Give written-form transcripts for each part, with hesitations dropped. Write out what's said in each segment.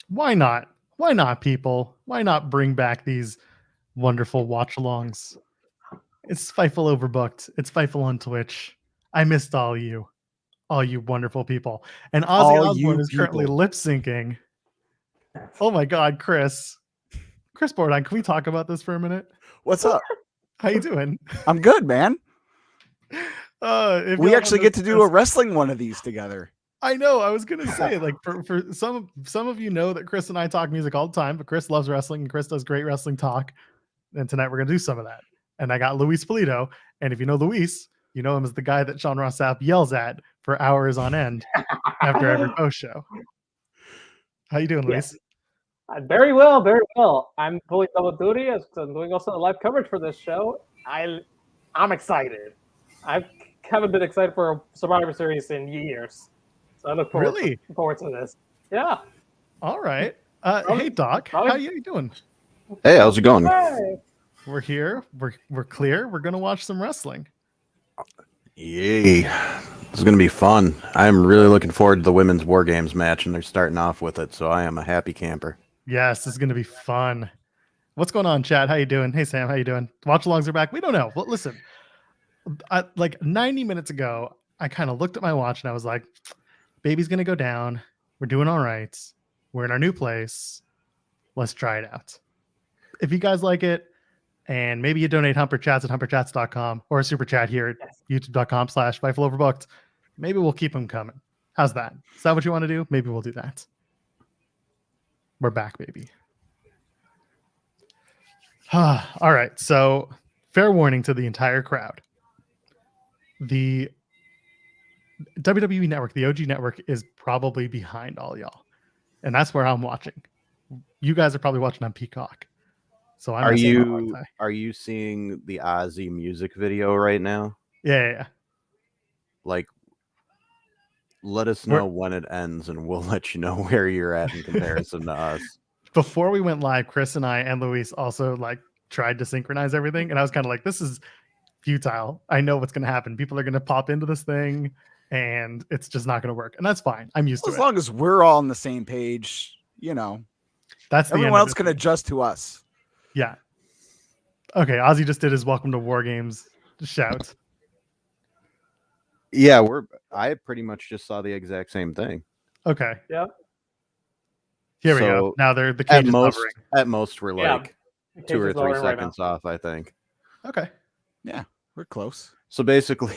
Why not? Why not, people? Why not bring back these wonderful watch-alongs? It's Fightful Overbooked. It's Fightful on Twitch. I missed all you wonderful people. And Ozzy All Osbourne you is currently people. lip syncing. Oh my God, Chris Bordine, can we talk about this for a minute? What's up? How you doing? I'm good, man. If We y'all actually don't get know to do a Chris, wrestling one of these together. I know. I was gonna say, like, for some of you know that Chris and I talk music all the time, but Chris loves wrestling and Chris does great wrestling talk. And tonight we're gonna do some of that. And I got Luis Polito, and if you know Luis, you know him as the guy that Sean Ross Sapp yells at for hours on end after every post show. How you doing, Luis? Very well, very well. I'm fully double duty as I'm doing also the live coverage for this show. I'm excited. I haven't been excited for a Survivor Series in years, so I look forward to this. Yeah. All right. Hey, Doc. How you doing? Hey, how's it going? Hey. We're here. We're clear. We're gonna watch some wrestling. Yay. This is going to be fun. I'm really looking forward to the women's War Games match, and they're starting off with it, so I am a happy camper. Yes, this is going to be fun. What's going on, Chad? How you doing? Hey, Sam. How you doing? Watch-alongs are back. We don't know. Well, listen, like 90 minutes ago, I kind of looked at my watch, and I was like, baby's going to go down. We're doing all right. We're in our new place. Let's try it out. If you guys like it, and maybe you donate Humperchats at humperchats.com or a super chat here at youtube.com/Fightful Overbooked. Maybe we'll keep them coming. How's that? Is that what you want to do? Maybe we'll do that. We're back, baby. All right. So, fair warning to the entire crowd. The WWE network, the OG network, is probably behind all y'all. And that's where I'm watching. You guys are probably watching on Peacock. So I'm are you seeing the Ozzy music video right now? Yeah. Like, let us know when it ends, and we'll let you know where you're at in comparison to us. Before we went live, Chris and I and Luis also like tried to synchronize everything, and I was kind of like, "This is futile. I know what's going to happen. People are going to pop into this thing, and it's just not going to work." And that's fine. I'm used to it. As long as we're all on the same page, you know, that's everyone else can adjust to us. Yeah. Okay, Ozzy just did his welcome to War Games shout. Yeah, I pretty much just saw the exact same thing. Okay. Yep. Here we go. Now the cage is hovering. At most, we're like 2 or 3 seconds off, I think. Okay. Yeah, we're close. So basically,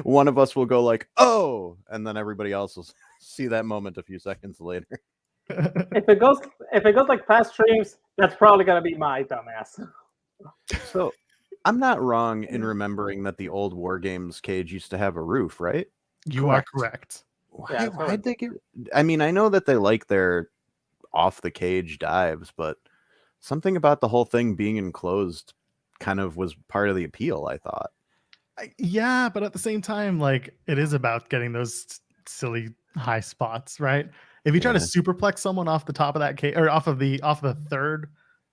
one of us will go like, "Oh," and then everybody else will see that moment a few seconds later. If it goes like past streams, that's probably gonna be my dumbass. So, I'm not wrong in remembering that the old War Games cage used to have a roof, right? You are correct. Why'd they get? I mean, I know that they like their off the cage dives, but something about the whole thing being enclosed kind of was part of the appeal, I thought. Yeah, but at the same time, like, it is about getting those silly high spots, right? If you try to superplex someone off the top of that cage or off the third,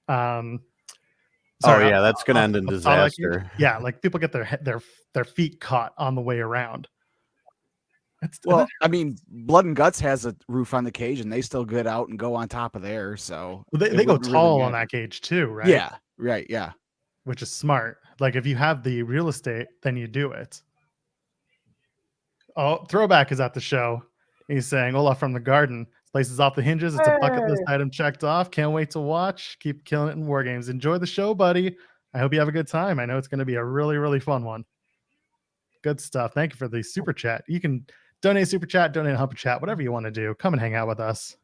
that's gonna end in disaster. Yeah, like people get their feet caught on the way around. Well, I mean, Blood and Guts has a roof on the cage, and they still get out and go on top of there. So they go tall on that cage too, right? Yeah, right. Yeah, which is smart. Like if you have the real estate, then you do it. Oh, Throwback is at the show. He's saying, "Olaf from the Garden. This place is off the hinges. It's a bucket list item checked off. Can't wait to watch. Keep killing it in War Games. Enjoy the show, buddy. I hope you have a good time. I know it's going to be a really, really fun one." Good stuff. Thank you for the super chat. You can donate super chat, donate a humper chat, whatever you want to do. Come and hang out with us.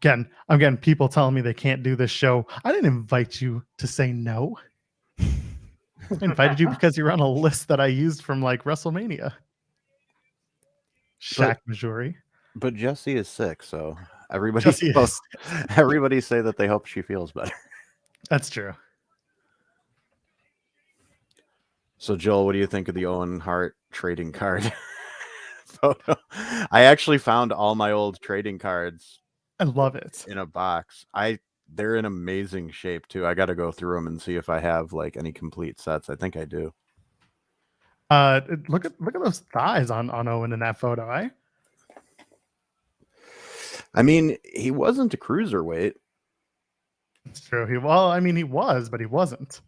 Again, I'm getting people telling me they can't do this show. I didn't invite you to say no. I invited you because you're on a list that I used from like WrestleMania. Shaq Missouri. But Jessie is sick, so everybody say that they hope she feels better. That's true. So Joel, what do you think of the Owen Hart trading card photo? I actually found all my old trading cards. I love it. In a box. They're in amazing shape too. I got to go through them and see if I have like any complete sets. I think I do. Look at those thighs on Owen in that photo, eh? I mean, he wasn't a cruiserweight. It's true. He was, but he wasn't.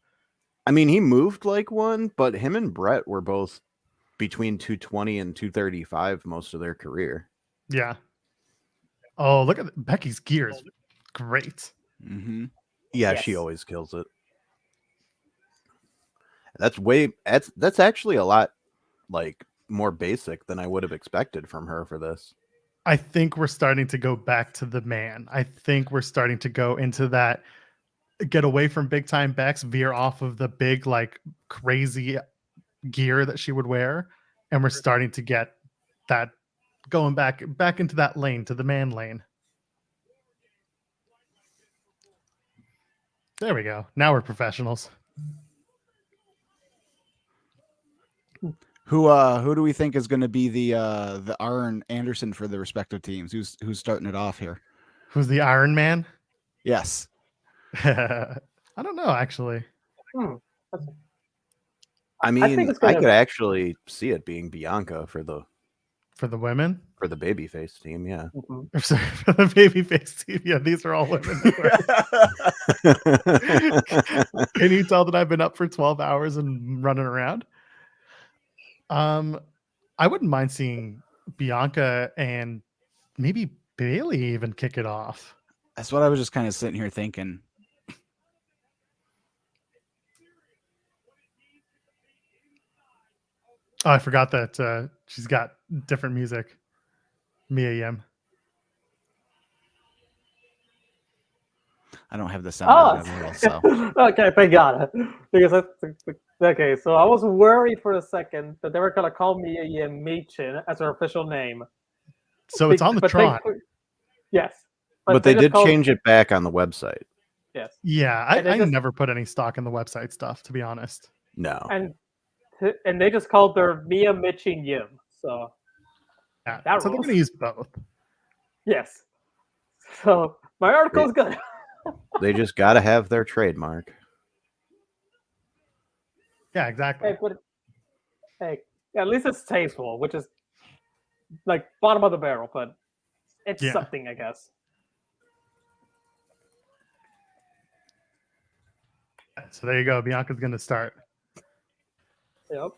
I mean, he moved like one, but him and Brett were both between 220 and 235 most of their career. Yeah. Oh, look at Becky's gear is great. Mm-hmm. Yeah, Yes. she always kills it. That's actually a lot like more basic than I would have expected from her for this. I think we're starting to go back to the man. I think we're starting to go into that, get away from big time Bex, veer off of the big, like crazy gear that she would wear. And we're starting to get that going back into that lane, to the man lane. There we go. Now we're professionals. Who do we think is going to be the Arn Anderson for the respective teams? Who's starting it off here? Who's the Iron Man? Yes. I don't know, actually. I mean, I could actually see it being Bianca for the women, for the babyface team. Yeah. Mm-hmm. Sorry, for the babyface team. Yeah, these are all women. Can you tell that I've been up for 12 hours and running around? I wouldn't mind seeing Bianca and maybe Bailey even kick it off. That's what I was just kind of sitting here thinking. Oh, I forgot that she's got different music. Mia Yim. I don't have the sound. So Okay, thank God. Because okay, so I was worried for a second that they were gonna call me a Machin as her official name. So it's on the Tron. Yes. But they did change it back on the website. Yes. Yeah, I never put any stock in the website stuff, to be honest. No. And they just called her Mia Mitching Yim. So yeah. That so they're going to use both. Yes. So my article is good. They just got to have their trademark. Yeah, exactly. Hey, at least it's tasteful, which is like bottom of the barrel, but it's something, I guess. So there you go. Bianca's going to start. Yep.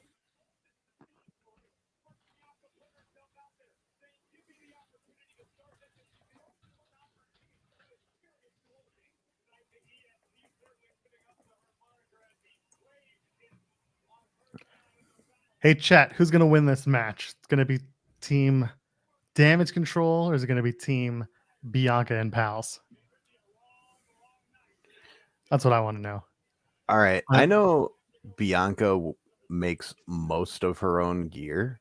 Hey, chat, who's going to win this match? It's going to be Team Damage Control, or is it going to be Team Bianca and Pals? That's what I want to know. All right. I know Bianca makes most of her own gear,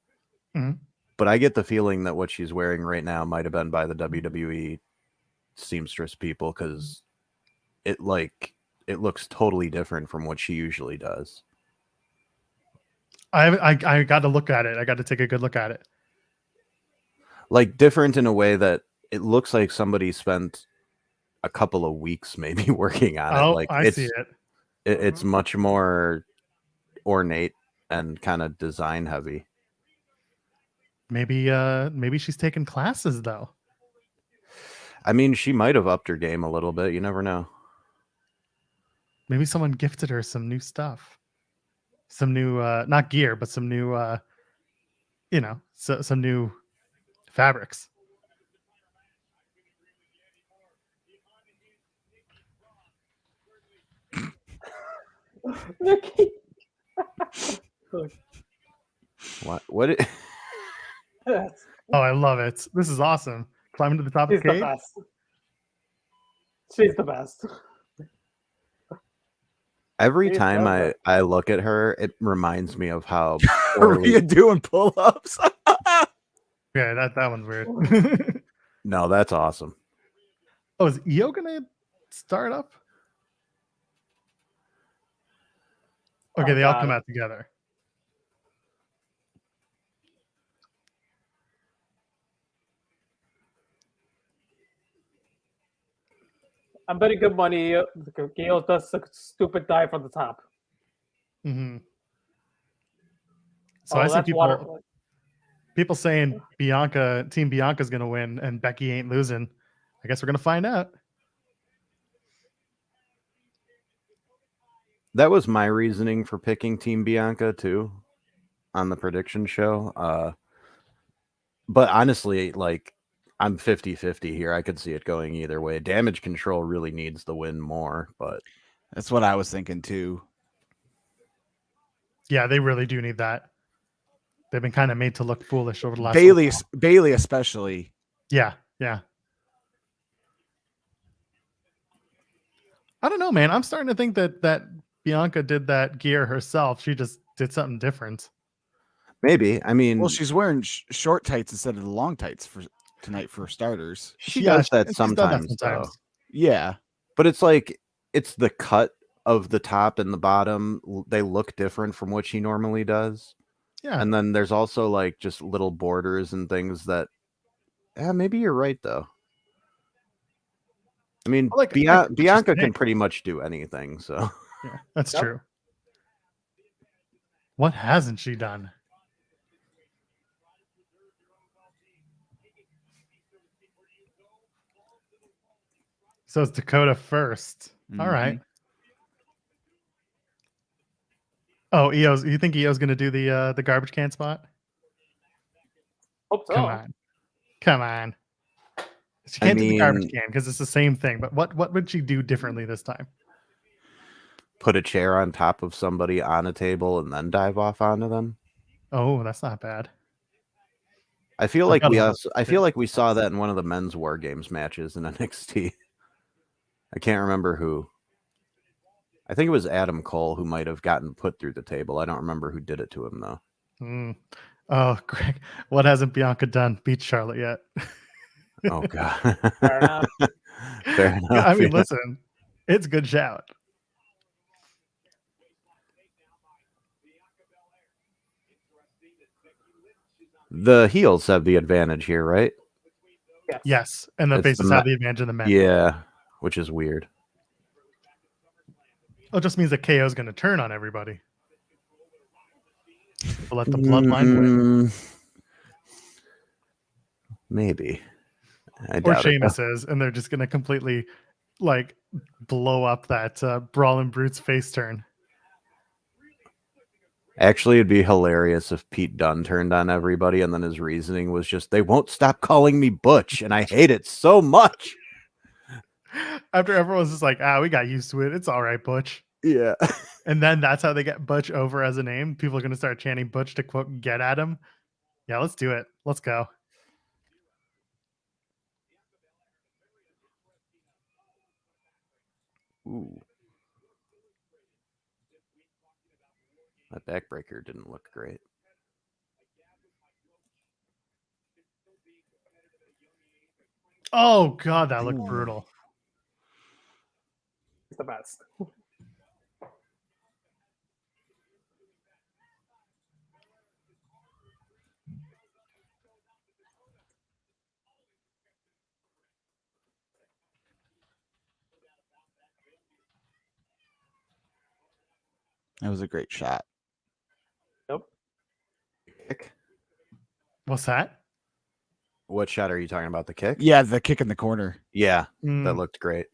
but I get the feeling that what she's wearing right now might have been by the WWE seamstress people, because it looks totally different from what she usually does. I got to look at it. I got to take a good look at it. Like different in a way that it looks like somebody spent a couple of weeks maybe working on it. Like I see it. It's much more ornate and kind of design heavy. Maybe she's taking classes though. I mean, she might have upped her game a little bit. You never know. Maybe someone gifted her some new stuff. Some new not gear, but some new some new fabrics. What Oh, I love it. This is awesome. Climbing to the top of the cage. She's the best. Every time I look at her, it reminds me of how Rhea doing pull-ups. Yeah, that one's weird. No, that's awesome. Oh, is Io gonna start up? Okay, they all come out together. I'm betting good money. Io does a stupid dive from the top. Mm-hmm. So I see people saying Team Bianca's gonna win and Becky ain't losing. I guess we're gonna find out. That was my reasoning for picking Team Bianca too on the prediction show. But honestly, like, I'm 50-50 here. I could see it going either way. Damage Control really needs the win more, but That's what I was thinking too. Yeah, they really do need that. They've been kind of made to look foolish over the last Bailey especially. Yeah. I don't know, man. I'm starting to think that Bianca did that gear herself. She just did something different. maybe. I mean, Well, she's wearing short tights instead of the long tights for tonight for starters. she does that she's done that sometimes, though. Yeah. But it's like, it's the cut of the top and the bottom. They look different from what she normally does. Yeah. And then there's also like just little borders and things that, maybe you're right, though. I mean, Like, Bianca can pretty much do anything, so. Yeah, that's true. What hasn't she done? So it's Dakota first. Mm-hmm. All right. Oh, EO's. You think EO's going to do the garbage can spot? Hope so. Come on. She can't do the garbage can because it's the same thing. But what would she do differently this time? Put a chair on top of somebody on a table and then dive off onto them. Oh, that's not bad. I feel like we saw that in one of the men's War Games matches in NXT. I can't remember who. I think it was Adam Cole who might have gotten put through the table. I don't remember who did it to him, though. Oh, Greg, what hasn't Bianca done? Beat Charlotte yet? Oh, God. Fair enough. Fair enough. I mean, listen, it's a good shout. The heels have the advantage here, right? Yes, and the faces have the advantage of the men. Yeah, which is weird. It just means that KO is going to turn on everybody. We'll let the bloodline win. Maybe. Or Sheamus is, and they're just going to completely like blow up that Brawling Brute's face turn. Actually, it'd be hilarious if Pete Dunne turned on everybody and then his reasoning was just, they won't stop calling me Butch, and I hate it so much. After everyone's just like, we got used to it. It's all right, Butch. Yeah. And then that's how they get Butch over as a name. People are going to start chanting Butch to, quote, get at him. Yeah, let's do it. Let's go. Ooh. That backbreaker didn't look great. Oh, God, that looked brutal. It's the best. That was a great shot. Nope. Kick? What's that? What shot are you talking about? The kick? Yeah, the kick in the corner. Yeah, that looked great.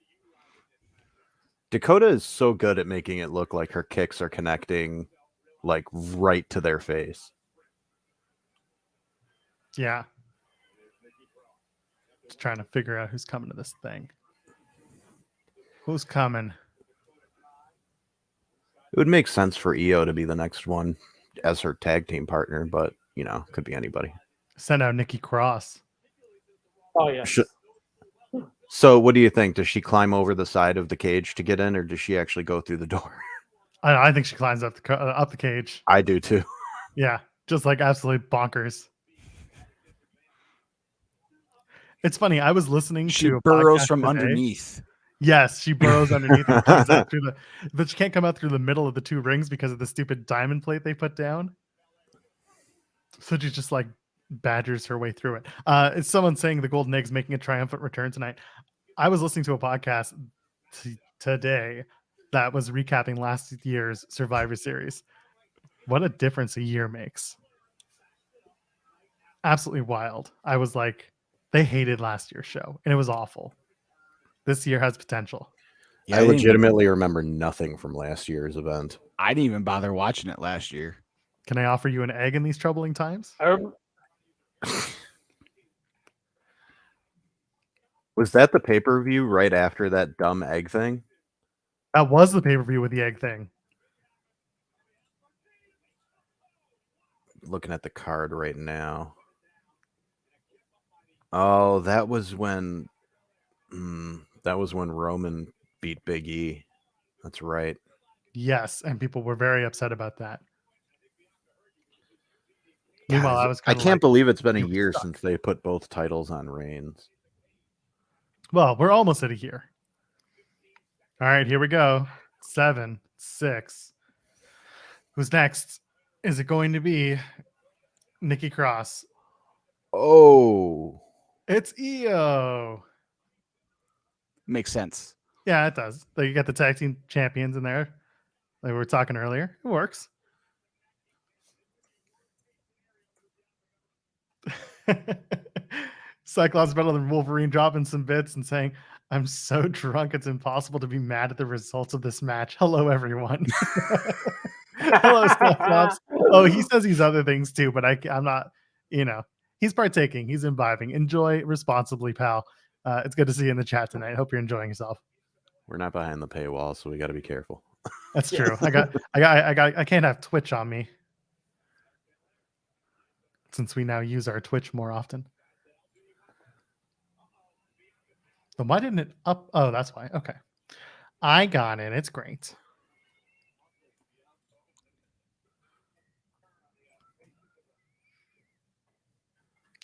Dakota is so good at making it look like her kicks are connecting like right to their face. Yeah. Just trying to figure out who's coming to this thing. Who's coming? It would make sense for EO to be the next one as her tag team partner, but, could be anybody. Send out Nikki Cross. Oh, yeah. So what do you think? Does she climb over the side of the cage to get in, or does she actually go through the door? I think she climbs up the cage. I do too. Yeah, just like absolute bonkers. It's funny. I was listening She to a burrows podcast from today. underneath. Yes, she burrows underneath and comes out through but she can't come out through the middle of the two rings because of the stupid diamond plate they put down. So she just like badgers her way through it. It's someone saying the Golden Egg's making a triumphant return tonight. I was listening to a podcast today that was recapping last year's Survivor Series. What a difference a year makes. Absolutely wild. I was like, They hated last year's show, and it was awful. This year has potential. Yeah, I legitimately remember nothing from last year's event. I didn't even bother watching it last year. Can I offer you an egg in these troubling times? Was that the pay-per-view right after that dumb egg thing? That was the pay-per-view with the egg thing. Looking at the card right now. Oh, that was when Roman beat Big E. That's right. Yes, and people were very upset about that. God, Meanwhile, I can't believe it's been a year since they put both titles on Reigns. Well, we're almost at a year. All right, here we go. 7, 6. Who's next? Is it going to be Nikki Cross? Oh. It's Io. Makes sense. Yeah, it does. Like, you got the tag team champions in there, like we were talking earlier. It works. Cyclops better than Wolverine dropping some bits and saying, "I'm so drunk it's impossible to be mad at the results of this match. Hello, everyone." Hello, Cyclops. Oh, he says these other things too, but I'm not. He's partaking. He's imbibing. Enjoy responsibly, pal. It's good to see you in the chat tonight. Hope you're enjoying yourself. We're not behind the paywall, so we got to be careful. That's true. I can't have Twitch on me since we now use our Twitch more often. But why didn't it up? Oh, that's why. Okay. I got it. It's great.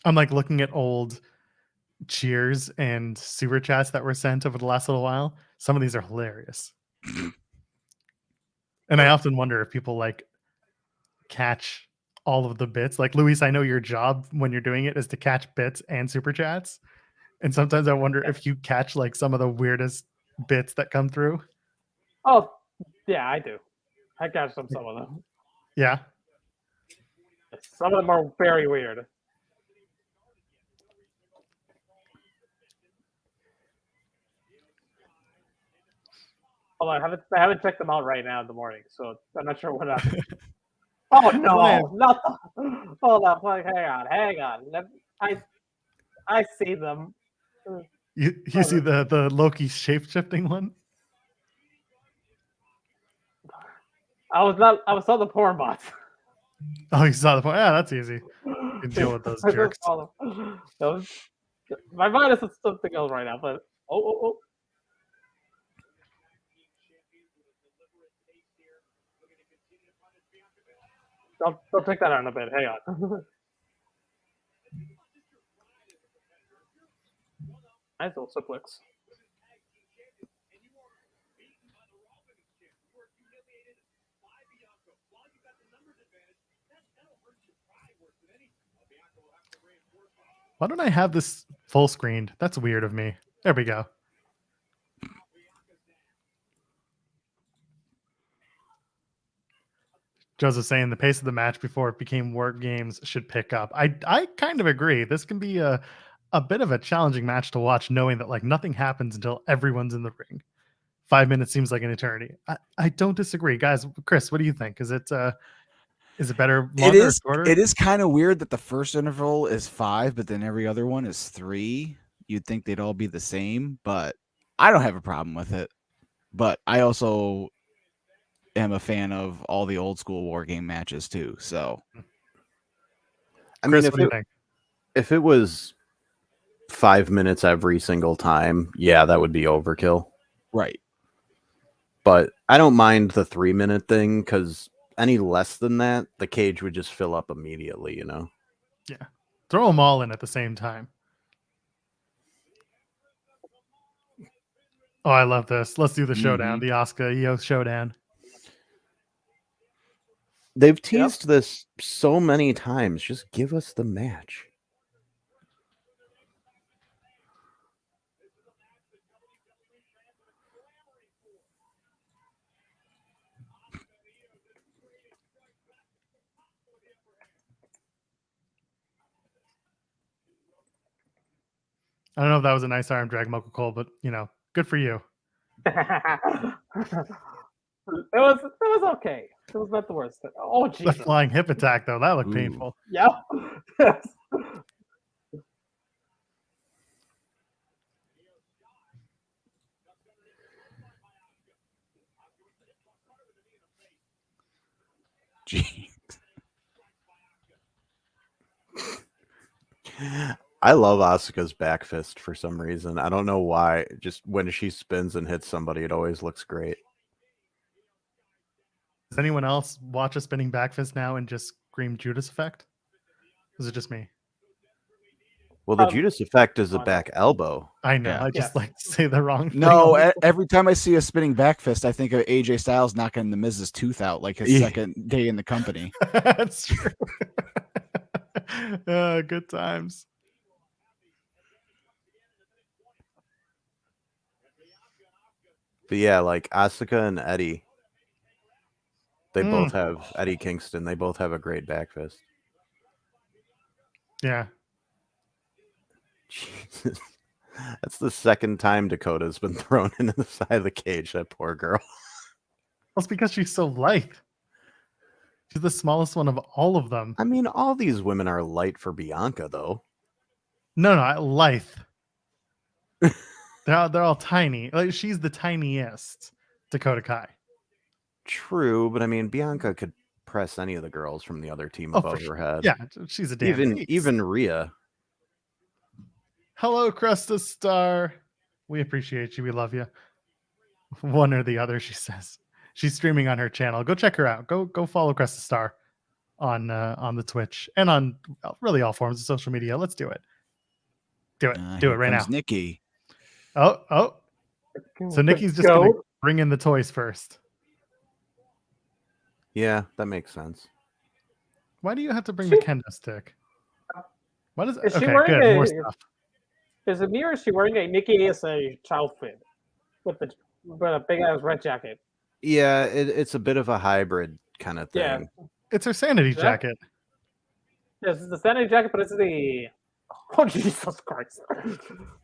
I'm like looking at old cheers and super chats that were sent over the last little while. Some of these are hilarious. And I often wonder if people like catch all of the bits. Like, Luis, I know your job when you're doing it is to catch bits and super chats. And sometimes I wonder if you catch like some of the weirdest bits that come through. Oh, yeah, I do. I catch some of them. Yeah. Some of them are very weird. Hold on, I haven't checked them out right now in the morning, so I'm not sure what happened. Oh no, not the, hold on, hang on. I see them. You see the Loki shape-shifting one? I was on the porn bots. Oh, you saw the point. Yeah, that's easy. You can deal with those jerks. My mind is something else right now, but oh. I'll take that out in a bit. Hang on. Nice little suplex. Why don't I have this full screened? That's weird of me. There we go. Joseph saying the pace of the match before it became War Games should pick up. I kind of agree. This can be a bit of a challenging match to watch, knowing that like nothing happens until everyone's in the ring. 5 minutes seems like an eternity. I don't disagree, guys. Chris, what do you think? Is it better? Longer or shorter? It is kind of weird that the first interval is 5, but then every other one is 3. You'd think they'd all be the same, but I don't have a problem with it. But I also am a fan of all the old school War Game matches too. So, I mean, if it was 5 minutes every single time, yeah, that would be overkill. Right. But I don't mind the 3-minute thing because any less than that, the cage would just fill up immediately, you know? Yeah. Throw them all in at the same time. Oh, I love this. Let's do the showdown, the Asuka Io showdown. They've teased this so many times. Just give us the match. I don't know if that was a nice arm drag, Mocha Cole, but good for you. It was okay. It was not the worst. Oh, The Jesus. flying hip attack, though, that looked Ooh. painful. Yeah. Yes. Gee. I love Asuka's back fist for some reason. I don't know why. Just when she spins and hits somebody, it always looks great. Does anyone else watch a spinning back fist now and just scream Judas effect? Is it just me? Well, the Judas effect is a I back elbow. I know. Yeah. I just Yes. like to say the wrong thing. No, every time I see a spinning back fist, I think of AJ Styles knocking the Miz's tooth out like his Yeah. second day in the company. That's true. Good times. But yeah, like Asuka and Eddie, they both have Eddie Kingston. They both have a great back fist. Yeah. Jesus. That's the second time Dakota's been thrown into the side of the cage. That poor girl. Well, it's because she's so light. She's the smallest one of all of them. I mean, all these women are light for Bianca, though. No, lithe. They're all tiny. Like she's the tiniest Dakota Kai. True, but I mean, Bianca could press any of the girls from the other team Oh, above for her head. Yeah, she's a damn beast. Even Rhea. Hello, Cresta Star. We appreciate you. We love you. One or the other, she says. She's streaming on her channel. Go check her out. Go follow Cresta Star on the Twitch and on really all forms of social media. Let's do it. Do it. Do it right now. Nikki. Oh. So Nikki's just going to bring in the toys first. Yeah, that makes sense. Why do you have to bring the kendo stick? What is it? Is she Okay, wearing good. More stuff. Is it me or is she wearing a Nikki ASA outfit with a big ass red jacket? Yeah, it's a bit of a hybrid kind of thing. Yeah. It's her sanity jacket. Yes, it's the sanity jacket, but it's the oh Jesus Christ!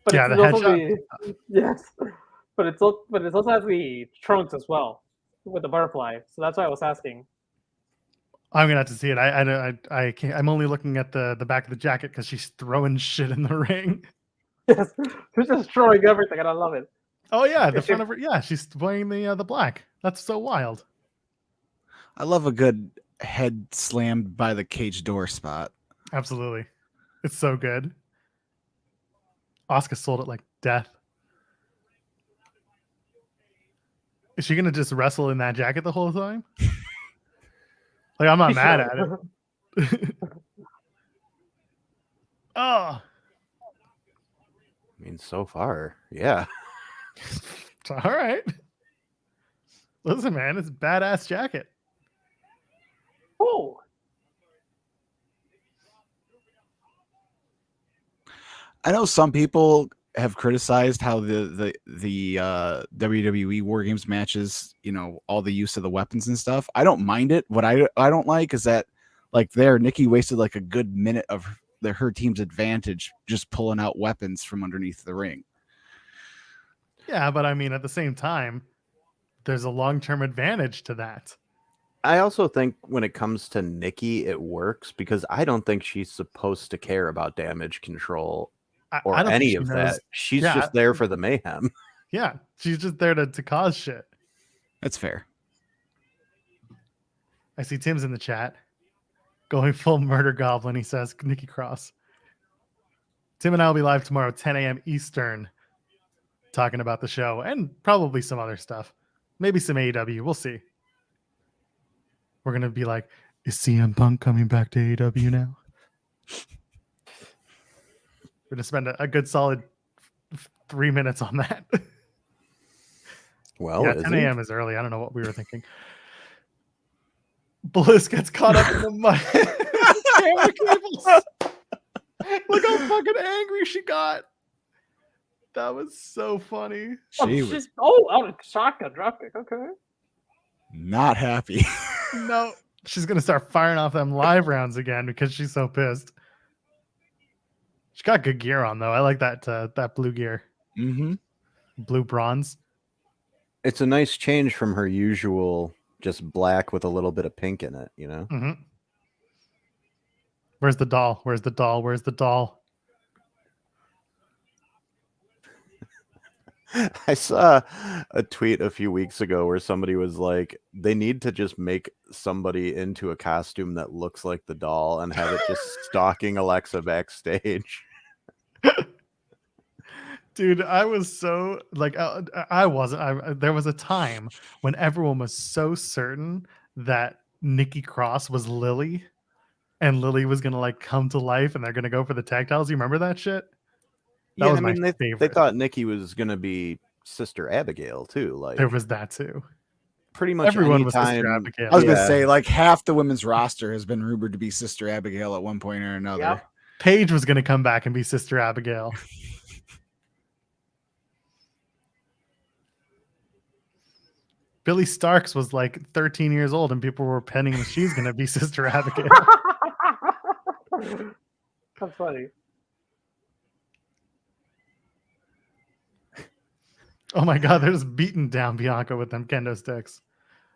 But Yeah, it's the also headshot. yes, but it also has the trunks as well with the butterfly. So that's why I was asking. I'm gonna have to see it. I can't. I'm only looking at the back of the jacket because she's throwing shit in the ring. Yes, she's destroying everything, and I love it. Oh yeah, the front of her. Yeah, she's wearing the black. That's so wild. I love a good head slammed by the cage door spot. Absolutely, it's so good. Asuka sold it like death. Is she gonna just wrestle in that jacket the whole time? Like I'm not mad at it. Oh. I mean, so far, yeah. All right. Listen, man, it's a badass jacket. Oh, I know some people have criticized how the WWE War Games matches, all the use of the weapons and stuff. I don't mind it. What I don't like is that, like, Nikki wasted like a good minute of her team's advantage just pulling out weapons from underneath the ring. Yeah, but I mean, at the same time, there's a long-term advantage to that. I also think when it comes to Nikki, it works because I don't think she's supposed to care about damage control or I don't any think of she knows. that. She's just there for the mayhem. Yeah, she's just there to cause shit. That's fair. I see Tim's in the chat going full murder goblin. He says, Nikki Cross. Tim and I will be live tomorrow, 10 a.m. Eastern, talking about the show and probably some other stuff. Maybe some AEW. We'll see. We're going to be like, is CM Punk coming back to AEW now? We're going to spend a good solid 3 minutes on that. Well, yeah, 10 a.m. is early. I don't know what we were thinking. Bliss gets caught up in the mud. Camera cables. Look how fucking angry she got. That was so funny. Shotgun dropkick. Okay. Not happy. No, she's gonna start firing off them live rounds again because she's so pissed. She got good gear on though. I like that blue gear, Mm-hmm. blue bronze. It's a nice change from her usual just black with a little bit of pink in it, you know? Mm-hmm. Where's the doll? Where's the doll? Where's the doll? I saw a tweet a few weeks ago where somebody was like, they need to just make somebody into a costume that looks like the doll and have it just stalking Alexa backstage. Dude, I was so like I wasn't. There was a time when everyone was so certain that Nikki Cross was Lily, and Lily was gonna like come to life, and they're gonna go for the tag titles. You remember that shit? That was my they favorite. thought Nikki was going to be Sister Abigail too. Like, There was that too. pretty much Everyone was Sister anytime. Abigail. I was Yeah. gonna say like half the women's roster has been rumored to be Sister Abigail at one point or another. Yep. Paige was gonna come back and be Sister Abigail. Billy Starks was like 13 years old, and people were penning that she's gonna be Sister Abigail. That's funny. Oh my god, they're just beating down Bianca with them kendo sticks.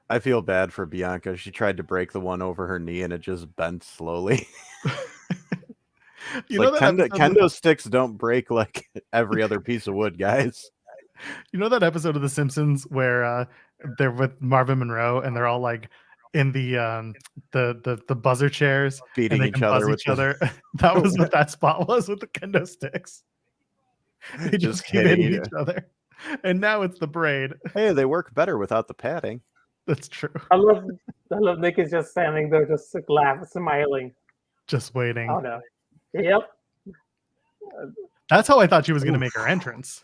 I feel bad for Bianca. She tried to break the one over her knee and it just bent slowly. You Like know that kendo sticks don't break like every other piece of wood, guys. You know that episode of The Simpsons where they're with Marvin Monroe and they're all like in the buzzer chairs Beating and they each can other buzz with each other. That was what that spot was with the kendo sticks. They just keep hitting each other. And now it's the braid. Hey, they work better without the padding. That's true. I love Nikki's just standing there, just laughing, smiling. Just waiting. Oh no. Yep. That's how I thought she was going to make her entrance.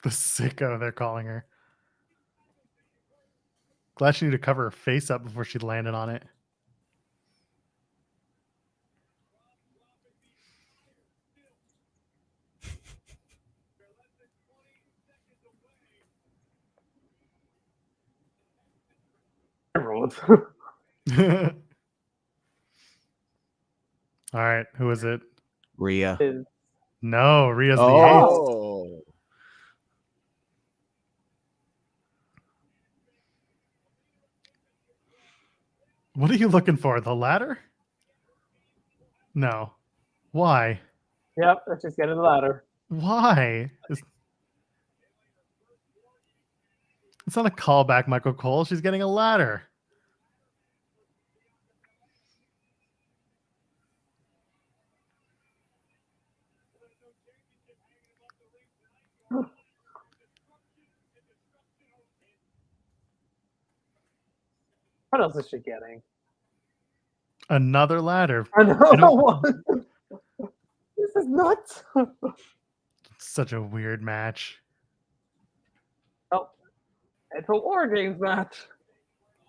The sicko, they're calling her. Glad she needed to cover her face up before she landed on it. Everyone's. All right, who is it? Rhea. No, Rhea's the ace. Oh. What are you looking for? The ladder? No. Why? Yep, let's just get in the ladder. Why? It's not a callback, Michael Cole. She's getting a ladder. What else is she getting? Another ladder. Another one. This is nuts. Such a weird match. Oh, it's a War Games match.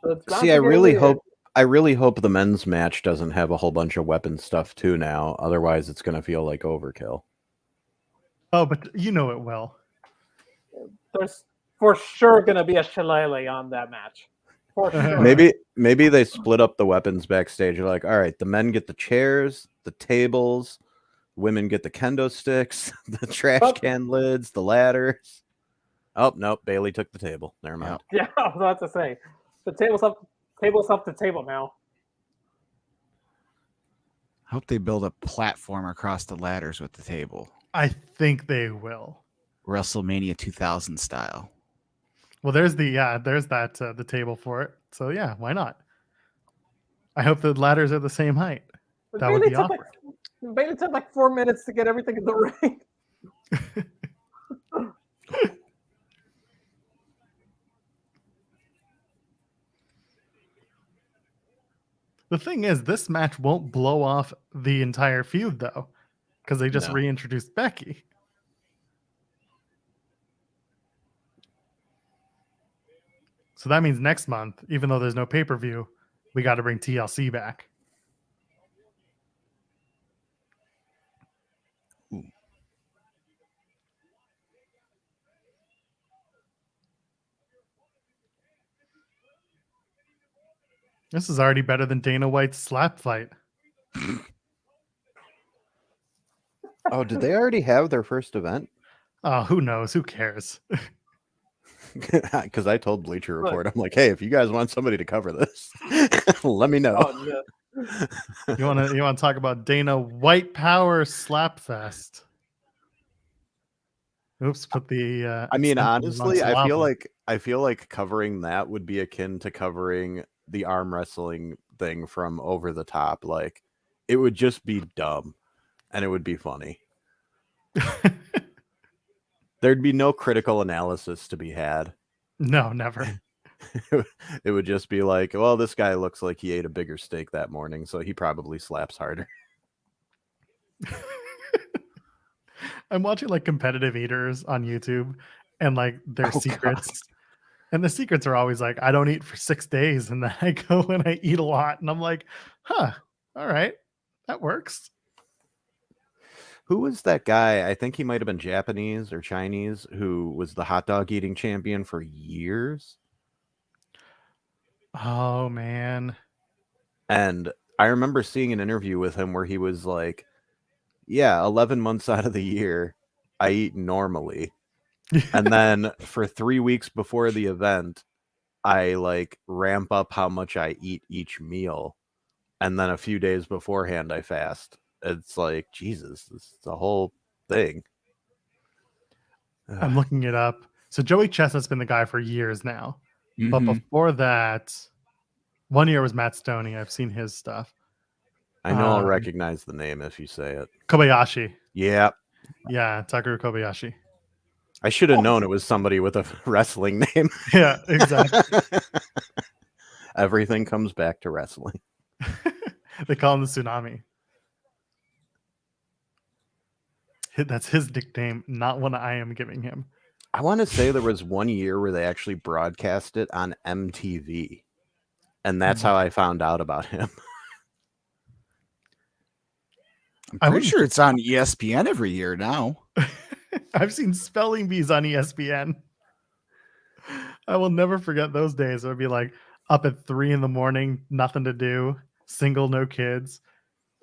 So it's about See, to I get really weird. hope the men's match doesn't have a whole bunch of weapon stuff too now. Otherwise, it's going to feel like overkill. Oh, but you know it will. There's for sure going to be a shillelagh on that match. For sure. Maybe they split up the weapons backstage. They're like, all right, the men get the chairs, the tables, women get the kendo sticks, the trash can lids, the ladders. Oh, nope, Bailey took the table. Never mind. Yeah, I was about to say. The table's up the table now. I hope they build a platform across the ladders with the table. I think they will. WrestleMania 2000 style. Well, there's that the table for it. So yeah, why not? I hope the ladders are the same height. But That would be awkward. Bailey took like 4 minutes to get everything in the ring. The thing is, this match won't blow off the entire feud though, because they just No. reintroduced Becky. So that means next month, even though there's no pay-per-view, we got to bring TLC back. This is already better than Dana White's slap fight. Oh, did they already have their first event? Oh, who knows? Who cares? Because I told Bleacher Report, I'm like, hey, if you guys want somebody to cover this, let me know. Oh, no. You want to talk about Dana White Power Slapfest? Oops, put the. I mean, extensions on honestly, I Salami. feel like covering that would be akin to covering the arm wrestling thing from Over the Top. Like, it would just be dumb, and it would be funny. There'd be no critical analysis to be had. No, never. It would just be like, well, this guy looks like he ate a bigger steak that morning, so he probably slaps harder. I'm watching like competitive eaters on YouTube and like their secrets. God. And the secrets are always like, I don't eat for 6 days. And then I go and I eat a lot. And I'm like, huh, all right, that works. Who was that guy? I think he might have been Japanese or Chinese who was the hot dog eating champion for years. Oh, man. And I remember seeing an interview with him where he was like, yeah, 11 months out of the year, I eat normally. And then for 3 weeks before the event, I like ramp up how much I eat each meal. And then a few days beforehand, I fast. It's like, Jesus, it's a whole thing. I'm looking it up. So Joey Chestnut's been the guy for years now. Mm-hmm. But before that, 1 year was Matt Stoney. I've seen his stuff. I know I'll recognize the name if you say it. Kobayashi. Yeah. Yeah, Takeru Kobayashi. I should have known it was somebody with a wrestling name. Yeah, exactly. Everything comes back to wrestling. They call him the Tsunami. That's his nickname, not one I am giving him. I want to say there was 1 year where they actually broadcast it on MTV. And that's how I found out about him. I'm pretty sure it's on ESPN every year now. I've seen spelling bees on ESPN. I will never forget those days. It would be like up at 3 a.m, nothing to do, single, no kids.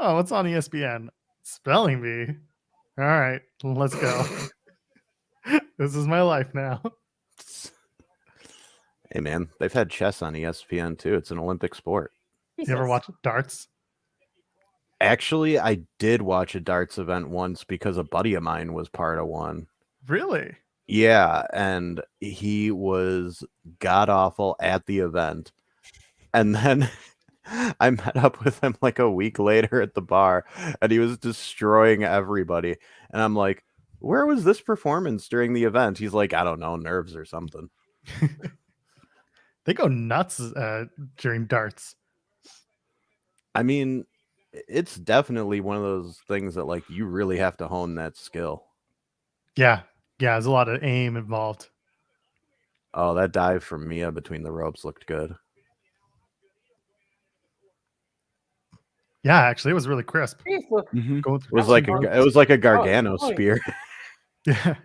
Oh, what's on ESPN? Spelling bee. All right, let's go. This is my life now. Hey, man, they've had chess on ESPN too. It's an Olympic sport. You ever watch darts? Actually, I did watch a darts event once because a buddy of mine was part of one. Really? Yeah, and he was god-awful at the event. And then I met up with him like a week later at the bar, and he was destroying everybody. And I'm like, where was this performance during the event? He's like, I don't know, nerves or something. They go nuts during darts. I mean, it's definitely one of those things that like you really have to hone that skill. Yeah, there's a lot of aim involved. Oh, that dive from Mia between the ropes looked good. Yeah, actually, it was really crisp. Mm-hmm. Going It through was like a Gargano spear. Yeah.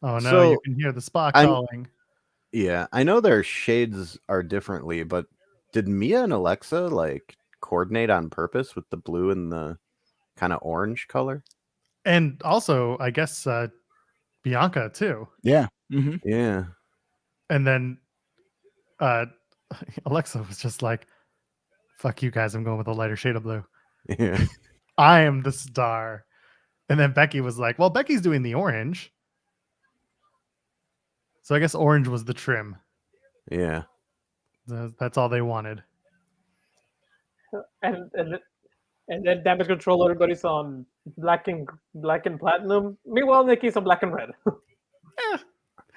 Oh no, So, you can hear the spa calling. Yeah, I know their shades are differently, but did Mia and Alexa like coordinate on purpose with the blue and the kind of orange color? And also, I guess Bianca too. Yeah. Mm-hmm. Yeah. And then Alexa was just like, fuck you guys, I'm going with a lighter shade of blue. Yeah. I am the star. And then Becky was like, well, Becky's doing the orange. So I guess orange was the trim. Yeah. That's all they wanted. And then Damage Control, everybody's on black and platinum. Meanwhile, Nikki's on black and red.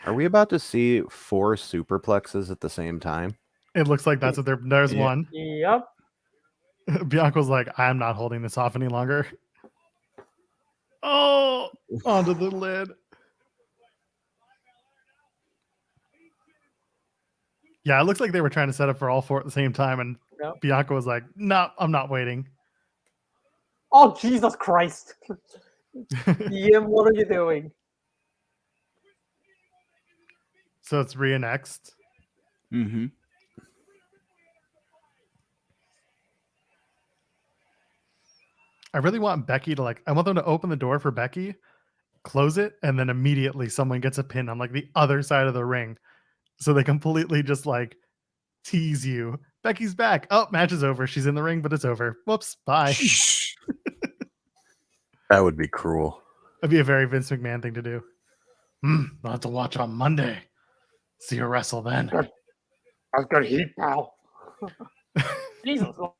Are we about to see 4 superplexes at the same time? It looks like that's what there's one. Yep. Bianca's like, I'm not holding this off any longer. Oh, onto the lid. Yeah, it looks like they were trying to set up for all 4 at the same time, and Bianca was like, no, I'm not waiting. Oh, Jesus Christ. Ian, what are you doing? So it's Rhea next. Mm-hmm. I really want Becky to I want them to open the door for Becky, close it, and then immediately someone gets a pin on the other side of the ring. So they completely just tease you. Becky's back. Oh, match is over. She's in the ring, but it's over. Whoops. Bye. That would be cruel. That'd be a very Vince McMahon thing to do. I'll have to watch on Monday. See her wrestle then. That's good heat, pal. Jesus Lord.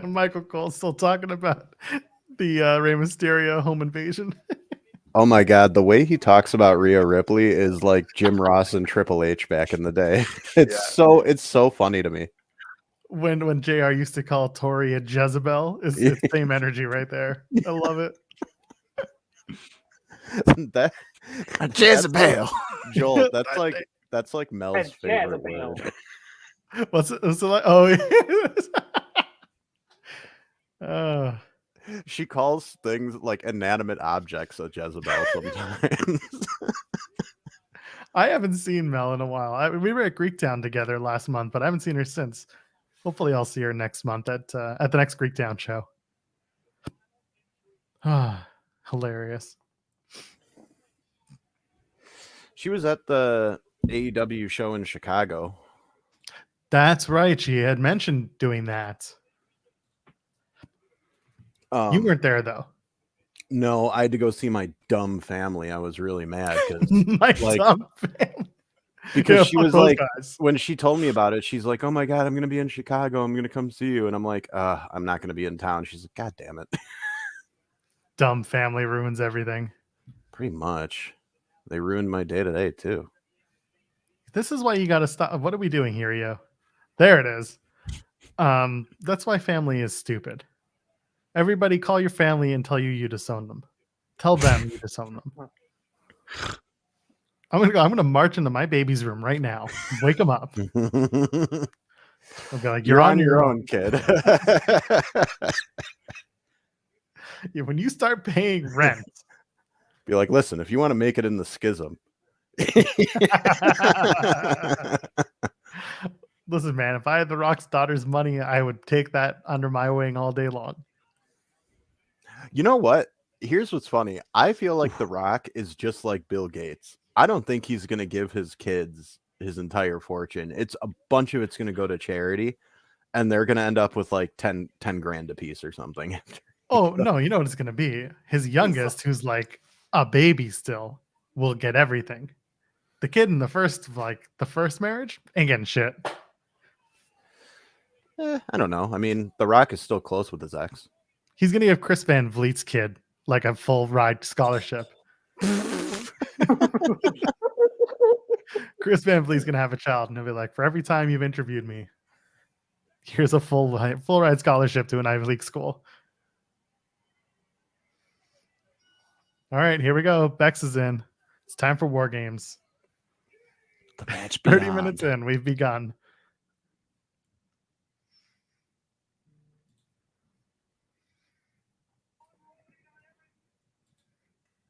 Michael Cole's still talking about the Rey Mysterio home invasion. Oh my God, the way he talks about Rhea Ripley is like Jim Ross and Triple H back in the day. It's so funny to me. When JR used to call Tori a Jezebel, it's the same energy right there. I love it. A Jezebel. Joel, that's like Mel's favorite word. What's it like? Oh, she calls things like inanimate objects a Jezebel sometimes. I haven't seen Mel in a while. We were at Greektown together last month, but I haven't seen her since. Hopefully, I'll see her next month at the next Greektown show. Hilarious. She was at the AEW show in Chicago. That's right. She had mentioned doing that. You weren't there though. No, I had to go see my dumb family. I was really mad dumb family. Because she was like, when she told me about it, she's like, "Oh my God, I'm gonna be in Chicago. I'm gonna come see you." And I'm like, "I'm not gonna be in town." She's like, "God damn it." Dumb family ruins everything. Pretty much. They ruined my day today too. This is why you got to stop. What are we doing here, yo? There it is. That's why family is stupid. Everybody call your family and tell you disown them. Tell them you disown them. I'm gonna march into my baby's room right now. Wake them up. I'll be like, you're on your own, kid. Yeah, when you start paying rent, be like, listen, if you want to make it in the schism. Listen, man, if I had the Rock's daughter's money, I would take that under my wing all day long. You know what? Here's what's funny. I feel like The Rock is just like Bill Gates. I don't think he's going to give his kids his entire fortune. It's a bunch of it's going to go to charity, and they're going to end up with like 10 grand a piece or something. Oh, no, you know what it's going to be? His youngest, who's like a baby still, will get everything. The kid in the first marriage ain't getting shit. I don't know. I mean, The Rock is still close with his ex. He's going to give Chris Van Vliet's kid like a full ride scholarship. Chris Van Vliet's going to have a child, and he'll be like, for every time you've interviewed me, here's a full ride scholarship to an Ivy League school. All right, here we go. Bex is in. It's time for War Games. The match 30 minutes in, we've begun.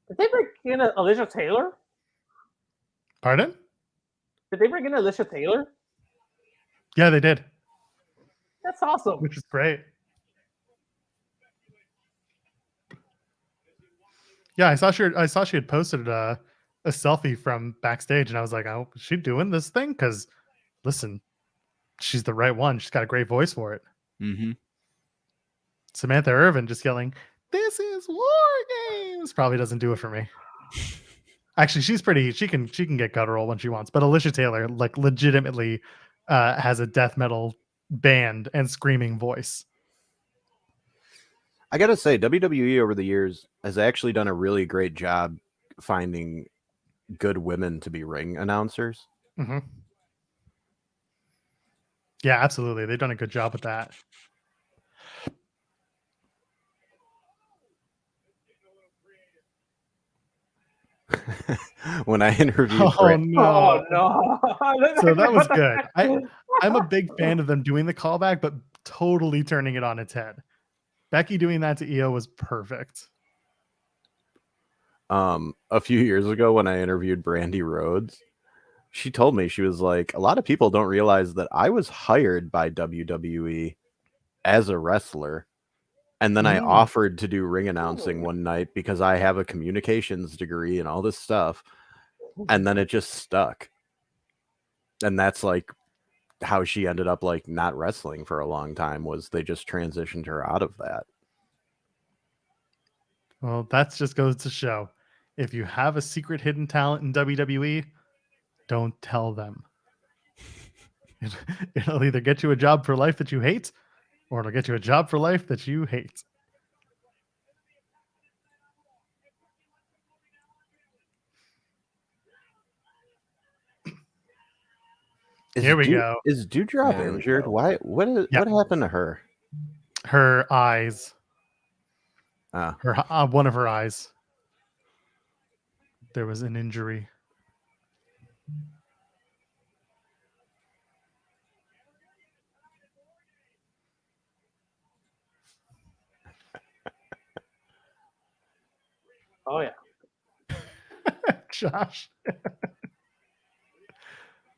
Did they bring in Alicia Taylor? Pardon? Did they bring in Alicia Taylor? Yeah, they did. That's awesome. Which is great. Yeah, I saw she had posted a selfie from backstage, and I was like, "Oh, is she doing this thing?" Because, listen, she's the right one. She's got a great voice for it. Mm-hmm. Samantha Irvin just yelling, "This is War Games!" probably doesn't do it for me. Actually, she's pretty. She can get guttural when she wants, but Alicia Taylor like legitimately has a death metal band and screaming voice. I gotta say, WWE over the years has actually done a really great job finding good women to be ring announcers. Mm-hmm. Yeah, absolutely. They've done a good job with that. When I interviewed no. So that was good. I'm a big fan of them doing the callback, but totally turning it on its head. Becky doing that to Io was perfect. A few years ago when I interviewed Brandy Rhodes, she told me, she was like, a lot of people don't realize that I was hired by WWE as a wrestler. And then I offered to do ring announcing one night because I have a communications degree and all this stuff. And then it just stuck. And that's like how she ended up like not wrestling for a long time, was they just transitioned her out of that. Well, that just goes to show, if you have a secret hidden talent in WWE, don't tell them. It'll either get you a job for life that you hate, or it'll get you a job for life that you hate. Here we go. Is Doudrop injured? Why? What happened to her? Her eyes. Ah. Her one of her eyes. There was an injury. Oh yeah. Josh.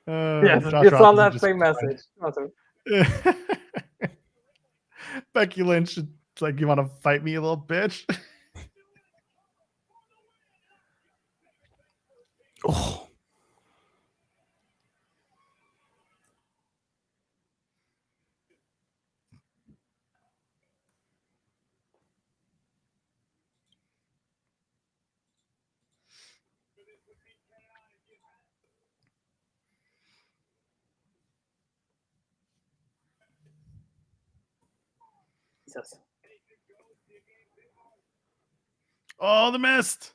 Yes, Josh you saw Robinson that just same cried. message. Becky Lynch, it's like, you want to fight me, you little bitch? Oh, Jesus. Oh, the mist.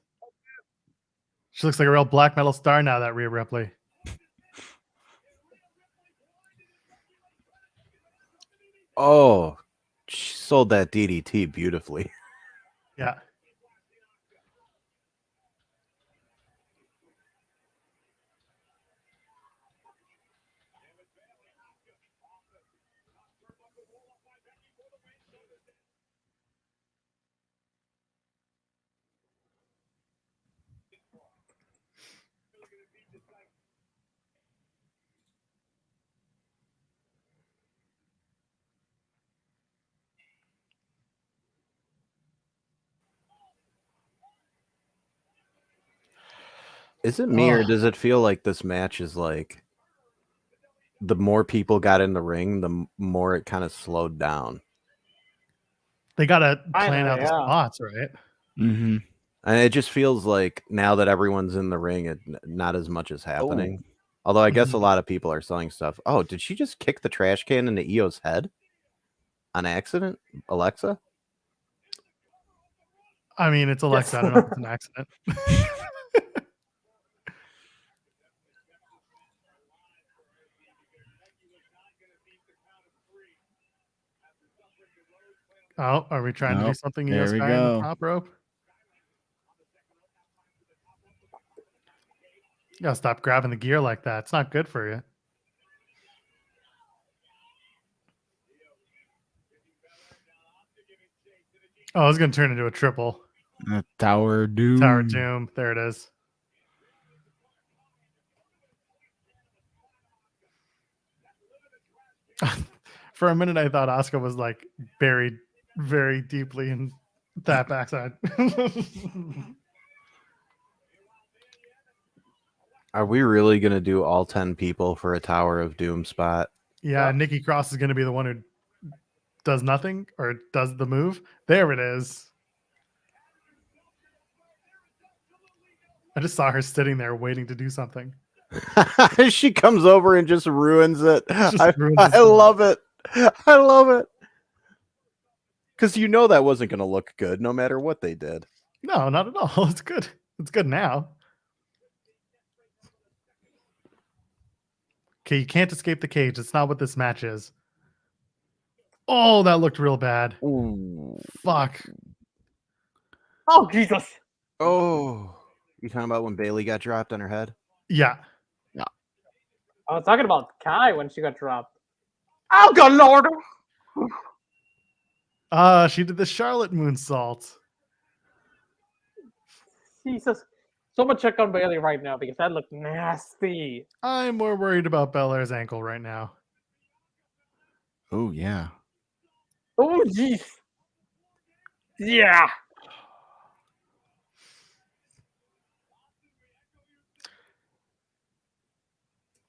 She looks like a real black metal star now, that Rhea Ripley. Oh, she sold that DDT beautifully. Yeah. Is it me, or does it feel like this match is like, the more people got in the ring, the more it kind of slowed down? They got to I plan know, out the yeah. spots, right? mm-hmm. And it just feels like now that everyone's in the ring, not as much is happening. Oh. Although I guess a lot of people are selling stuff. Oh, did she just kick the trash can into Io's head on accident, Alexa? I mean, it's Alexa. I don't know if it's an accident. Oh, are we trying to do Nope. something There Io we Sky in the go. top rope? You gotta stop grabbing the gear like that. It's not good for you. Oh, I was gonna turn into a triple. Tower of Doom. Tower of Doom. There it is. For a minute, I thought Asuka was like buried very deeply in that backside. Are we really going to do all 10 people for a Tower of Doom spot? Yeah, Nikki Cross is going to be the one who does nothing or does the move. There it is. I just saw her sitting there waiting to do something. She comes over and just ruins it. Ruins I love it. I love it. Because you know that wasn't going to look good no matter what they did. No, not at all. It's good. It's good now. Okay, you can't escape the cage. It's not what this match is. Oh, that looked real bad. Ooh. Fuck. Oh, Jesus. Oh. You talking about when Bailey got dropped on her head? Yeah. I was talking about Kai when she got dropped. Oh, good Lord. She did the Charlotte moonsault. Jesus. Someone check on Bailey right now because that looked nasty. I'm more worried about Belair's ankle right now. Oh, yeah. Oh, jeez. Yeah.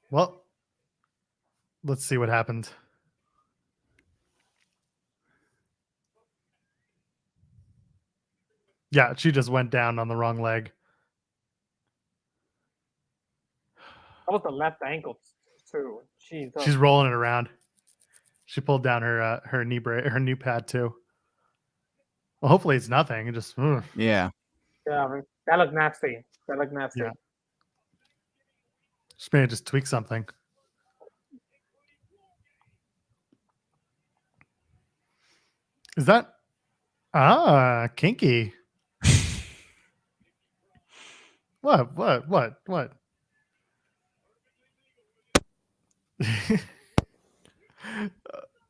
Well, let's see what happened. Yeah, she just went down on the wrong leg. That was the left ankle too. Jeez. She's rolling it around. She pulled down her knee her knee pad too. Well, hopefully it's nothing. It just Yeah. Yeah, that looked nasty. That looked nasty. Yeah. She may just tweak something. Is that kinky? What?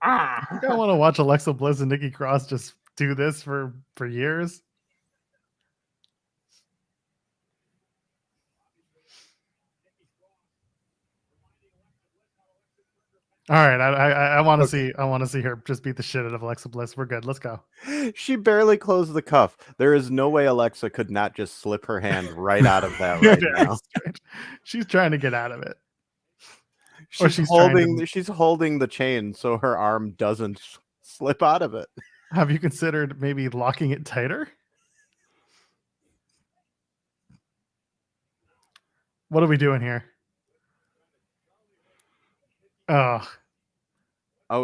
Ah. I think I want to watch Alexa Bliss and Nikki Cross just do this for years. All right, I want to see her just beat the shit out of Alexa Bliss. We're good. Let's go. She barely closed the cuff. There is no way Alexa could not just slip her hand right out of that right now. She's trying to get out of it. She's holding the chain so her arm doesn't slip out of it. Have you considered maybe locking it tighter? What are we doing here? Oh,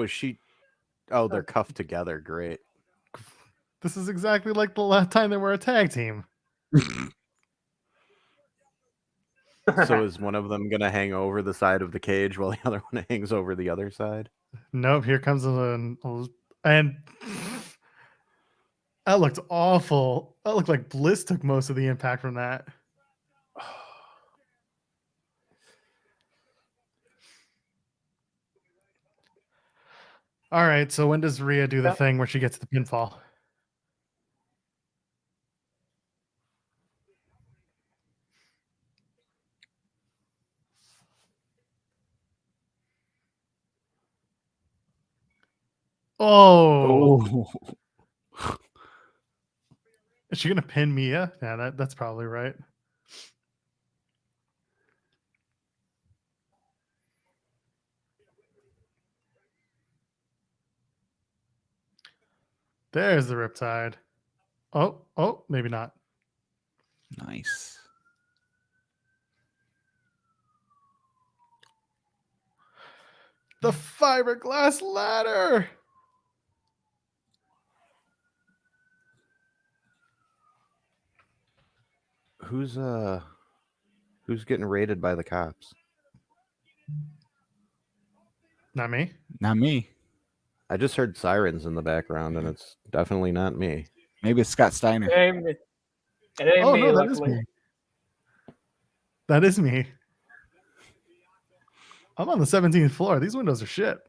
is she? Oh, they're cuffed together. Great. This is exactly like the last time they were a tag team. So is one of them going to hang over the side of the cage while the other one hangs over the other side? Nope. Here comes and that looked awful. That looked like Bliss took most of the impact from that. All right, so when does Rhea do the thing where she gets the pinfall? Oh. Is she going to pin Mia? Yeah, that's probably right. There's the Riptide. Oh, maybe not. Nice. The fiberglass ladder. Who's getting raided by the cops? Not me. Not me. I just heard sirens in the background, and it's definitely not me. Maybe it's Scott Steiner. It ain't me, no, that luckily. is me. That is me. I'm on the 17th floor. These windows are shit.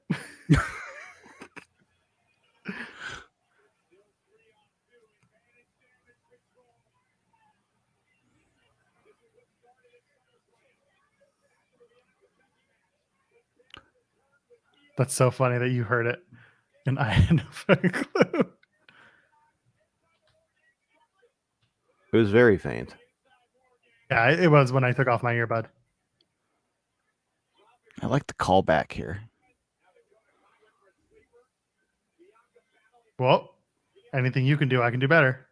That's so funny that you heard it, and I had no fucking clue. It was very faint. Yeah, it was when I took off my earbud. I like the callback here. Well, anything you can do, I can do better.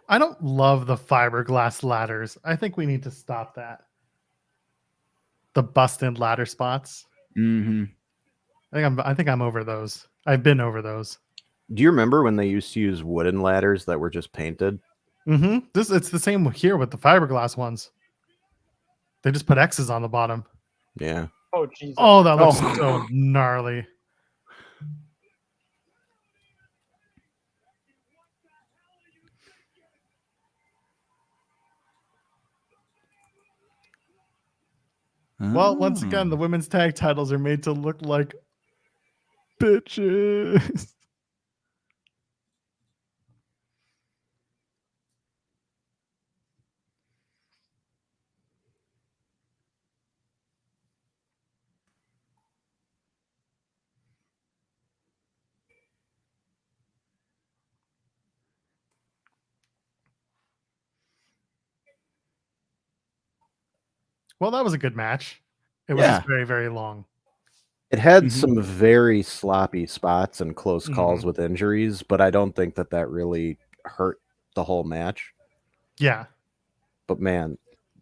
I don't love the fiberglass ladders. I think we need to stop that. The bust-in ladder spots. Mm-hmm. I think I'm over those. I've been over those. Do you remember when they used to use wooden ladders that were just painted? Mm-hmm. It's the same here with the fiberglass ones. They just put X's on the bottom. Yeah. Oh Jesus! Oh, that looks Oh. so gnarly. Well, once again, the women's tag titles are made to look like bitches. Well, that was a good match. It was just very, very long. It had some very sloppy spots and close calls Mhm. with injuries, but I don't think that really hurt the whole match. Yeah. But man,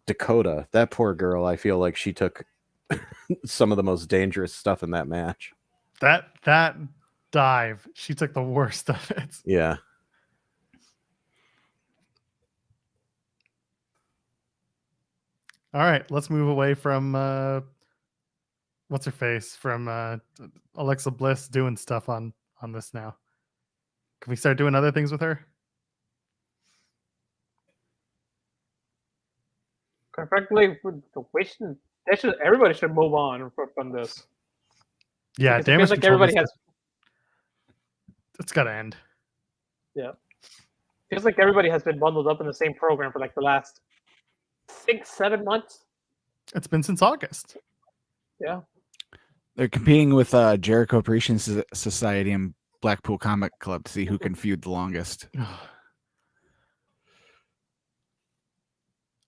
Dakota, that poor girl, I feel like she took some of the most dangerous stuff in that match. That dive, she took the worst of it. Yeah. All right, let's move away from what's her face, from Alexa Bliss doing stuff on this now. Can we start doing other things with her? Quite frankly, everybody should move on from this. Yeah, Because it feels like everybody has. It's got to end. Yeah, feels like everybody has been bundled up in the same program for like the last 6-7 months. It's been since August. Yeah, they're competing with Jericho Appreciation Society and Blackpool Comic Club to see who can feud the longest.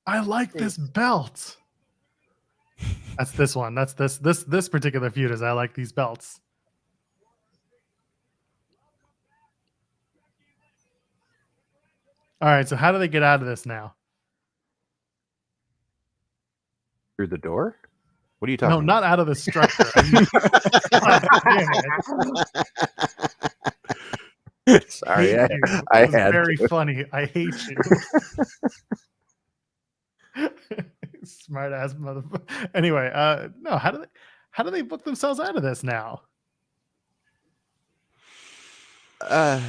I like this belt. That's this one. That's this particular feud is I like these belts. All right, so how do they get out of this now? Through the door? What are you talking No, not out of the structure. Sorry, I I was had very to. funny. I hate you. Smart ass motherfucker. Anyway, no, how do they book themselves out of this now? I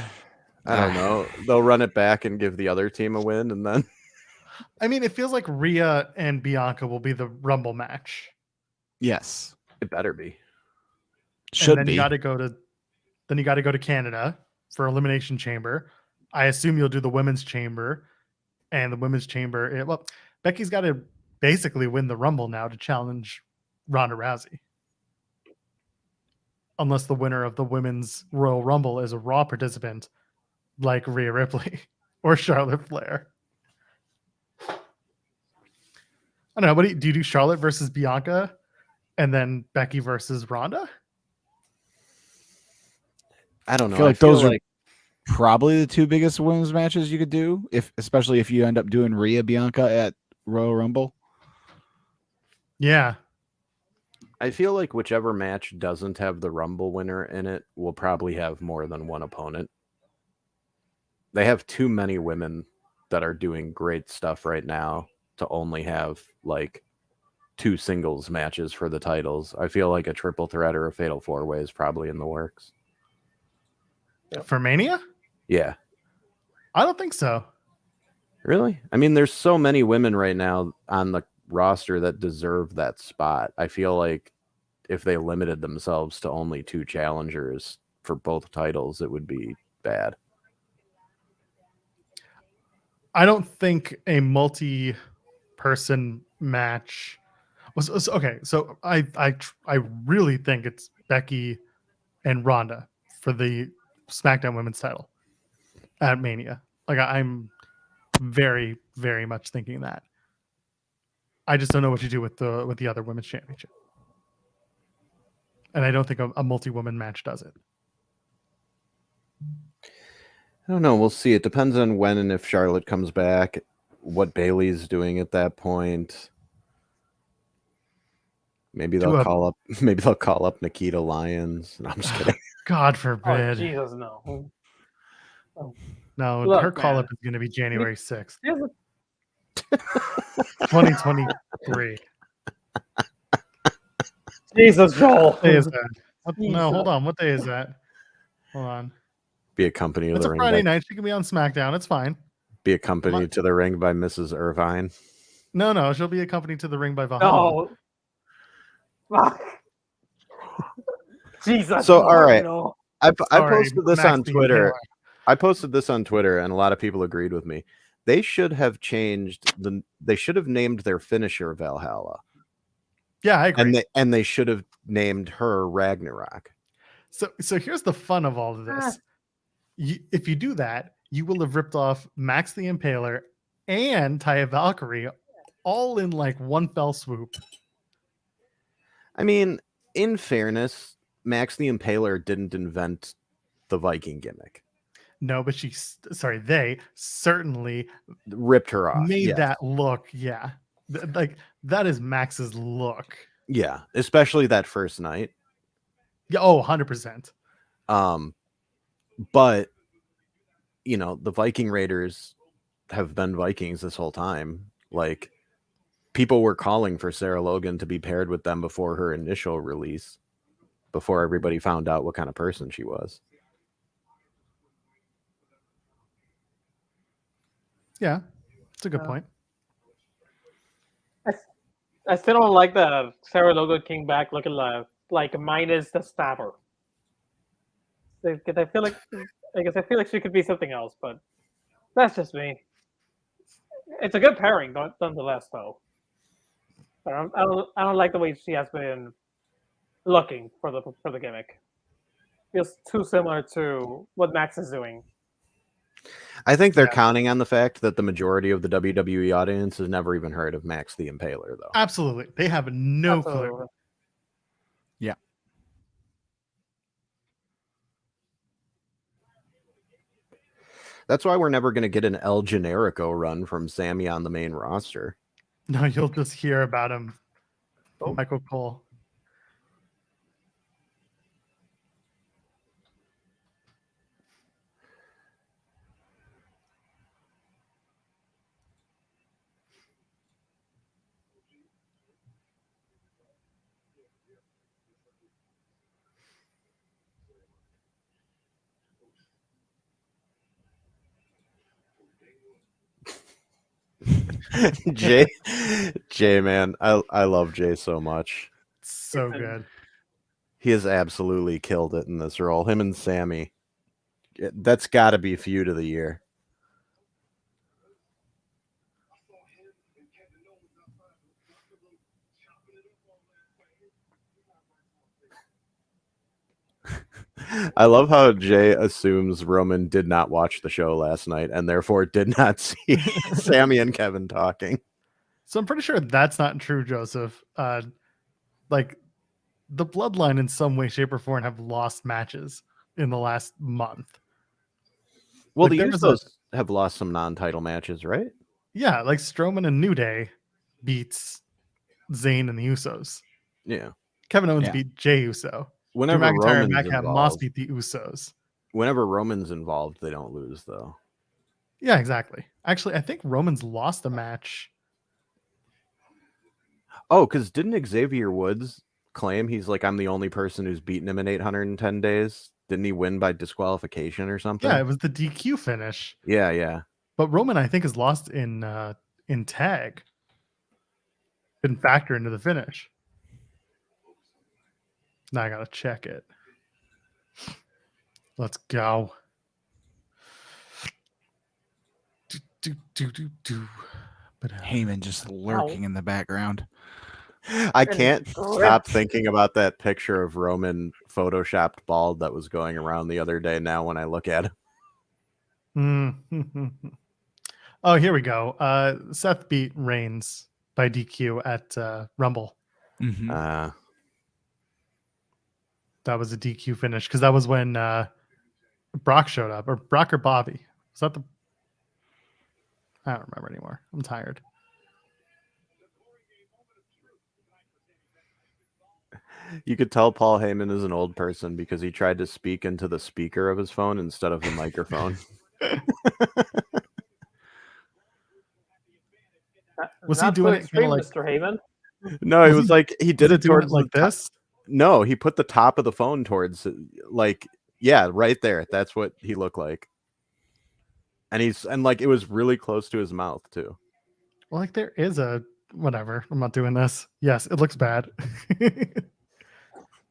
don't know. They'll run it back and give the other team a win, and then I mean, it feels like Rhea and Bianca will be the Rumble match. Yes, it better be. Should and then be. you got to go to Canada for Elimination Chamber. I assume you'll do the Women's Chamber, and the Women's Chamber. Well, Becky's got to basically win the Rumble now to challenge Ronda Rousey. Unless the winner of the Women's Royal Rumble is a Raw participant like Rhea Ripley or Charlotte Flair. I don't know. What do you do? Charlotte versus Bianca and then Becky versus Ronda? I don't know. I feel like those are probably the two biggest women's matches you could do, especially if you end up doing Rhea Bianca at Royal Rumble. Yeah. I feel like whichever match doesn't have the Rumble winner in it will probably have more than one opponent. They have too many women that are doing great stuff right now to only have like 2 singles matches for the titles. I feel like a triple threat or a fatal 4-way is probably in the works. For Mania? Yeah. I don't think so. Really? I mean, there's so many women right now on the roster that deserve that spot. I feel like if they limited themselves to only 2 challengers for both titles, it would be bad. I don't think a multi-person match was okay. So I really think it's Becky and Ronda for the SmackDown Women's title at Mania. Like I'm very, very much thinking that. I just don't know what you do with the other women's championship, and I don't think a multi-woman match does it. I don't know. We'll see. It depends on when and if Charlotte comes back, what Bayley's doing at that point. Maybe they'll call up. Maybe they'll call up Nikita Lyons. No, I'm just kidding. God Oh, forbid. Jesus, no. No, Look, her call up man. is going to be January 6th, Here's the- 2023. Jesus, Joel. What day is that? No, Jesus. hold on. What day is that? Hold on. Be accompanied to It's the a ring. Friday by, night. She can be on SmackDown. It's fine. Be accompanied to the ring by Mrs. Irvine. No, she'll be accompanied to the ring by Valhalla. No. Fuck. Jesus. So, all right. No. I Sorry, posted this Max on the Twitter. Impaler. I posted this on Twitter, and a lot of people agreed with me. They should have changed the. They should have named their finisher Valhalla. Yeah, I agree. And they should have named her Ragnarok. So here's the fun of all of this. If you do that, you will have ripped off Max the Impaler and Taya Valkyrie all in like one fell swoop. I mean, in fairness, Max the Impaler didn't invent the Viking gimmick. No, but they certainly ripped her off. Made that look, yeah. Like that is Max's look. Yeah, especially that first night. Yeah, 100%. But you know, the Viking Raiders have been Vikings this whole time. Like, people were calling for Sarah Logan to be paired with them before her initial release, before everybody found out what kind of person she was. Yeah, it's a good point. I still don't like that Sarah Logan came back looking like minus the stabber. I feel like she could be something else, but that's just me. It's a good pairing, nonetheless, though. But I don't like the way she has been looking for the gimmick. Feels too similar to what Max is doing. I think they're counting on the fact that the majority of the WWE audience has never even heard of Max the Impaler, though. Absolutely. They have no clue. Yeah. That's why we're never going to get an El Generico run from Sammy on the main roster. No, you'll just hear about him. Oh, Michael Cole. Jay, man, I love Jay so much. So good. He has absolutely killed it in this role. Him and Sammy. That's got to be feud of the year. I love how Jay assumes Roman did not watch the show last night and therefore did not see Sammy and Kevin talking. So I'm pretty sure that's not true, Joseph. Like the Bloodline in some way, shape, or form have lost matches in the last month. Well, like, the Usos have lost some non-title matches, right? Yeah, like Strowman and New Day beats Zayn and the Usos. Yeah. Kevin Owens beat Jey Uso. Whenever Drew McIntyre and Roman's Matt Moss involved, beat the Usos. Whenever Roman's involved, they don't lose, though. Yeah, exactly. Actually, I think Roman's lost a match. Oh, because didn't Xavier Woods claim he's like, I'm the only person who's beaten him in 810 days? Didn't he win by disqualification or something? Yeah, it was the DQ finish. Yeah. But Roman, I think, is lost in tag. Didn't factor into the finish. Now I gotta check it. Let's go. Heyman just lurking in the background. I can't stop thinking about that picture of Roman photoshopped bald that was going around the other day now when I look at him. Oh, here we go. Seth beat Reigns by DQ at Rumble. Mm-hmm. That was a DQ finish because that was when Brock showed up, or Brock or Bobby. Was that the... I don't remember anymore. I'm tired. You could tell Paul Heyman is an old person because he tried to speak into the speaker of his phone instead of the microphone. Was he Not doing so it extreme, like Mr. Heyman? No, it was like he did it doing towards it like the this? No, he put the top of the phone towards like right there. That's what he looked like. And like it was really close to his mouth too. Well, like there is a whatever. I'm not doing this. Yes, it looks bad.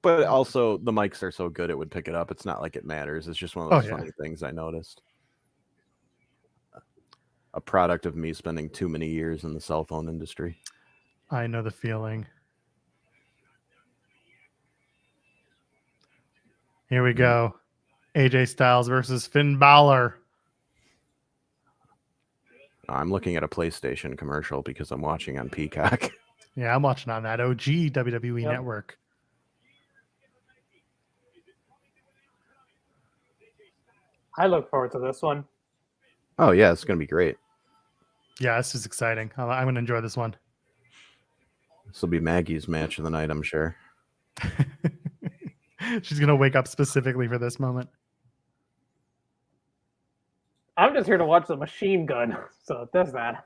But also the mics are so good it would pick it up. It's not like it matters. It's just one of those funny things I noticed. A product of me spending too many years in the cell phone industry. I know the feeling. Here we go. AJ Styles versus Finn Balor. I'm looking at a PlayStation commercial because I'm watching on Peacock. Yeah, I'm watching on that OG WWE network. I look forward to this one. Oh, yeah, it's going to be great. Yeah, this is exciting. I'm going to enjoy this one. This will be Maggie's match of the night, I'm sure. She's going to wake up specifically for this moment. I'm just here to watch the machine gun, so there's that.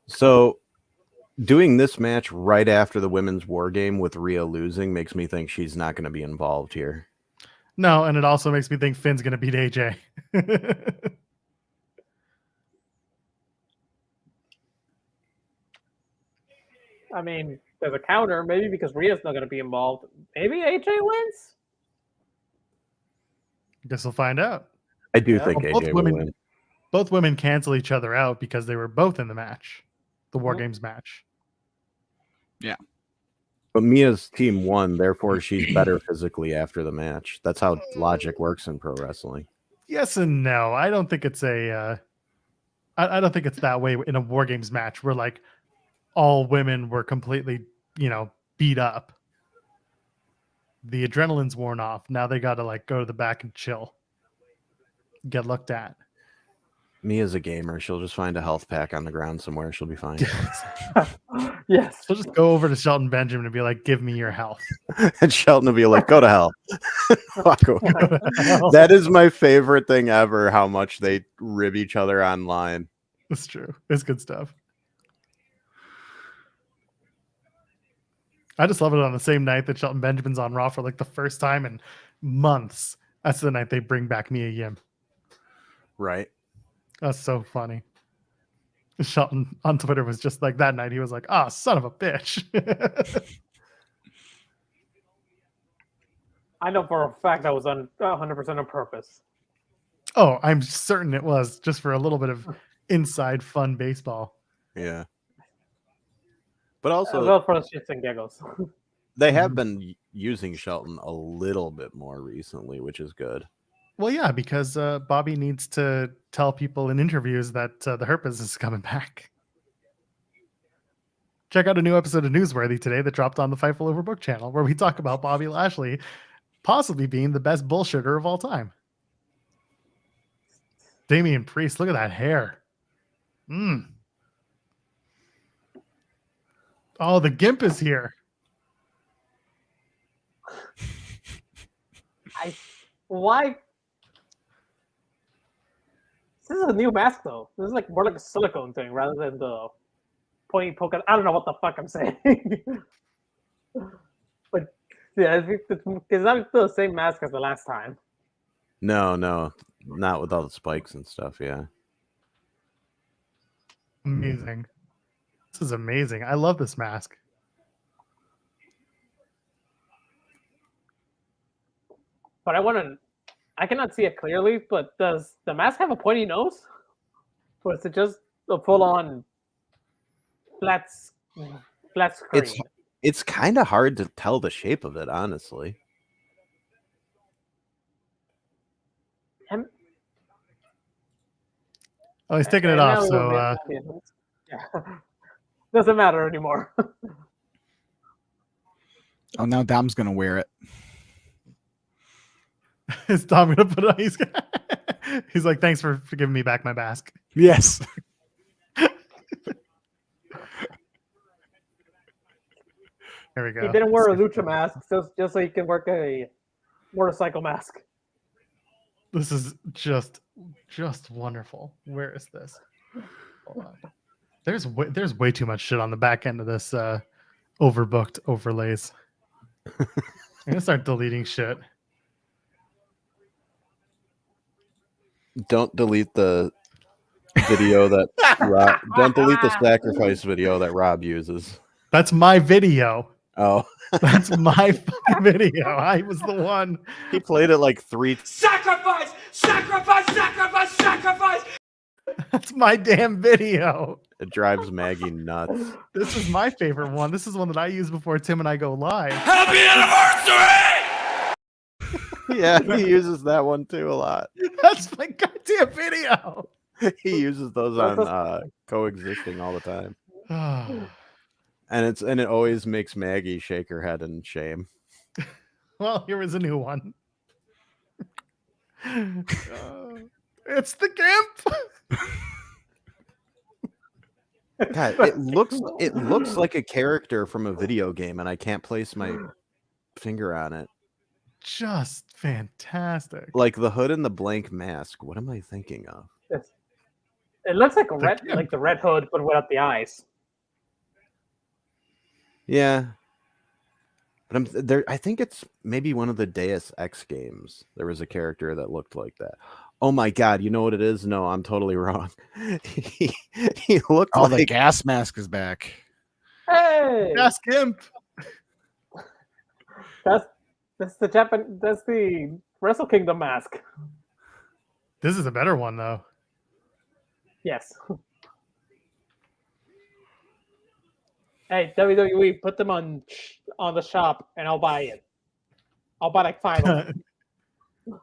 So, doing this match right after the women's war game with Rhea losing makes me think she's not going to be involved here. No, and it also makes me think Finn's going to beat AJ. I mean, there's a counter, maybe because Rhea's not going to be involved. Maybe AJ wins? Guess we'll find out. I do think Well, AJ will win. Both women cancel each other out because they were both in the match, the War Games match. Yeah. But Mia's team won, therefore she's better physically after the match. That's how logic works in pro wrestling. Yes and no. I don't think it's I don't think it's that way in a War Games match where like all women were completely, beat up. The adrenaline's worn off. Now they got to like go to the back and chill. Get looked at. Mia's a gamer. She'll just find a health pack on the ground somewhere. She'll be fine. Yes. She'll just go over to Shelton Benjamin and be like, give me your health. And Shelton will be like, go to hell. That is my favorite thing ever, how much they rib each other online. That's true. It's good stuff. I just love it on the same night that Shelton Benjamin's on Raw for like the first time in months. That's the night they bring back Mia Yim. Right. That's so funny. Shelton on Twitter was just like that night. He was like, son of a bitch. I know for a fact that was 100% on purpose. Oh, I'm certain it was just for a little bit of inside fun baseball. Yeah. But also, well, for the shits and giggles. They have been using Shelton a little bit more recently, which is good. Well, yeah, because Bobby needs to tell people in interviews that the Hurt Business is coming back. Check out a new episode of Newsworthy today that dropped on the Fightful Overbooked channel, where we talk about Bobby Lashley possibly being the best bullshitter of all time. Damian Priest, look at that hair. Oh, the Gimp is here. Why? This is a new mask, though. This is like more like a silicone thing rather than the pointy polka. I don't know what the fuck I'm saying. But yeah, it's not the same mask as the last time. No, not with all the spikes and stuff. Yeah. Amazing. This is amazing. I love this mask. But I cannot see it clearly, but does the mask have a pointy nose? Or is it just a full-on flat screen? It's kind of hard to tell the shape of it, honestly. Oh, he's taking it off, so doesn't matter anymore. Oh, now Dom's gonna wear it. Is Dom gonna put it on? He's like, thanks for giving me back my mask. Yes. Here we go. He didn't wear a lucha mask just so he can work a motorcycle mask. This is just wonderful. Where is this? Hold on. There's way too much shit on the back end of this overbooked overlays. I'm gonna start deleting shit. Don't delete the video that don't delete the sacrifice video that Rob uses. That's my video. Oh, That's my fucking video. I was the one. he played it like 3 Sacrifice! Sacrifice! Sacrifice! Sacrifice! That's my damn video. It drives Maggie nuts. This is my favorite one. This is one that I use before Tim and I go live. Happy anniversary! Yeah, he uses that one too a lot. That's my goddamn video. He uses those on coexisting all the time. And it always makes Maggie shake her head in shame. Well, here is a new one. It's the Gimp. God, it looks like a character from a video game, and I can't place my finger on it. Just fantastic. Like the hood and the blank mask. What am I thinking of? It looks like Gimp. like the Red Hood, but without the eyes. Yeah. But I'm there. I think it's maybe one of the Deus Ex games. There was a character that looked like that. Oh my God! You know what it is? No, I'm totally wrong. he looked Oh, like the gas mask is back. Hey, Yes, Gimp. that's the Wrestle Kingdom mask. This is a better one though. Yes. Hey, WWE, put them on the shop, and I'll buy it. I'll buy like 5 of them.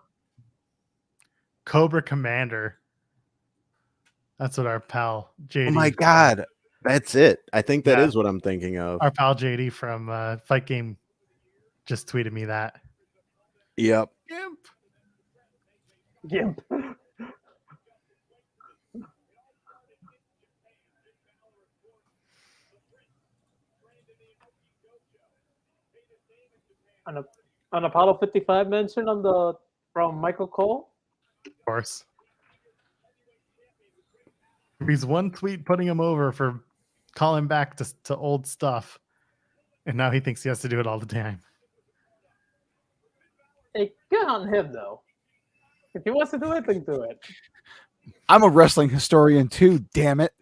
Cobra Commander. That's what our pal JD. oh my God, that's it. I think that Yeah. is what I'm thinking of. Our pal JD from Fight Game just tweeted me that. Yep. Gimp. Gimp. An Apollo 55 mention from Michael Cole. Of course. He's one tweet putting him over for calling back to old stuff. And now he thinks he has to do it all the time. Hey, good on him though. If he wants to do it, then do it. I'm a wrestling historian too, damn it.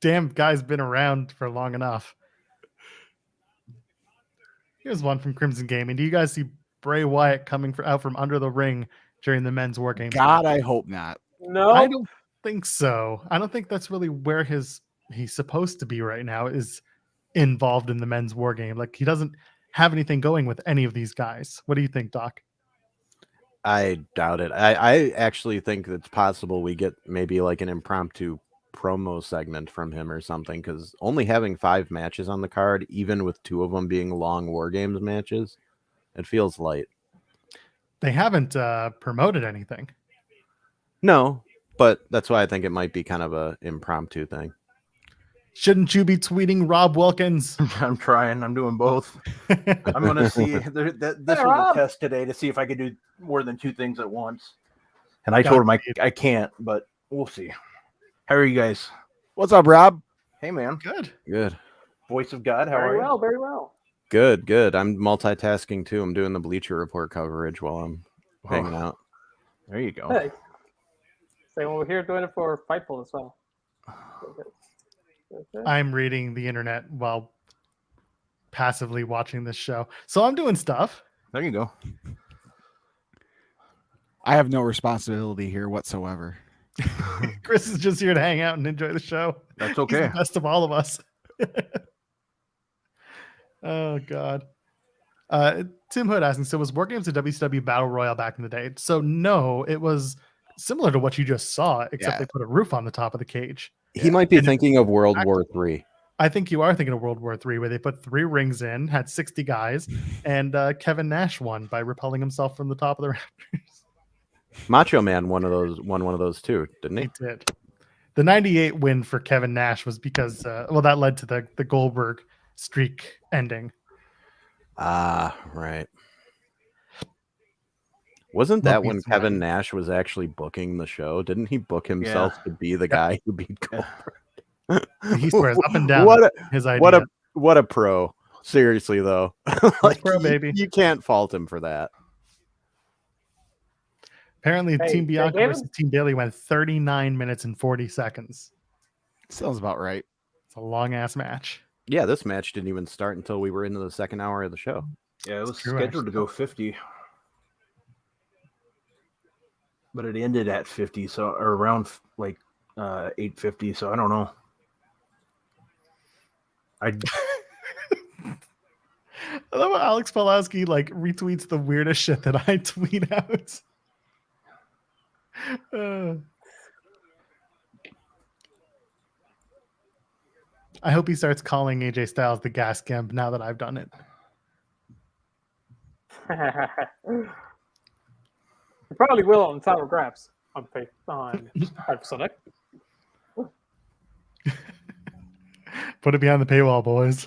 Damn guy's been around for long enough. Here's one from Crimson Gaming. Do you guys see Bray Wyatt coming out from under the ring during the men's war games? God, I hope not. No, I don't think so. I don't think that's really where he's supposed to be right now, is involved in the men's war game. Like, he doesn't have anything going with any of these guys. What do you think, Doc? I doubt it. I actually think it's possible we get maybe like an impromptu promo segment from him or something, because only having 5 matches on the card, even with 2 of them being long war games matches, it feels light. They haven't promoted anything. No, but that's why I think it might be kind of a impromptu thing. Shouldn't you be tweeting Rob Wilkins? I'm trying. I'm doing both. I'm going to see. This was Rob. a test today to see if I could do more than 2 things at once. And I told him I can't, but we'll see. How are you guys? What's up, Rob? Hey, man. Good. Good. Voice of God. How are very you? well, very well. Good. I'm multitasking too. I'm doing the Bleacher Report coverage while I'm hanging out. There you go. Hey. So we're here doing it for Fightful as well. I'm reading the internet while passively watching this show. So I'm doing stuff. There you go. I have no responsibility here whatsoever. Chris is just here to hang out and enjoy the show. That's He's okay. the best of all of us. Oh, God. Tim Hood asking, so was War Games a WCW Battle Royale back in the day? So no, it was similar to what you just saw, except they put a roof on the top of the cage. He might be thinking of World War III. I think you are thinking of World War III, where they put 3 rings in, had 60 guys, and Kevin Nash won by repelling himself from the top of the rafters. Macho Man won one of those too, didn't he? He did. The 98 win for Kevin Nash was because, that led to the Goldberg streak ending. Right. Wasn't that when Kevin Nash was actually booking the show? Didn't he book himself to be the guy who beat Goldberg? He swears up and down his idea. What a pro. Seriously, though. Like, pro, baby. You can't fault him for that. Apparently, Team Bianca versus Team Bayley went 39 minutes and 40 seconds. Sounds about right. It's a long-ass match. Yeah, this match didn't even start until we were into the second hour of the show. Yeah, it was scheduled to go 50. But it ended at 50, so or around like 8:50. So I don't know. I love how Alex Pulaski like retweets the weirdest shit that I tweet out. I hope he starts calling AJ Styles the gas gimp now that I've done it. You probably will on Tower Graps on Select. Put it behind the paywall, boys.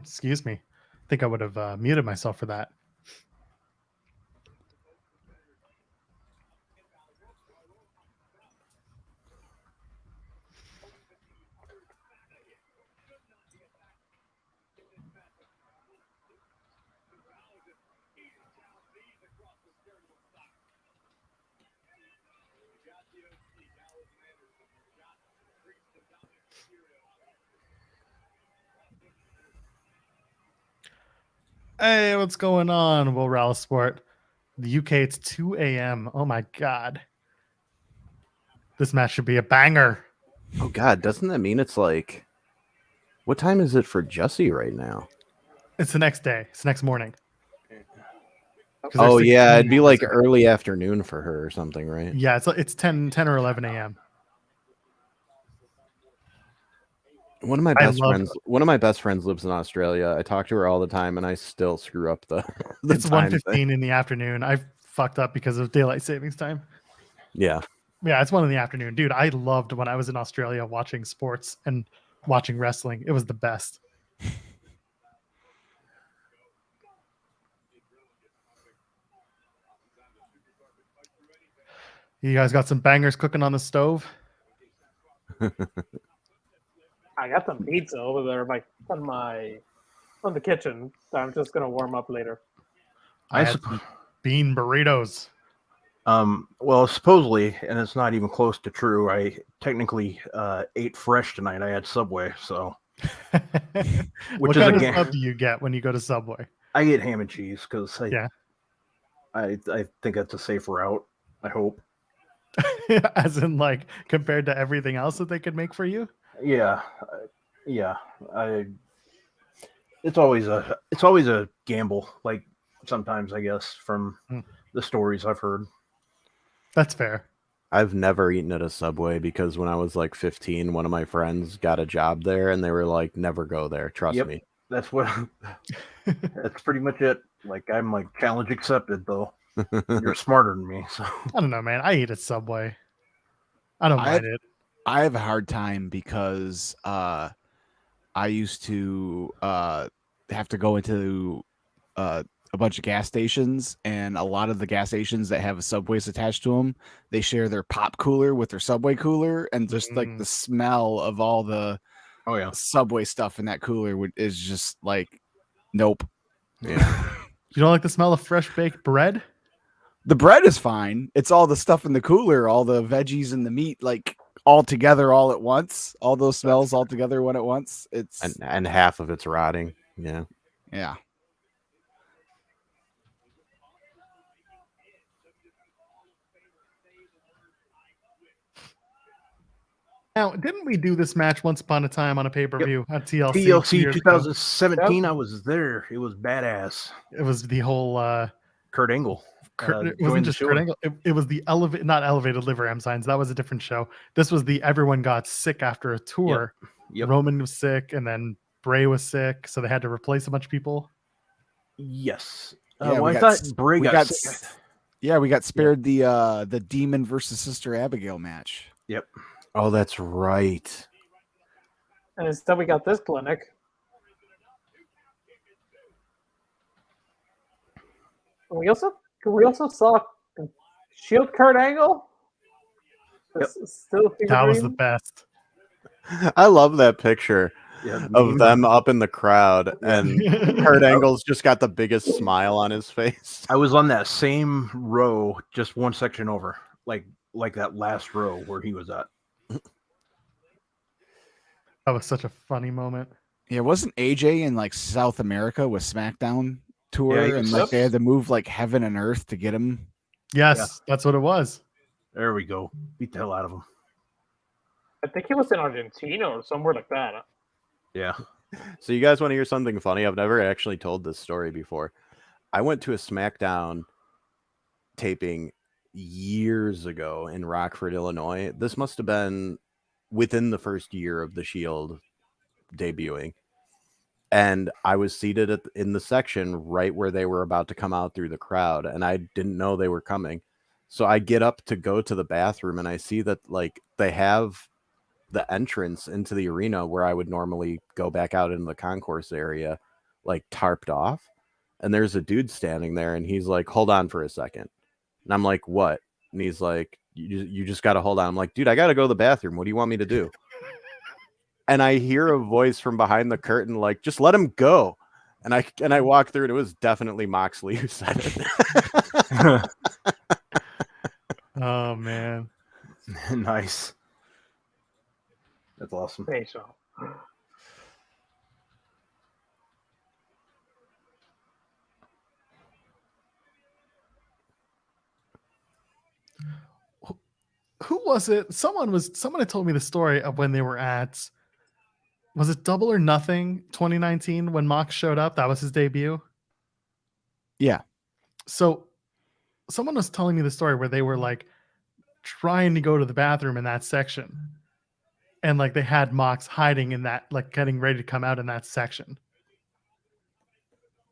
Excuse me. I think I would have muted myself for that. Hey, what's going on, Will Rallis Sport? The UK, it's 2 a.m. Oh my God. This match should be a banger. Oh God, doesn't that mean it's like, what time is it for Jussie right now? It's the next day. It's next morning. Oh yeah, it'd be like early afternoon for her or something, right? Yeah, it's 10 or 11 a.m. One of my best friends lives in Australia. I talk to her all the time, and I still screw up the it's 1:15 in the afternoon. I fucked up because of daylight savings time. Yeah, it's 1 in the afternoon, dude. I loved when I was in Australia watching sports and watching wrestling. It was the best. You guys got some bangers cooking on the stove? I got some pizza over there, on the kitchen. That I'm just gonna warm up later. I had some bean burritos. Well, supposedly, and it's not even close to true. I technically ate fresh tonight. I had Subway, so. What kind of sub do you get when you go to Subway? I get ham and cheese because I think that's a safe route. I hope. As in, like, compared to everything else that they could make for you. Yeah. It's always a gamble. Like sometimes, I guess, from the stories I've heard. That's fair. I've never eaten at a Subway because when I was like 15, one of my friends got a job there, and they were like, "Never go there. Trust me." That's that's pretty much it. Like I'm like challenge accepted though. You're smarter than me, so I don't know, man. I eat at Subway. I don't mind it. I have a hard time because I used to have to go into a bunch of gas stations, and a lot of the gas stations that have Subways attached to them, they share their pop cooler with their Subway cooler, and just like the smell of all the Subway stuff in that cooler is just like, nope. Yeah. You don't like the smell of fresh baked bread? The bread is fine. It's all the stuff in the cooler, all the veggies and the meat, like all together, all at once. All those smells all together, one at once. It's and half of it's rotting. Yeah. Yeah. Now, didn't we do this match once upon a time on a pay-per-view at TLC? TLC 2017. I was there. It was badass. It was the whole Kurt Angle. It wasn't just Kurt Angle. It was the not elevated liver M signs. That was a different show. This was the everyone got sick after a tour. Yep. Roman was sick, and then Bray was sick, so they had to replace a bunch of people. Yes. Yeah, I thought Bray got sick. Yeah, we got spared the Demon versus Sister Abigail match. Yep. Oh, that's right. And instead we got this clinic. We also saw Shield Kurt Angle. Yep. Still That was the best. I love that picture of them up in the crowd, and Kurt Angle's just got the biggest smile on his face. I was on that same row, just one section over, like that last row where he was at. That was such a funny moment. Yeah, wasn't AJ in like South America with SmackDown tour, and like they had to move like heaven and earth to get him? Yes, that's what it was. There we go. Beat the hell out of him. I think he was in Argentina or somewhere like that. Yeah. So you guys want to hear something funny? I've never actually told this story before. I went to a SmackDown taping years ago in Rockford, Illinois. This must have been within the first year of the Shield debuting. And I was seated in the section right where they were about to come out through the crowd, and I didn't know they were coming. So I get up to go to the bathroom, and I see that like they have the entrance into the arena where I would normally go back out into the concourse area, like tarped off. And there's a dude standing there, and he's like, "Hold on for a second." And I'm like, "What?" And he's like, you just got to hold on. I'm like, "Dude, I got to go to the bathroom. What do you want me to do?" And I hear a voice from behind the curtain, like, "Just let him go." And I walk through, and it was definitely Moxley who said it. Oh man. Nice. That's awesome. Hey, Sean. Who was it? Someone had told me the story of when they were at, was it Double or Nothing 2019 when Mox showed up? That was his debut. Yeah. So someone was telling me the story where they were like trying to go to the bathroom in that section. And like they had Mox hiding in that, like getting ready to come out in that section.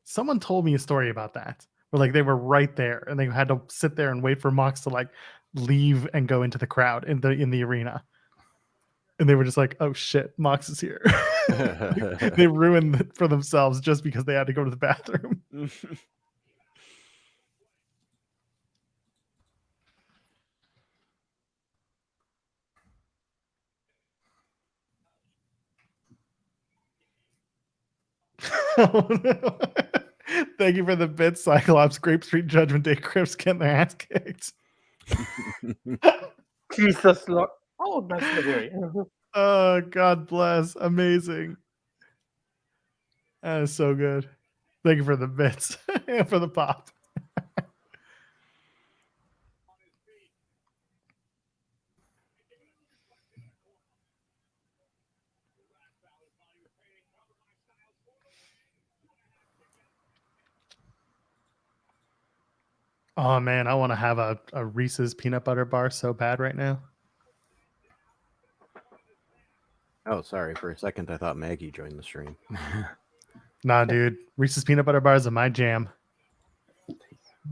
Someone told me a story about that. Where like they were right there and they had to sit there and wait for Mox to like leave and go into the crowd in the arena. And they were just like, "Oh shit, Mox is here." They ruined it for themselves just because they had to go to the bathroom. Thank you for the bit, Cyclops. Grape Street Judgment Day Crips getting their ass kicked. Jesus Lord. Oh, that's scary. Oh, God bless. Amazing. That is so good. Thank you for the bits and for the pop. Oh man, I want to have a Reese's peanut butter bar so bad right now. Oh, sorry. For a second, I thought Maggie joined the stream. Nah, dude. Reese's peanut butter bars are my jam.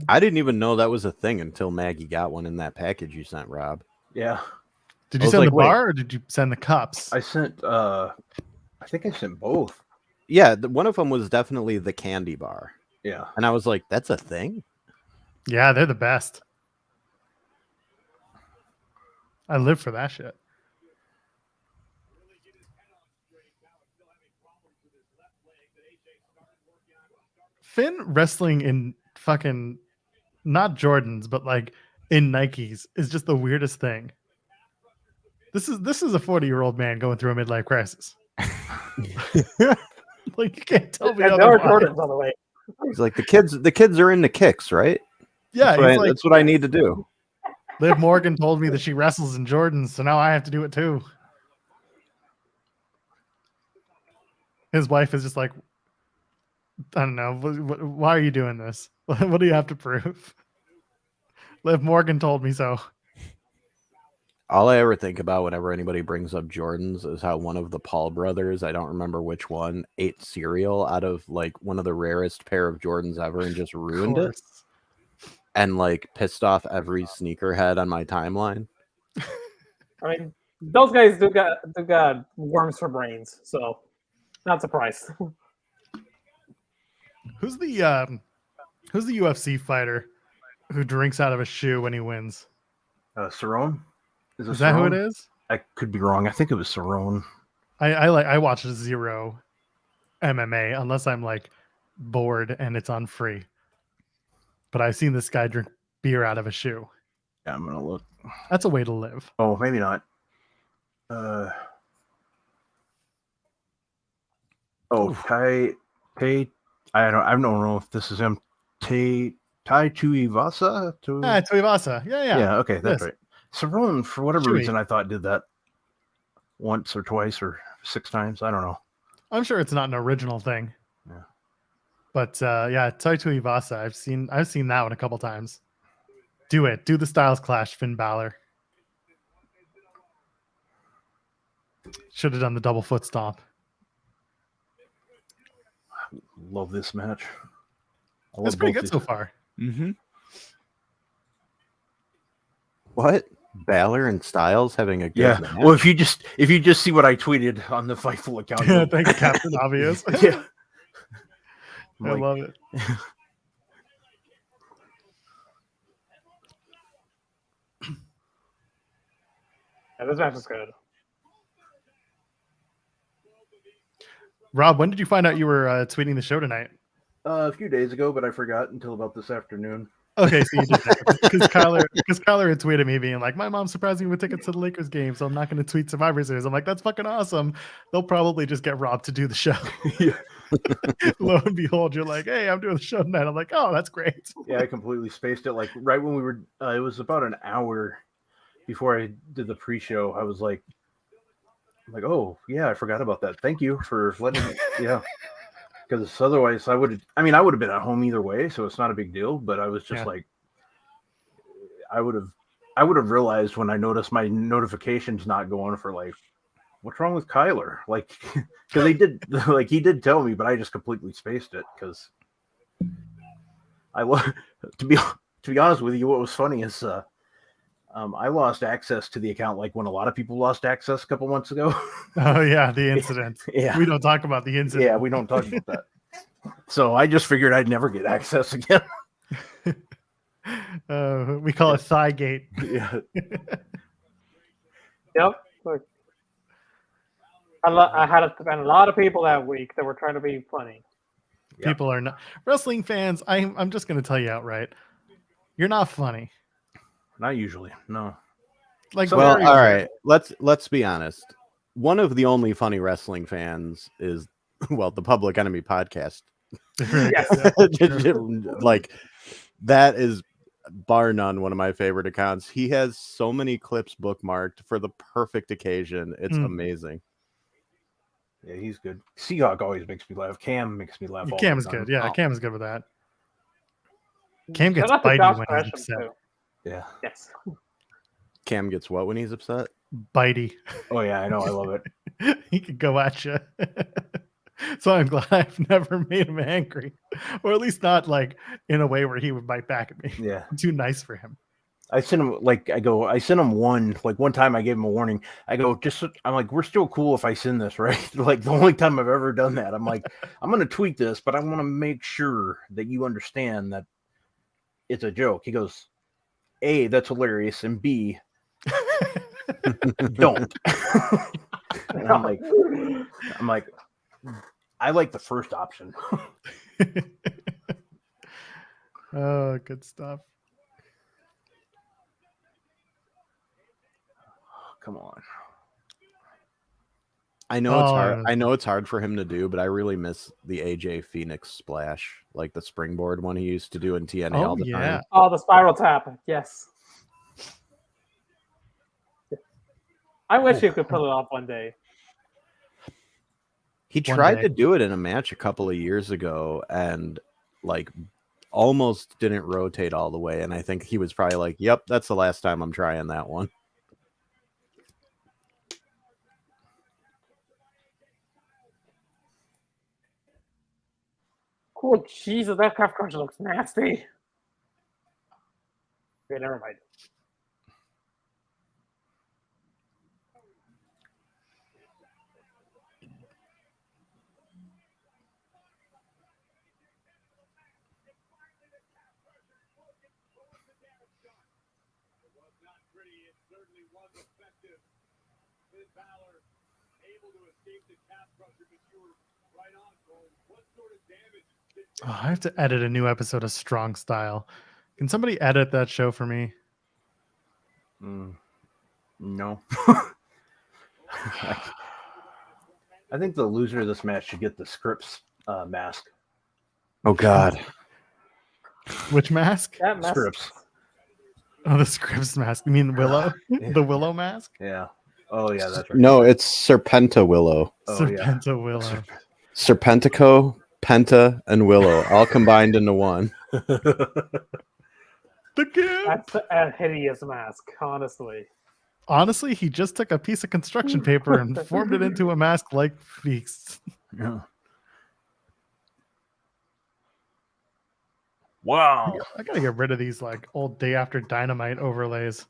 I didn't even know that was a thing until Maggie got one in that package you sent, Rob. Yeah. Did you send the bar or did you send the cups? I sent, I think I sent both. Yeah, one of them was definitely the candy bar. Yeah. And I was like, that's a thing? Yeah, they're the best. I live for that shit. Finn wrestling in fucking not Jordans, but like in Nikes is just the weirdest thing. This is a 40-year-old man going through a midlife crisis. Like you can't tell me. There are Jordans on the way. He's like the kids are into kicks, right? Yeah, that's what I need to do. Liv Morgan told me that she wrestles in Jordans, so now I have to do it too. His wife is just like, I don't know. Why are you doing this? What do you have to prove? Liv Morgan told me so. All I ever think about whenever anybody brings up Jordans is how one of the Paul brothers, I don't remember which one, ate cereal out of like one of the rarest pair of Jordans ever and just ruined it. And like pissed off every sneakerhead on my timeline. I mean, those guys do got worms for brains, so not surprised. Who's the UFC fighter who drinks out of a shoe when he wins? Cerrone? Is that who it is? I could be wrong. I think it was Cerrone. I watch zero MMA unless I'm like bored and it's on free. But I've seen this guy drink beer out of a shoe. Yeah, I'm gonna look. That's a way to live. Oh, maybe not. I don't know if this is him. Tai Tuivasa? Tuivasa. Yeah. Yeah, okay, that's Yes. right. Cerrone, for whatever Chewy. reason, I thought did that once or twice or 6 times. I don't know. I'm sure it's not an original thing. Yeah. But yeah, Tai Tuivasa. I've seen that one a couple times. Do it. Do the Styles Clash, Finn Balor. Should have done the double foot stomp. Love this match. It's pretty good so far. Mm-hmm. What? Balor and Styles having a good Yeah. match? Well, if you just see what I tweeted on the Fightful account. Thanks, Captain Obvious. Yeah. I love it. Yeah, this match is good. Rob, when did you find out you were tweeting the show tonight? A few days ago, but I forgot until about this afternoon. Okay, so you did that. Because Kyler had tweeted me being like, my mom surprised me with tickets to the Lakers game, so I'm not going to tweet Survivor Series. I'm like, that's fucking awesome. They'll probably just get Rob to do the show. Yeah. Lo and behold, you're like, hey, I'm doing the show tonight. I'm like, oh, that's great. Yeah, I completely spaced it. Like right when we were, it was about an hour before I did the pre-show. I was like, oh yeah, I forgot about that. Thank you for letting me. Yeah. Because otherwise I would have been at home either way, so it's not a big deal. But I was just like, I would have realized when I noticed my notifications not going for like, what's wrong with Kyler? Like, because he did tell me, but I just completely spaced it because to be honest with you, what was funny is I lost access to the account like when a lot of people lost access a couple months ago. Oh yeah, the incident. Yeah, we don't talk about the incident. Yeah, we don't talk about that. So I just figured I'd never get access again. We call it Thigh-gate. Yeah. Yep. Look, I had to spend a lot of people that week that were trying to be funny. People are not wrestling fans. I'm just going to tell you outright, you're not funny. Not usually, no. Like, well, all right. Let's be honest. One of the only funny wrestling fans is, well, the Public Enemy podcast. Like that is bar none one of my favorite accounts. He has so many clips bookmarked for the perfect occasion. It's amazing. Yeah, he's good. Seahawk always makes me laugh. Cam makes me laugh. Cam is good. Yeah, Cam is good with that. Cam gets bitey when he's upset. Too. Yeah. Yes. Cam gets what when he's upset? Bitey. Oh yeah, I know. I love it. He could go at you. So I'm glad I've never made him angry, or at least not like in a way where he would bite back at me. Yeah. I'm too nice for him. I sent him one time I gave him a warning. I'm like, we're still cool if I send this, right? Like the only time I've ever done that. I'm like, I'm going to tweet this, but I want to make sure that you understand that it's a joke. He goes, A, that's hilarious. And B, don't. And I'm like, I like the first option. Oh, good stuff. Come on. I know it's hard. I know it's hard for him to do, but I really miss the AJ Phoenix splash, like the springboard one he used to do in TNA all the time. Oh, the spiral tap. Yes. I wish you could pull it off one day. He tried to do it in a match a couple of years ago and like almost didn't rotate all the way. And I think he was probably like, yep, that's the last time I'm trying that one. Oh Jesus, that calf crusher looks nasty. Okay, never mind. Oh, I have to edit a new episode of Strong Style. Can somebody edit that show for me? No. I think the loser of this match should get the Scripps mask. Oh God. Which mask? That mess. Scripps. Oh, the Scripps mask. You mean Willow? Yeah. The Willow mask? Yeah. Oh yeah, that's right. No, it's Serpenta Willow. Oh, yeah. Serpenta Willow. Serpentico, Penta, and Willow all combined into one. The kid. That's a hideous mask, honestly. Honestly, he just took a piece of construction paper and formed it into a mask like Feast. Yeah. Wow. I gotta get rid of these like old Day After Dynamite overlays.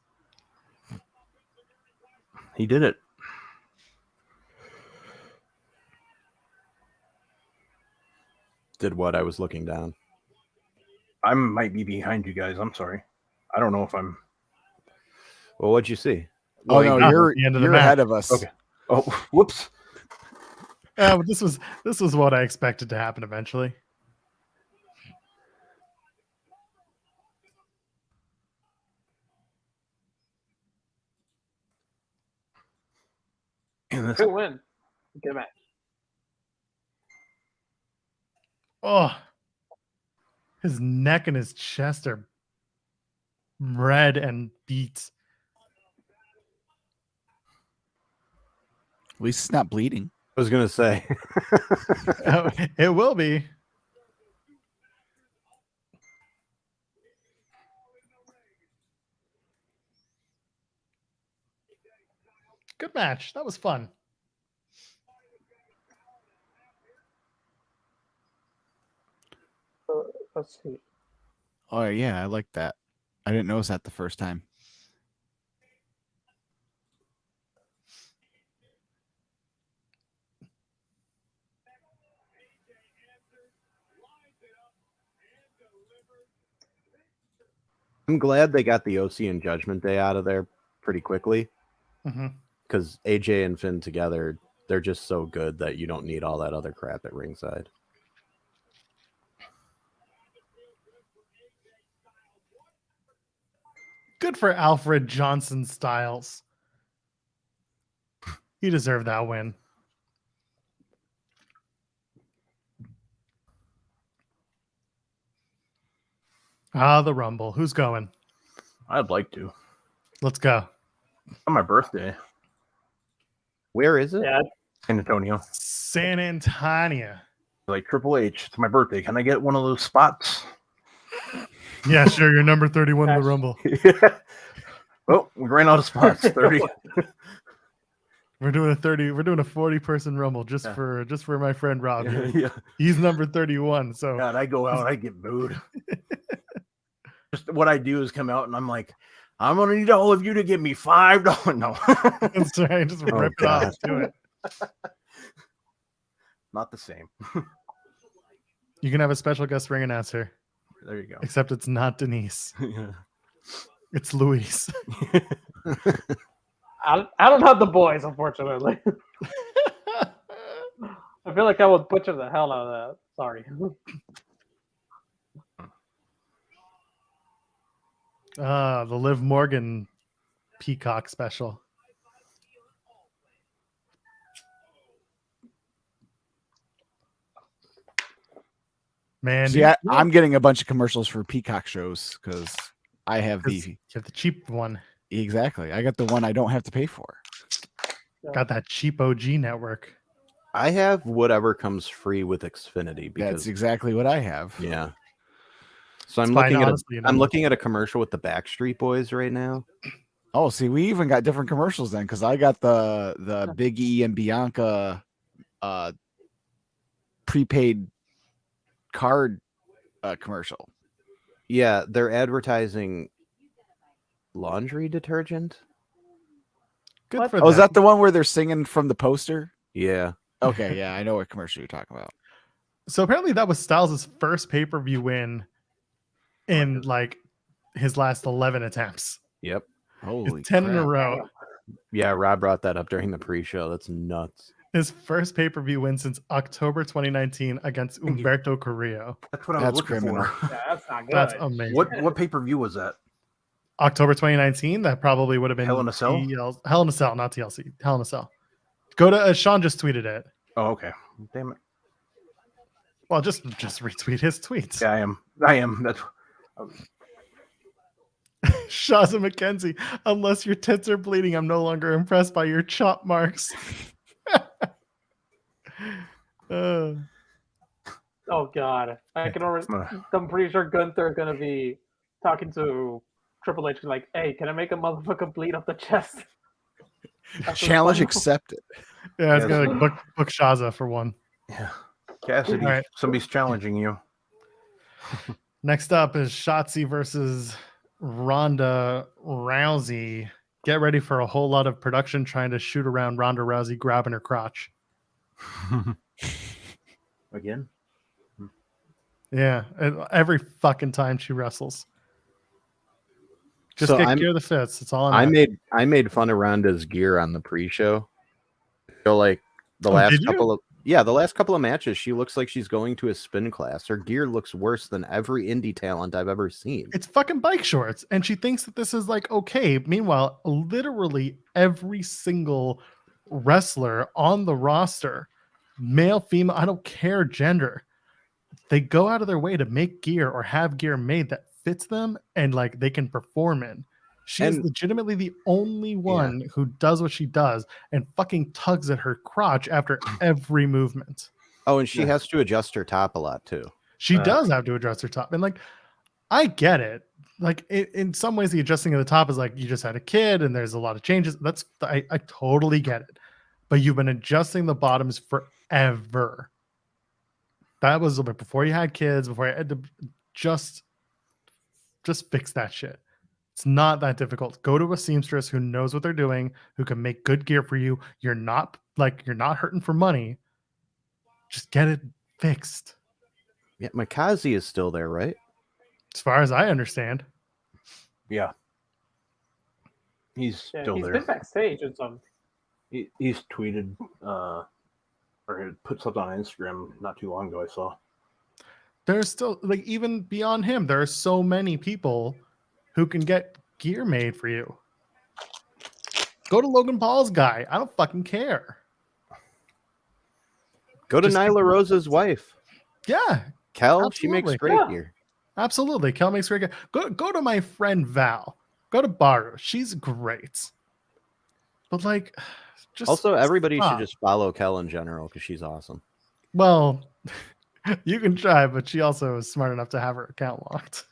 He did it. Did what? I was looking down. I might be behind you guys. I'm sorry. I don't know if I'm. Well, what'd you see? Oh no, got you're the end of the ahead match. of us. Okay. Oh, whoops. But this was what I expected to happen eventually. Good win. Good match. Oh, his neck and his chest are red and beat. At least it's not bleeding. I was gonna say. Oh, it will be. Good match. That was fun. Let's see. Oh yeah, I like that. I didn't notice that the first time. I'm glad they got the OC and Judgment Day out of there pretty quickly. Because AJ and Finn together, they're just so good that you don't need all that other crap at ringside. Good for Alfred Johnson Styles. He deserved that win. The Rumble. Who's going? I'd like to. Let's go. On my birthday. Where is it? Yeah, San Antonio. San Antonio. Like Triple H. It's my birthday. Can I get one of those spots? Yeah, sure. You're number 31 in the Gosh. Rumble. Oh, we ran out of spots. 30. We're doing a 30. We're doing a 40-person Rumble just Yeah. for my friend Rob. Yeah. He's number 31. So God, I go out, I get booed. Just what I do is come out and I'm like, I'm gonna need all of you to give me $5. No, that's right. Just Oh, rip it God. off. Do it. not the same. You can have a special guest ring announcer, There you go. except it's not Denise. Yeah. It's Luis. I don't have the boys, unfortunately. I feel like I would butcher the hell out of that. Sorry. The Liv Morgan Peacock special. Man, See, I'm getting a bunch of commercials for Peacock shows because I have you the have the cheap one. exactly. I got the one I don't have to pay for. Got that cheap OG network. I have whatever comes free with Xfinity That's because exactly what I have. yeah. So I'm It's fine, looking at honestly, I'm looking at a commercial with the Backstreet Boys right now. Oh, see, we even got different commercials then because I got the Big E and Bianca prepaid card commercial. Yeah, they're advertising laundry detergent. Good What? for Oh, them. is that the one where they're singing from the poster? Yeah. Okay, yeah, I know what commercial you're talking about. So apparently that was Styles' first pay-per-view win in like his last 11 attempts. Yep. Holy It's 10 in a crap. row. Damn. Yeah, Rob brought that up during the pre-show. That's nuts. His first pay-per-view win since October 2019 against Thank you. Umberto Carrillo. That's what I was That's looking criminal. for. Yeah, that's not good. That's amazing. What pay-per-view was that? October 2019, that probably would have been Hell in a Cell? Hell in a Cell, not TLC. Hell in a Cell. Go to Sean just tweeted it. Oh, okay. Damn it. Well, just retweet his tweets. Yeah, I am. That's Shaza McKenzie, unless your tits are bleeding, I'm no longer impressed by your chop marks. Oh God, I can already. I'm pretty sure Gunther is gonna be talking to Triple H like, "Hey, can I make a motherfucker bleed off the chest?" That's Challenge fun. accepted. Yeah, it's Yes. gonna book Shaza for one. yeah. Cassidy, All right. somebody's challenging you. Next up is Shotzi versus Ronda Rousey. Get ready for a whole lot of production trying to shoot around Ronda Rousey grabbing her crotch. Again? Yeah, every fucking time she wrestles. Just So get gear that fits. That's all I I'm made fun of Ronda's gear on the pre-show. So like the Oh, last did you? the last couple of matches, she looks like she's going to a spin class. Her gear looks worse than every indie talent I've ever seen. It's fucking bike shorts, and she thinks that this is like okay. Meanwhile, literally every single wrestler on the roster, male, female, I don't care gender, they go out of their way to make gear or have gear made that fits them and like they can perform in. She is And- legitimately the only one who does what she does and fucking tugs at her crotch after every movement. Oh, and she has to adjust her top a lot too. She does have to address her top. And like, I get it. Like in some ways, the adjusting of the top is like you just had a kid and there's a lot of changes. I totally get it. But you've been adjusting the bottoms forever. That was a bit before you had kids, before you had to just fix that shit. It's not that difficult. Go to a seamstress who knows what they're doing, who can make good gear for you. You're not hurting for money. Just get it fixed. Yeah, Mikaze is still there, right? As far as I understand. Yeah. He's still he's there. been backstage and some. He's tweeted or put something on Instagram not too long ago, I saw. There's still like even beyond him, there are so many people who can get gear made for you. Go to Logan Paul's guy. I don't fucking care. Go to Just- Nyla Rose's wife, Yeah, Kel. She makes Absolutely. great Yeah. gear. absolutely. Kel makes great gear. Go to my friend Val. Go to Baru. She's great. But like, just Also, everybody stop. should just follow Kel in general because she's awesome. Well, you can try, but she also is smart enough to have her account locked.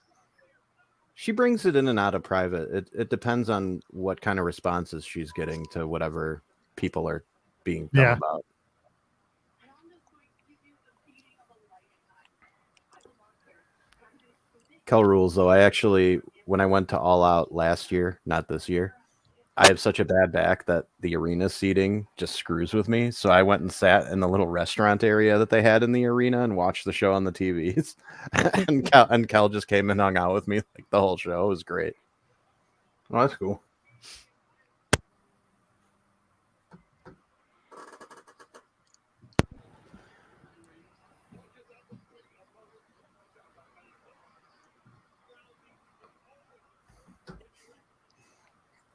She brings it in and out of private. It depends on what kind of responses she's getting to whatever people are being dumb Yeah. about. Kel rules, though. I actually, when I went to All Out last year, not this year, I have such a bad back that the arena seating just screws with me. So I went and sat in the little restaurant area that they had in the arena and watched the show on the TVs. and Kel just came and hung out with me like the whole show. It was great. Oh, that's cool.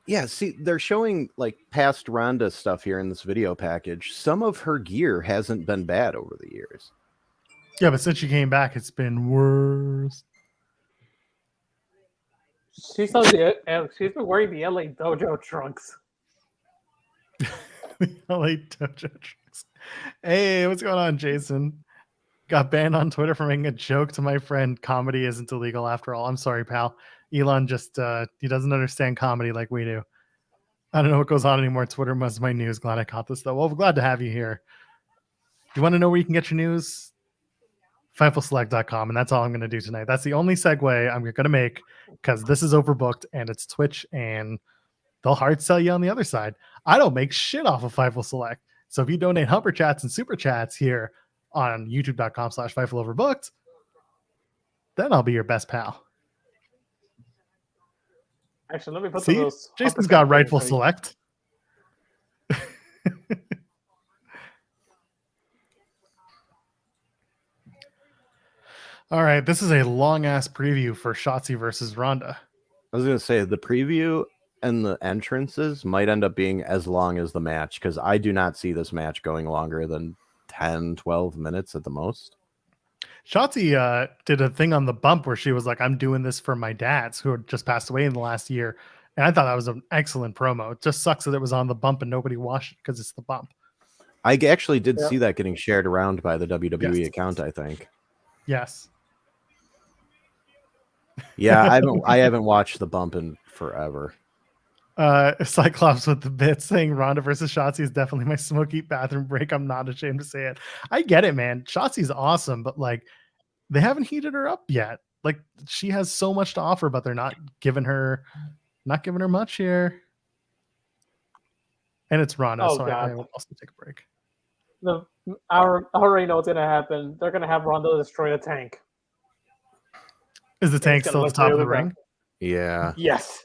Yeah, see, they're showing like past Ronda stuff here in this video package. Some of her gear hasn't been bad over the years. Yeah, but since she came back, it's been worse. She's been wearing the LA Dojo trunks. LA Dojo tricks. Hey, what's going on, Jason? Got banned on Twitter for making a joke to my friend. Comedy isn't illegal after all. I'm sorry, pal. Elon just he doesn't understand comedy like we do. I don't know what goes on anymore. Twitter must my news. Glad I caught this though. Well, we're glad to have you here. Do you want to know where you can get your news? FightfulSelect.com, and that's all I'm going to do tonight. That's the only segue I'm going to make because this is overbooked and it's Twitch, and they'll hard sell you on the other side. I don't make shit off of Fightful Select. So if you donate Humper Chats and Super Chats here on youtube.com/Fightful Overbooked, then I'll be your best pal. Actually, let me put See, those. Jason's got Rightful Select. All right, this is a long ass preview for Shotzi versus Ronda. I was going to say the preview and the entrances might end up being as long as the match because I do not see this match going longer than 10, 12 minutes at the most. Shotzi did a thing on the bump where she was like, I'm doing this for my dads who had just passed away in the last year. And I thought that was an excellent promo. It just sucks that it was on the bump and nobody watched it because it's the bump. I actually did see that getting shared around by the WWE account, I think. Yes. Yeah, I haven't watched the bump in forever. Cyclops with the bit saying Ronda versus Shotzi is definitely my smoky bathroom break. I'm not ashamed to say it. I get it, man. Shotzi's awesome, but like they haven't heated her up yet. Like she has so much to offer, but they're not giving her much here. And it's Ronda, Oh, so God. I will also take a break. I already know what's gonna happen. They're gonna have Ronda destroy the tank. Is the tank gonna still at the look top of the really ring? bad. Yeah. Yes.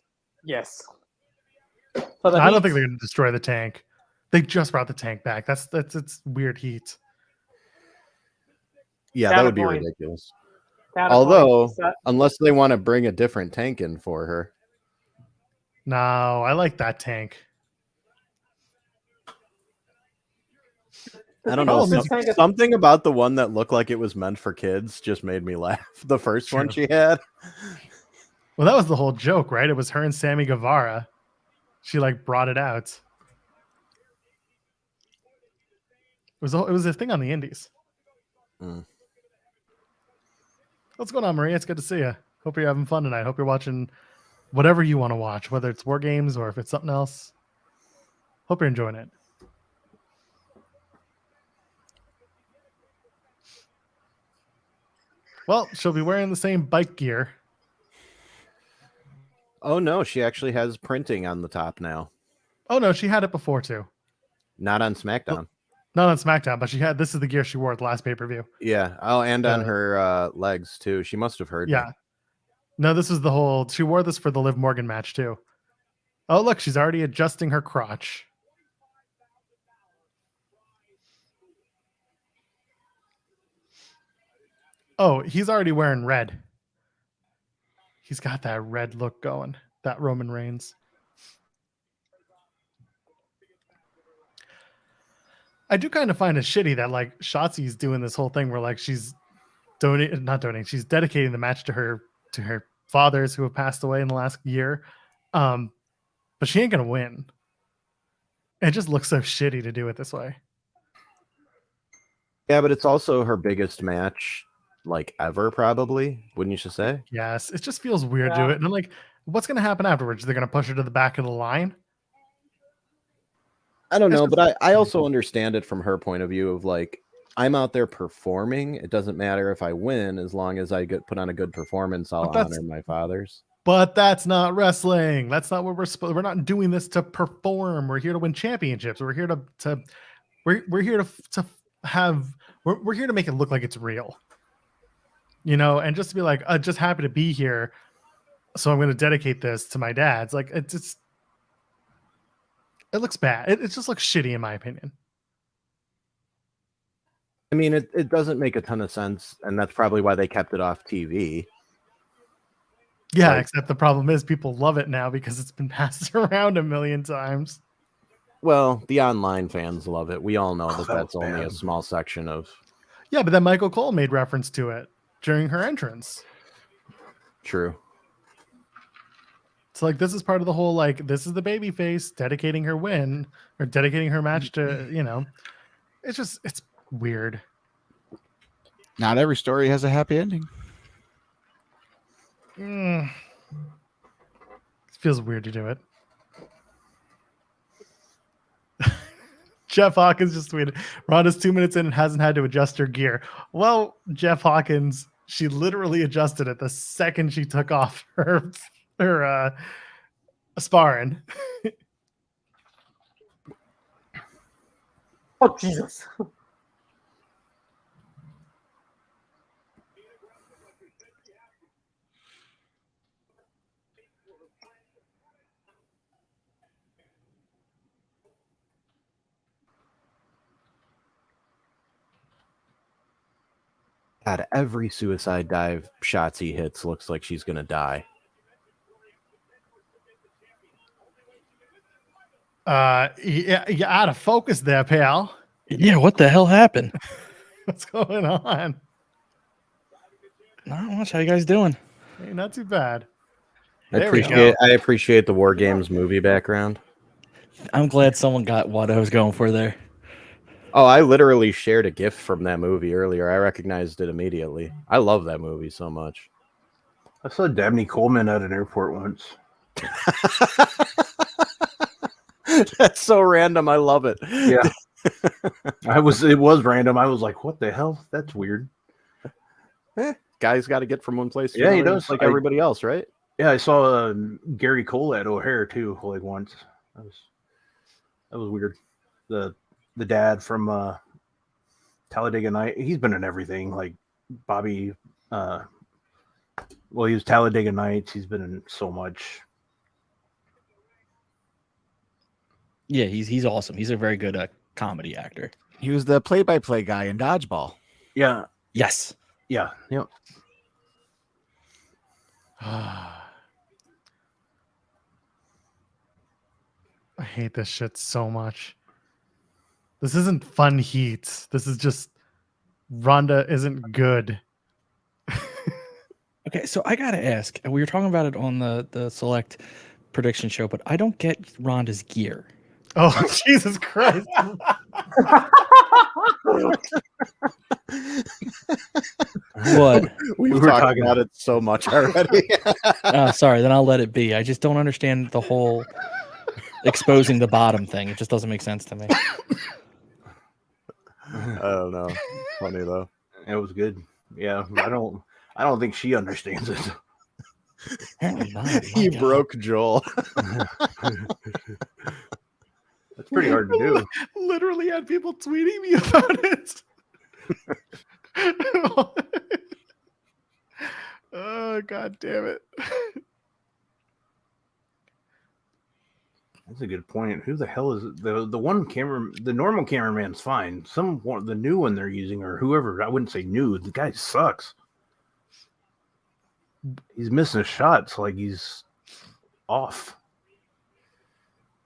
I don't think they're going to destroy the tank. They just brought the tank back. That's it's weird heat. Yeah, that would be ridiculous. Although, unless they want to bring a different tank in for her. No, I like that tank. I don't know. Something about the one that looked like it was meant for kids just made me laugh. The first one she had. Well, that was the whole joke, right? It was her and Sammy Guevara. She like brought it out. It was a thing on the indies. What's going on, Maria? It's good to see you. Hope you're having fun tonight. Hope you're watching whatever you want to watch, whether it's War Games or if it's something else. Hope you're enjoying it. Well, she'll be wearing the same bike gear. Oh, no. She actually has printing on the top now. Oh, no. She had it before, too. Not on SmackDown. Not on SmackDown, but this is the gear she wore at the last pay-per-view. Yeah. Oh, and on her legs, too. She must have heard me. No, this was the whole... She wore this for the Liv Morgan match, too. Oh, look. She's already adjusting her crotch. Oh, he's already wearing red. He's got that red look going. That Roman Reigns. I do kind of find it shitty that like Shotzi's doing this whole thing where like she's she's dedicating the match to her fathers who have passed away in the last year. But she ain't gonna win. It just looks so shitty to do it this way. Yeah, but it's also her biggest match like ever, probably, wouldn't you just say? Yes, it just feels weird to do it. And I'm like, what's gonna happen afterwards? They're gonna push her to the back of the line. I don't know, but I also understand it from her point of view of like, I'm out there performing. It doesn't matter if I win as long as I put on a good performance. I'll honor my fathers. But that's not wrestling. That's not what we're not doing this to perform. We're here to win championships. We're here we're here to make it look like it's real. You know, and just to be like, just happy to be here. So I'm going to dedicate this to my dads. Like it looks bad. It just looks shitty in my opinion. I mean, it doesn't make a ton of sense, and that's probably why they kept it off TV. Yeah, except the problem is people love it now because it's been passed around a million times. Well, the online fans love it. We all know that's only a small section of... Yeah, but then Michael Cole made reference to it during her entrance. True. So like this is part of the whole like this is the baby face dedicating her win or dedicating her match to, you know. It's weird. Not every story has a happy ending. It feels weird to do it. Jeff Hawkins just tweeted, Ronda's 2 minutes in and hasn't had to adjust her gear. Well, Jeff Hawkins, she literally adjusted it the second she took off her sparring. Oh, Jesus. God, every suicide dive Shotzi hits looks like she's gonna die. Yeah, out of focus there, pal. Yeah, what the hell happened? What's going on? Not much. How you guys doing? Hey, not too bad. I There we appreciate the War Games movie background. I'm glad someone got what I was going for there. Oh, I literally shared a GIF from that movie earlier. I recognized it immediately. I love that movie so much. I saw Dabney Coleman at an airport once. That's so random. I love it. Yeah. It was random. I was like, what the hell? That's weird. Guy's got to get from one place to Yeah, he another, does. just like everybody else, right? Yeah, I saw Gary Cole at O'Hare too, like once. That was weird. The dad from Talladega Night. He's been in everything. Like Bobby. Well, he was Talladega Nights. He's been in so much. Yeah, he's awesome. He's a very good comedy actor. He was the play-by-play guy in Dodgeball. Yeah. Yes. Yeah. Yep. I hate this shit so much. This isn't fun heat. This is just Ronda isn't good. Okay, so I gotta ask. We were talking about it on the select prediction show, but I don't get Ronda's gear. Oh, Jesus Christ. What? We were were talking talking about it so much already. Sorry, then I'll let it be. I just don't understand the whole exposing the bottom thing. It just doesn't make sense to me. I don't know. Funny though. It was good. Yeah. I don't think she understands it. Apparently not. He broke Joel. That's pretty hard to do. Literally had people tweeting me about it. Oh, God damn it. That's a good point. Who the hell is it? The one camera? The normal cameraman's fine. The new one they're using, or whoever. I wouldn't say new. The guy sucks. He's missing shots. Like he's off.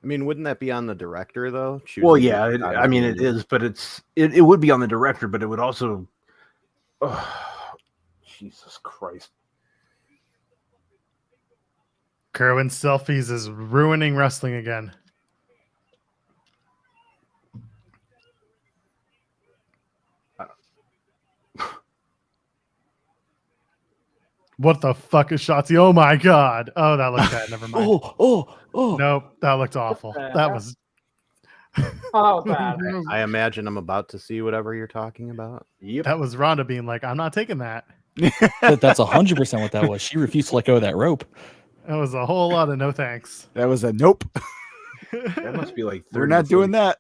I mean, wouldn't that be on the director though? Well, Choosing yeah. the shot I mean, of it the- is, but it would be on the director, but it would also. Oh, Jesus Christ! Kerwin selfies is ruining wrestling again. What the fuck is Shotzi? Oh my God. Oh, that looked bad. Never mind. Oh. Nope, that looked awful. That was. Oh, that was bad. I imagine I'm about to see whatever you're talking about. Yep. That was Ronda being like, I'm not taking that. That's 100% what that was. She refused to let go of that rope. That was a whole lot of no thanks. That was a nope. That must be like. They're not doing that.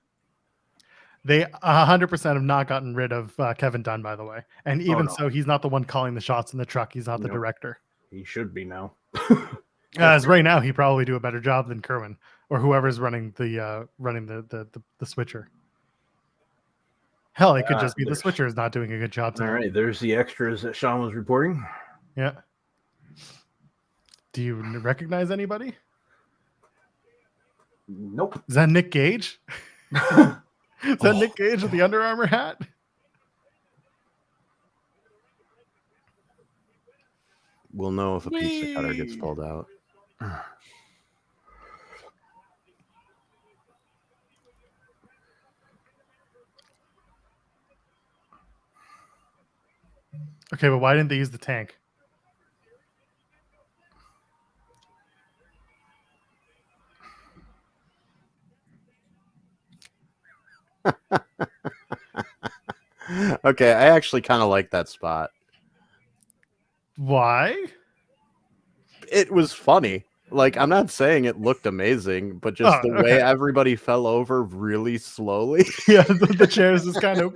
They 100% have not gotten rid of Kevin Dunn, by the way. And even no. so, he's not the one calling the shots in the truck. He's not the Nope. director. He should be now. As right now, he probably do a better job than Kerwin or whoever's running the switcher. Hell, it could just be the there's- switcher is not doing a good job All tonight. right, there's the extras that Sean was reporting. Yeah. Do you recognize anybody? Nope. Is that Nick Gage? Is that Nick Gage with the Under Armour hat? We'll know if a pizza cutter gets pulled out. Okay, but why didn't they use the tank? Okay, I actually kind of like that spot. Why? It was funny. Like, I'm not saying it looked amazing, but just the way everybody fell over really slowly. Yeah, the chairs is kind of.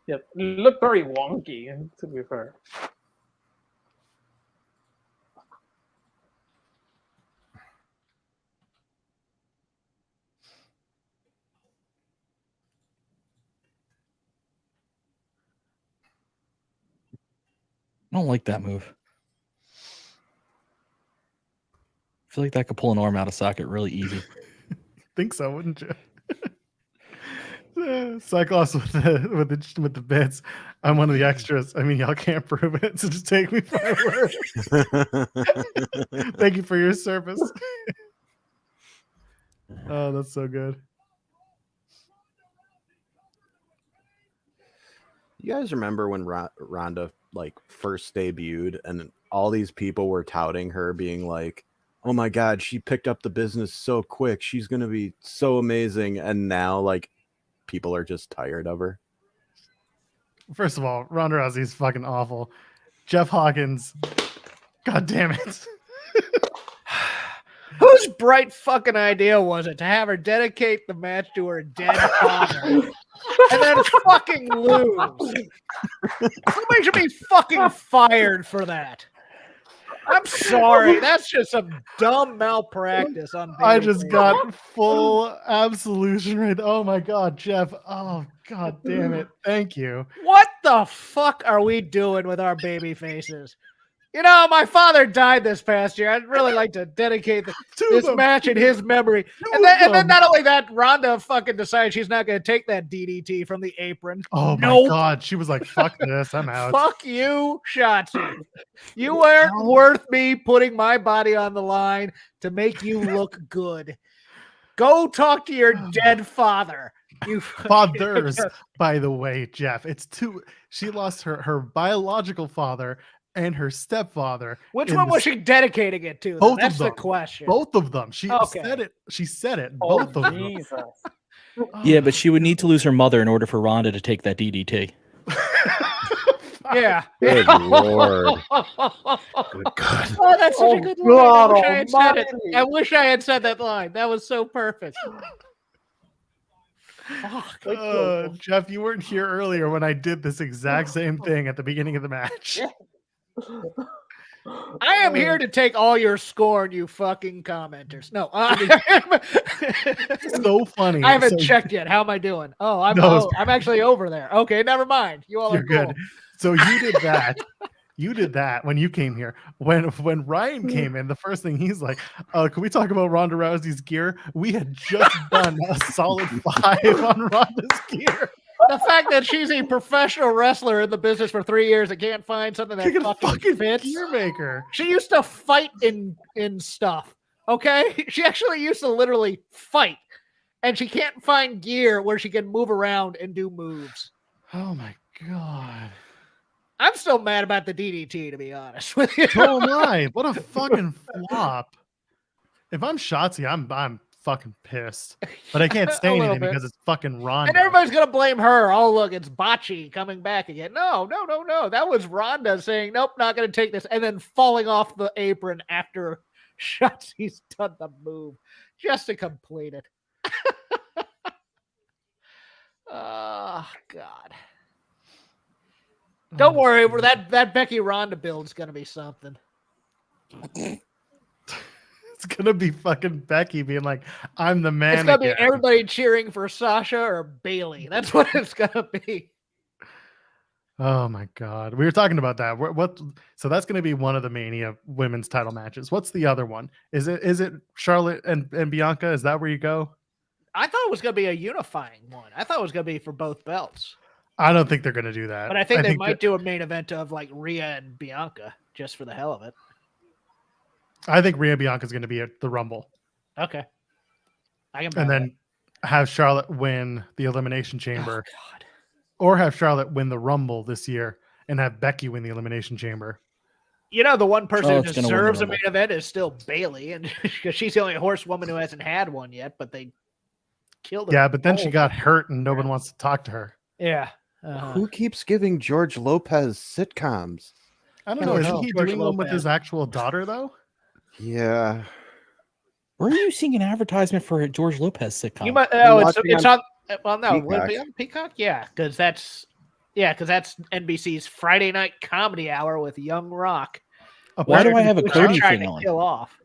Yep, it looked very wonky, to be fair. I don't like that move. I feel like that could pull an arm out of socket really easy. Think so, wouldn't you? Cyclops with the bits. I'm one of the extras. I mean, y'all can't prove it, so just take me for my word. Thank you for your service. Oh, that's so good. You guys remember when Ronda like first debuted and all these people were touting her, being like, "Oh my God, she picked up the business so quick. She's gonna be so amazing." And now, like, people are just tired of her. First of all, Ronda Rousey's fucking awful. Jeff Hawkins, God damn it. Whose bright fucking idea was it to have her dedicate the match to her dead father and then fucking lose? Somebody should be fucking fired for that. I'm sorry. That's just some dumb malpractice on I just got full absolution right. Oh my God, Jeff. Oh God damn it. Thank you. What the fuck are we doing with our baby faces? You know, my father died this past year. I'd really like to dedicate this match in his memory. And then not only that, Ronda fucking decided she's not going to take that DDT from the apron. Oh my God. She was like, fuck this. I'm out. Fuck you, Shotzi. You weren't worth me putting my body on the line to make you look good. Go talk to your dead father. You fathers, by the way, Jeff. It's two. She lost her biological father and her stepfather. Which one was she dedicating it to? Both That's of them. the question. Both of them. She said it. She said it. Both of them. Yeah, but she would need to lose her mother in order for Ronda to take that DDT. Yeah. Good Lord. Good God. Oh, that's such a good line. I wish I had said it. I wish I had said that line. That was so perfect. Fuck. Jeff, you weren't here earlier when I did this exact same thing at the beginning of the match. I am here to take all your scorn, you fucking commenters. No, so funny. I haven't checked yet. How am I doing? Oh, I'm actually over there. Okay, never mind. You all are cool. Good. So you did that. You did that when you came here. When Ryan came in, the first thing he's like, can we talk about Ronda Rousey's gear? We had just done a solid 5 on Ronda's gear. The fact that she's a professional wrestler in the business for 3 years and can't find something that fucking fits. Gear maker. She used to fight in stuff. Okay? She actually used to literally fight. And she can't find gear where she can move around and do moves. Oh my God. I'm still mad about the DDT, to be honest with you. So am I. What a fucking flop. If I'm Shotzi, I'm fucking pissed. But I can't say anything because it's fucking Ronda. And everybody's going to blame her. Oh, look, it's Bocce coming back again. No. That was Ronda saying, nope, not going to take this. And then falling off the apron after Shotzi's done the move just to complete it. Oh, God. Don't worry, that Becky Ronda build is going to be something. It's going to be fucking Becky being like, I'm the man. It's going to be everybody cheering for Sasha or Bailey. That's what it's going to be. Oh my God. We were talking about that. So that's going to be one of the Mania women's title matches. What's the other one? Is it Charlotte and Bianca? Is that where you go? I thought it was going to be a unifying one. I thought it was going to be for both belts. I don't think they're going to do that. But I think they might do a main event of like Rhea and Bianca just for the hell of it. I think Rhea Bianca is going to be at the Rumble. Okay. And then have Charlotte win the Elimination Chamber. Oh, God. Or have Charlotte win the Rumble this year and have Becky win the Elimination Chamber. You know, the one person who Charlotte's gonna win the deserves a Rumble. main event is still Bailey, and because she's the only horsewoman who hasn't had one yet, but they killed her. Yeah, but then she Oh, got hurt and no one wants to talk to her. Yeah. Who keeps giving George Lopez sitcoms? I don't I know. don't Isn't know. he George doing one with Lopez. his actual daughter, though? Yeah. Where are you seeing an advertisement for a George Lopez sitcom? You might. You're Oh, it's watching on. Well, no, would it Peacock. be on Peacock? Yeah, because that's NBC's Friday night comedy hour with Young Rock. Why do I have a Which they're Cody trying thing to on? kill off.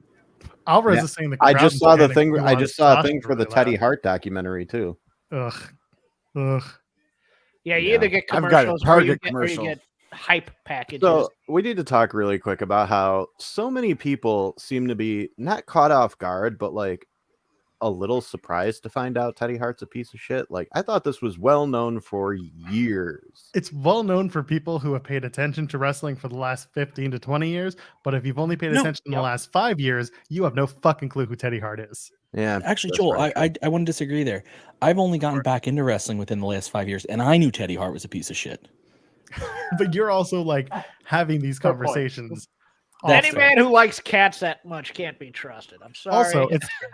Alvarez Yeah. is saying the I crowd just is saw the chanting, thing. "Who I wants just saw a Josh?" thing for the really Teddy loud. Hart documentary too. Ugh. Ugh. Yeah, you Yeah. either get I've got a commercials Target or you commercial. get hype packages. So we need to talk really quick about how so many people seem to be not caught off guard, but like a little surprised to find out Teddy Hart's a piece of shit. Like I thought this was well known for years. It's well known for people who have paid attention to wrestling for the last 15 to 20 years. But if you've only paid No. attention in the last 5 years, you have no fucking clue who Teddy Hart is. Yeah, Actually, that's Joel, right. I want to disagree there. I've only gotten back into wrestling within the last 5 years, and I knew Teddy Hart was a piece of shit. But you're also like having these Fair point. conversations. That's Any fair. man who likes cats that much can't be trusted. I'm sorry. Also,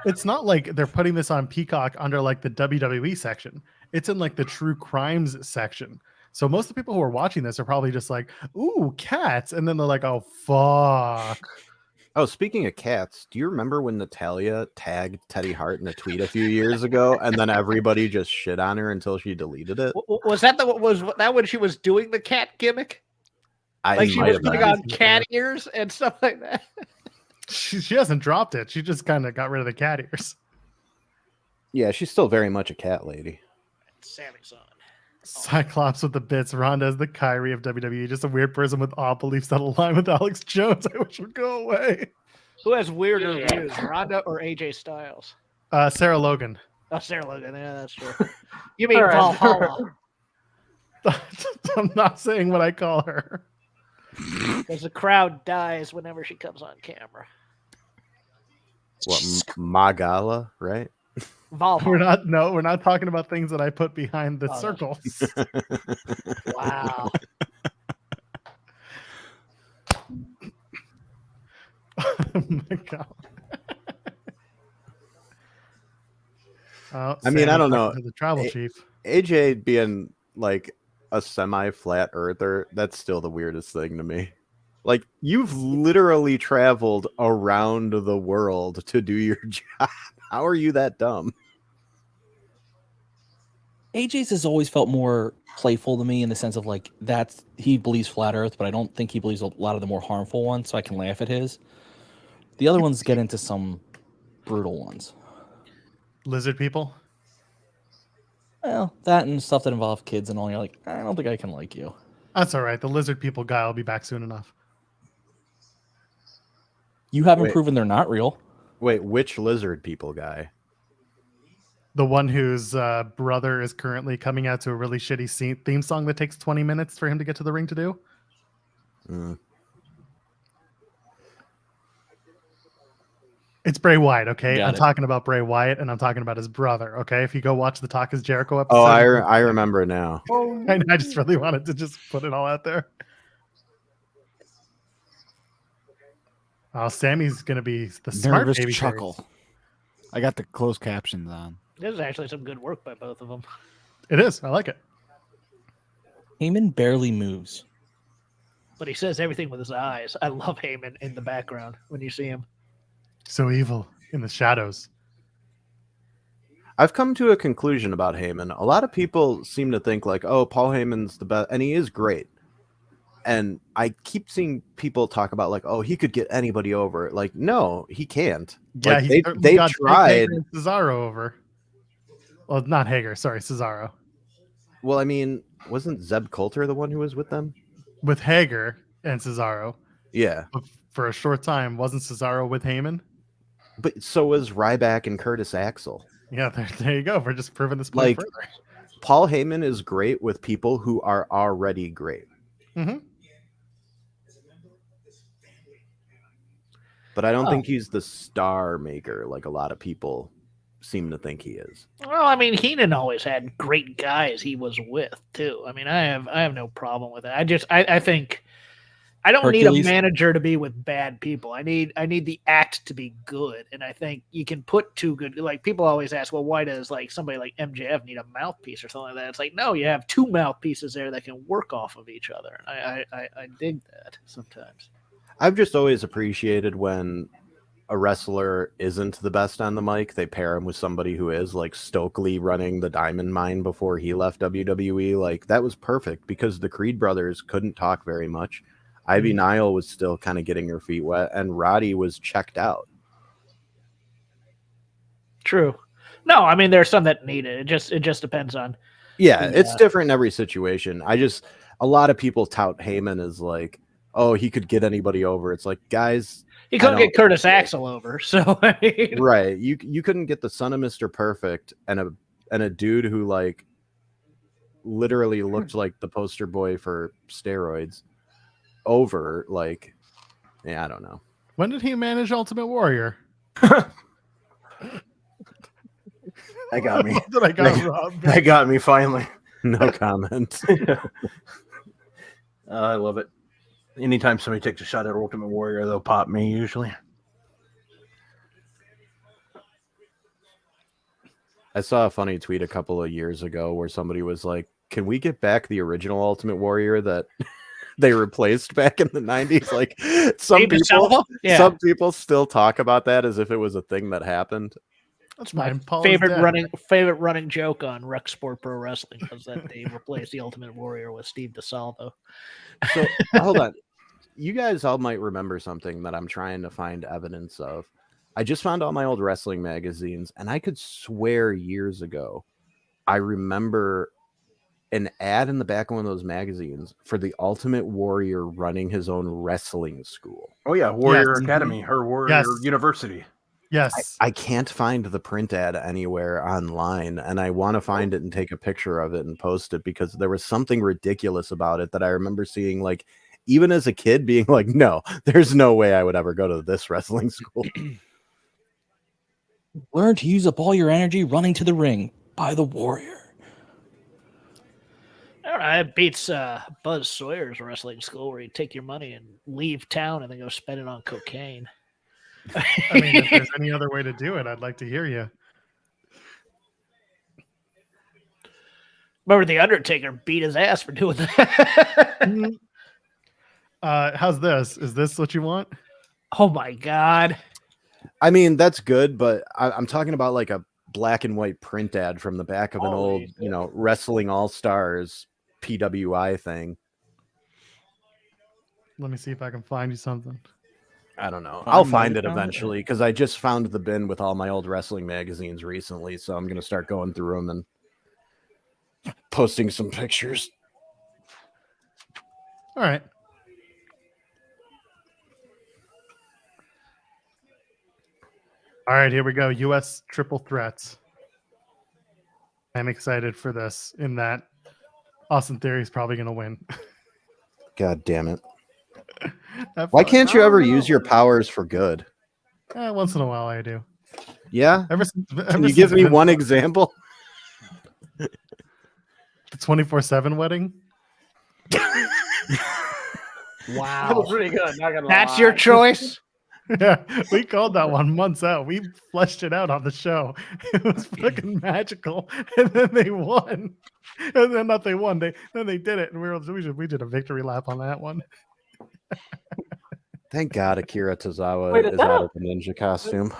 it's not like they're putting this on Peacock under like the WWE section. It's in like the true crimes section. So most of the people who are watching this are probably just like, "Ooh, cats," and then they're like, "Oh, fuck." Oh, speaking of cats, do you remember when Natalia tagged Teddy Hart in a tweet a few years ago, and then everybody just shit on her until she deleted it? was that when she was doing the cat gimmick? Like she might was have putting been. on cat ears and stuff like that. She hasn't dropped it. She just kind of got rid of the cat ears. Yeah, she's still very much a cat lady. Sammy's on. Cyclops with the bits. Ronda is the Kyrie of WWE. Just a weird person with odd beliefs that align with Alex Jones. I wish would go away. Who has weirder views, Ronda or AJ Styles? Sarah Logan. Oh, Sarah Logan. Yeah, that's true. You mean All right. Valhalla? I'm not saying what I call her. Because the crowd dies whenever she comes on camera. What, Magala, right? Valhalla. We're not talking about things that I put behind the Oh, circles. Wow. Oh my god. Oh, I mean, I Sammy don't know. talking to the travel chief. AJ being like a semi-flat earther, that's still the weirdest thing to me. Like, you've literally traveled around the world to do your job. How are you that dumb? AJ's has always felt more playful to me in the sense of like he believes flat Earth, but I don't think he believes a lot of the more harmful ones, so I can laugh at his. The other ones get into some brutal ones. Lizard people. Well, that and stuff that involve kids and all. You're like, I don't think I can like you. That's all right. The lizard people guy will be back soon enough. You haven't Wait. proven they're not real. Wait, which lizard people guy? The one whose brother is currently coming out to a really shitty theme song that takes 20 minutes for him to get to the ring to do. Mm. It's Bray Wyatt, okay? Got I'm it. talking about Bray Wyatt, and I'm talking about his brother, okay? If you go watch the Talk is Jericho episode. Oh, I remember now. And I just really wanted to just put it all out there. Sammy's going to be the smart Nervous baby chuckle. face. I got the closed captions on. This is actually some good work by both of them. It is. I like it. Heyman barely moves. But he says everything with his eyes. I love Heyman in the background when you see him. So evil in the shadows. I've come to a conclusion about Heyman. A lot of people seem to think like, oh, Paul Heyman's the best, and he is great. And I keep seeing people talk about like, oh, he could get anybody over. Like, no, he can't. Yeah, like, he they got tried. Hager and Cesaro over. Well, not Hager. Sorry, Cesaro. Well, I mean, wasn't Zeb Coulter the one who was with them? With Hager and Cesaro. Yeah. But for a short time, wasn't Cesaro with Heyman? But so was Ryback and Curtis Axel. Yeah, there you go. We're just proving this point Like, further. Paul Heyman is great with people who are already great. Mm-hmm. But I don't think he's the star maker like a lot of people seem to think he is. Well, I mean, Heenan always had great guys he was with too. I mean, I have no problem with it. I think I don't Hercules. need a manager to be with bad people. I need the act to be good, and I think you can put two good. Like people always ask, well, why does like somebody like MJF need a mouthpiece or something like that? It's like no, you have two mouthpieces there that can work off of each other. I dig that sometimes. I've just always appreciated when a wrestler isn't the best on the mic, they pair him with somebody who is, like Stokely running the Diamond Mine before he left WWE. Like that was perfect because the Creed brothers couldn't talk very much. Ivy Nile was still kind of getting her feet wet, and Roddy was checked out. True. No, I mean there's some that need it. It just depends on. Yeah, it's different in every situation. A lot of people tout Heyman as like, oh, he could get anybody over. It's like, guys, He couldn't get Curtis Axel over, so I mean, right. You couldn't get the son of Mr. Perfect and a dude who like literally looked like the poster boy for steroids over. Like, yeah, I don't know. When did he manage Ultimate Warrior? That got me. That got me finally. No comment. I love it. Anytime somebody takes a shot at Ultimate Warrior, they'll pop me usually. I saw a funny tweet a couple of years ago where somebody was like, can we get back the original Ultimate Warrior that they replaced back in the 90s? Like some people still talk about that as if it was a thing that happened. That's my favorite running joke on Rec Sport Pro Wrestling was that they replaced the Ultimate Warrior with Steve DeSalvo. So hold on. You guys all might remember something that I'm trying to find evidence of. I just found all my old wrestling magazines, and I could swear years ago, I remember an ad in the back of one of those magazines for the Ultimate Warrior running his own wrestling school. Oh yeah, Warrior Academy or Warrior University. Yes. I can't find the print ad anywhere online, and I want to find it and take a picture of it and post it because there was something ridiculous about it that I remember seeing, like, even as a kid being like, no, there's no way I would ever go to this wrestling school. Learn to use up all your energy running to the ring by the Warrior. All right, it beats Buzz Sawyer's wrestling school where you take your money and leave town and then go spend it on cocaine. I mean, if there's any other way to do it, I'd like to hear you. Remember the Undertaker beat his ass for doing that. How's this? Is this what you want? Oh my God. I mean, that's good, but I'm talking about like a black and white print ad from the back of an old, Wrestling All-Stars PWI thing. Let me see if I can find you something. I don't know. I'll find it eventually because I just found the bin with all my old wrestling magazines recently. So I'm going to start going through them and posting some pictures. All right. All right, here we go. U.S. triple threats. I'm excited for this in that Austin Theory is probably going to win. God damn it. Why can't you ever use your powers for good? Once in a while I do. Yeah? Can you give me one example? The 24/7 wedding? Wow. That was pretty good. Not gonna That's lie. your choice? Yeah, we called that one months out. We fleshed it out on the show. It was fucking magical. And then they won. And then not they won. Then they did it. And we did a victory lap on that one. Thank God Akira Tozawa is out of the ninja costume.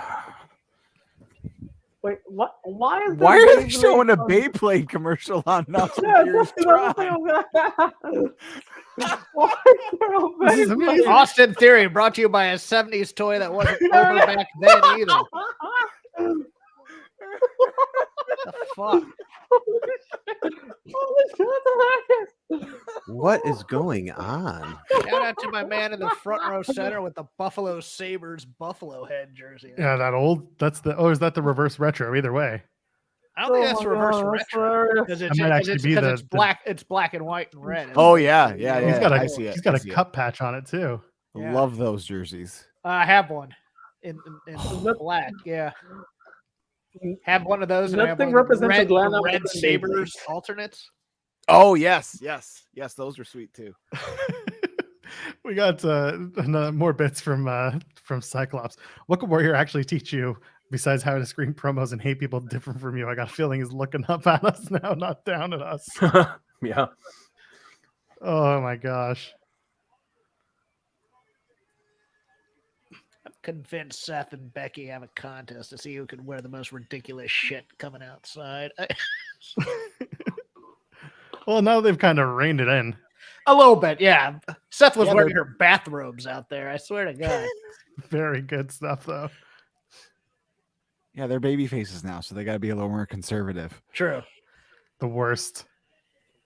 Wait, what? Why is Why are they showing a Beyblade commercial on Austin Theory's Prime? This is amazing. Austin Theory brought to you by a 70s toy that wasn't over back then either. The fuck? What is going on? Shout out to my man in the front row center with the Buffalo Sabres Buffalo head jersey. Yeah, is that the reverse retro? Either way. I don't think that's reverse retro because it's black. It's black and white and red. Oh yeah. He's got a cup patch on it too. Yeah. Love those jerseys. I have one in black. Yeah, have one of those. And I have Nothing one of the represents Atlanta red with the Sabres Beyblades. alternates. Oh yes, those are sweet too. We got more bits from Cyclops. What could Warrior actually teach you besides how to screen promos and hate people different from you? I got a feeling he's looking up at us now, not down at us. Yeah. Oh my gosh. I'm convinced Seth and Becky have a contest to see who can wear the most ridiculous shit coming outside. Well, now they've kind of reined it in. A little bit, yeah. Seth was wearing her bathrobes out there. I swear to God. Very good stuff, though. Yeah, they're baby faces now, so they got to be a little more conservative. True. The worst.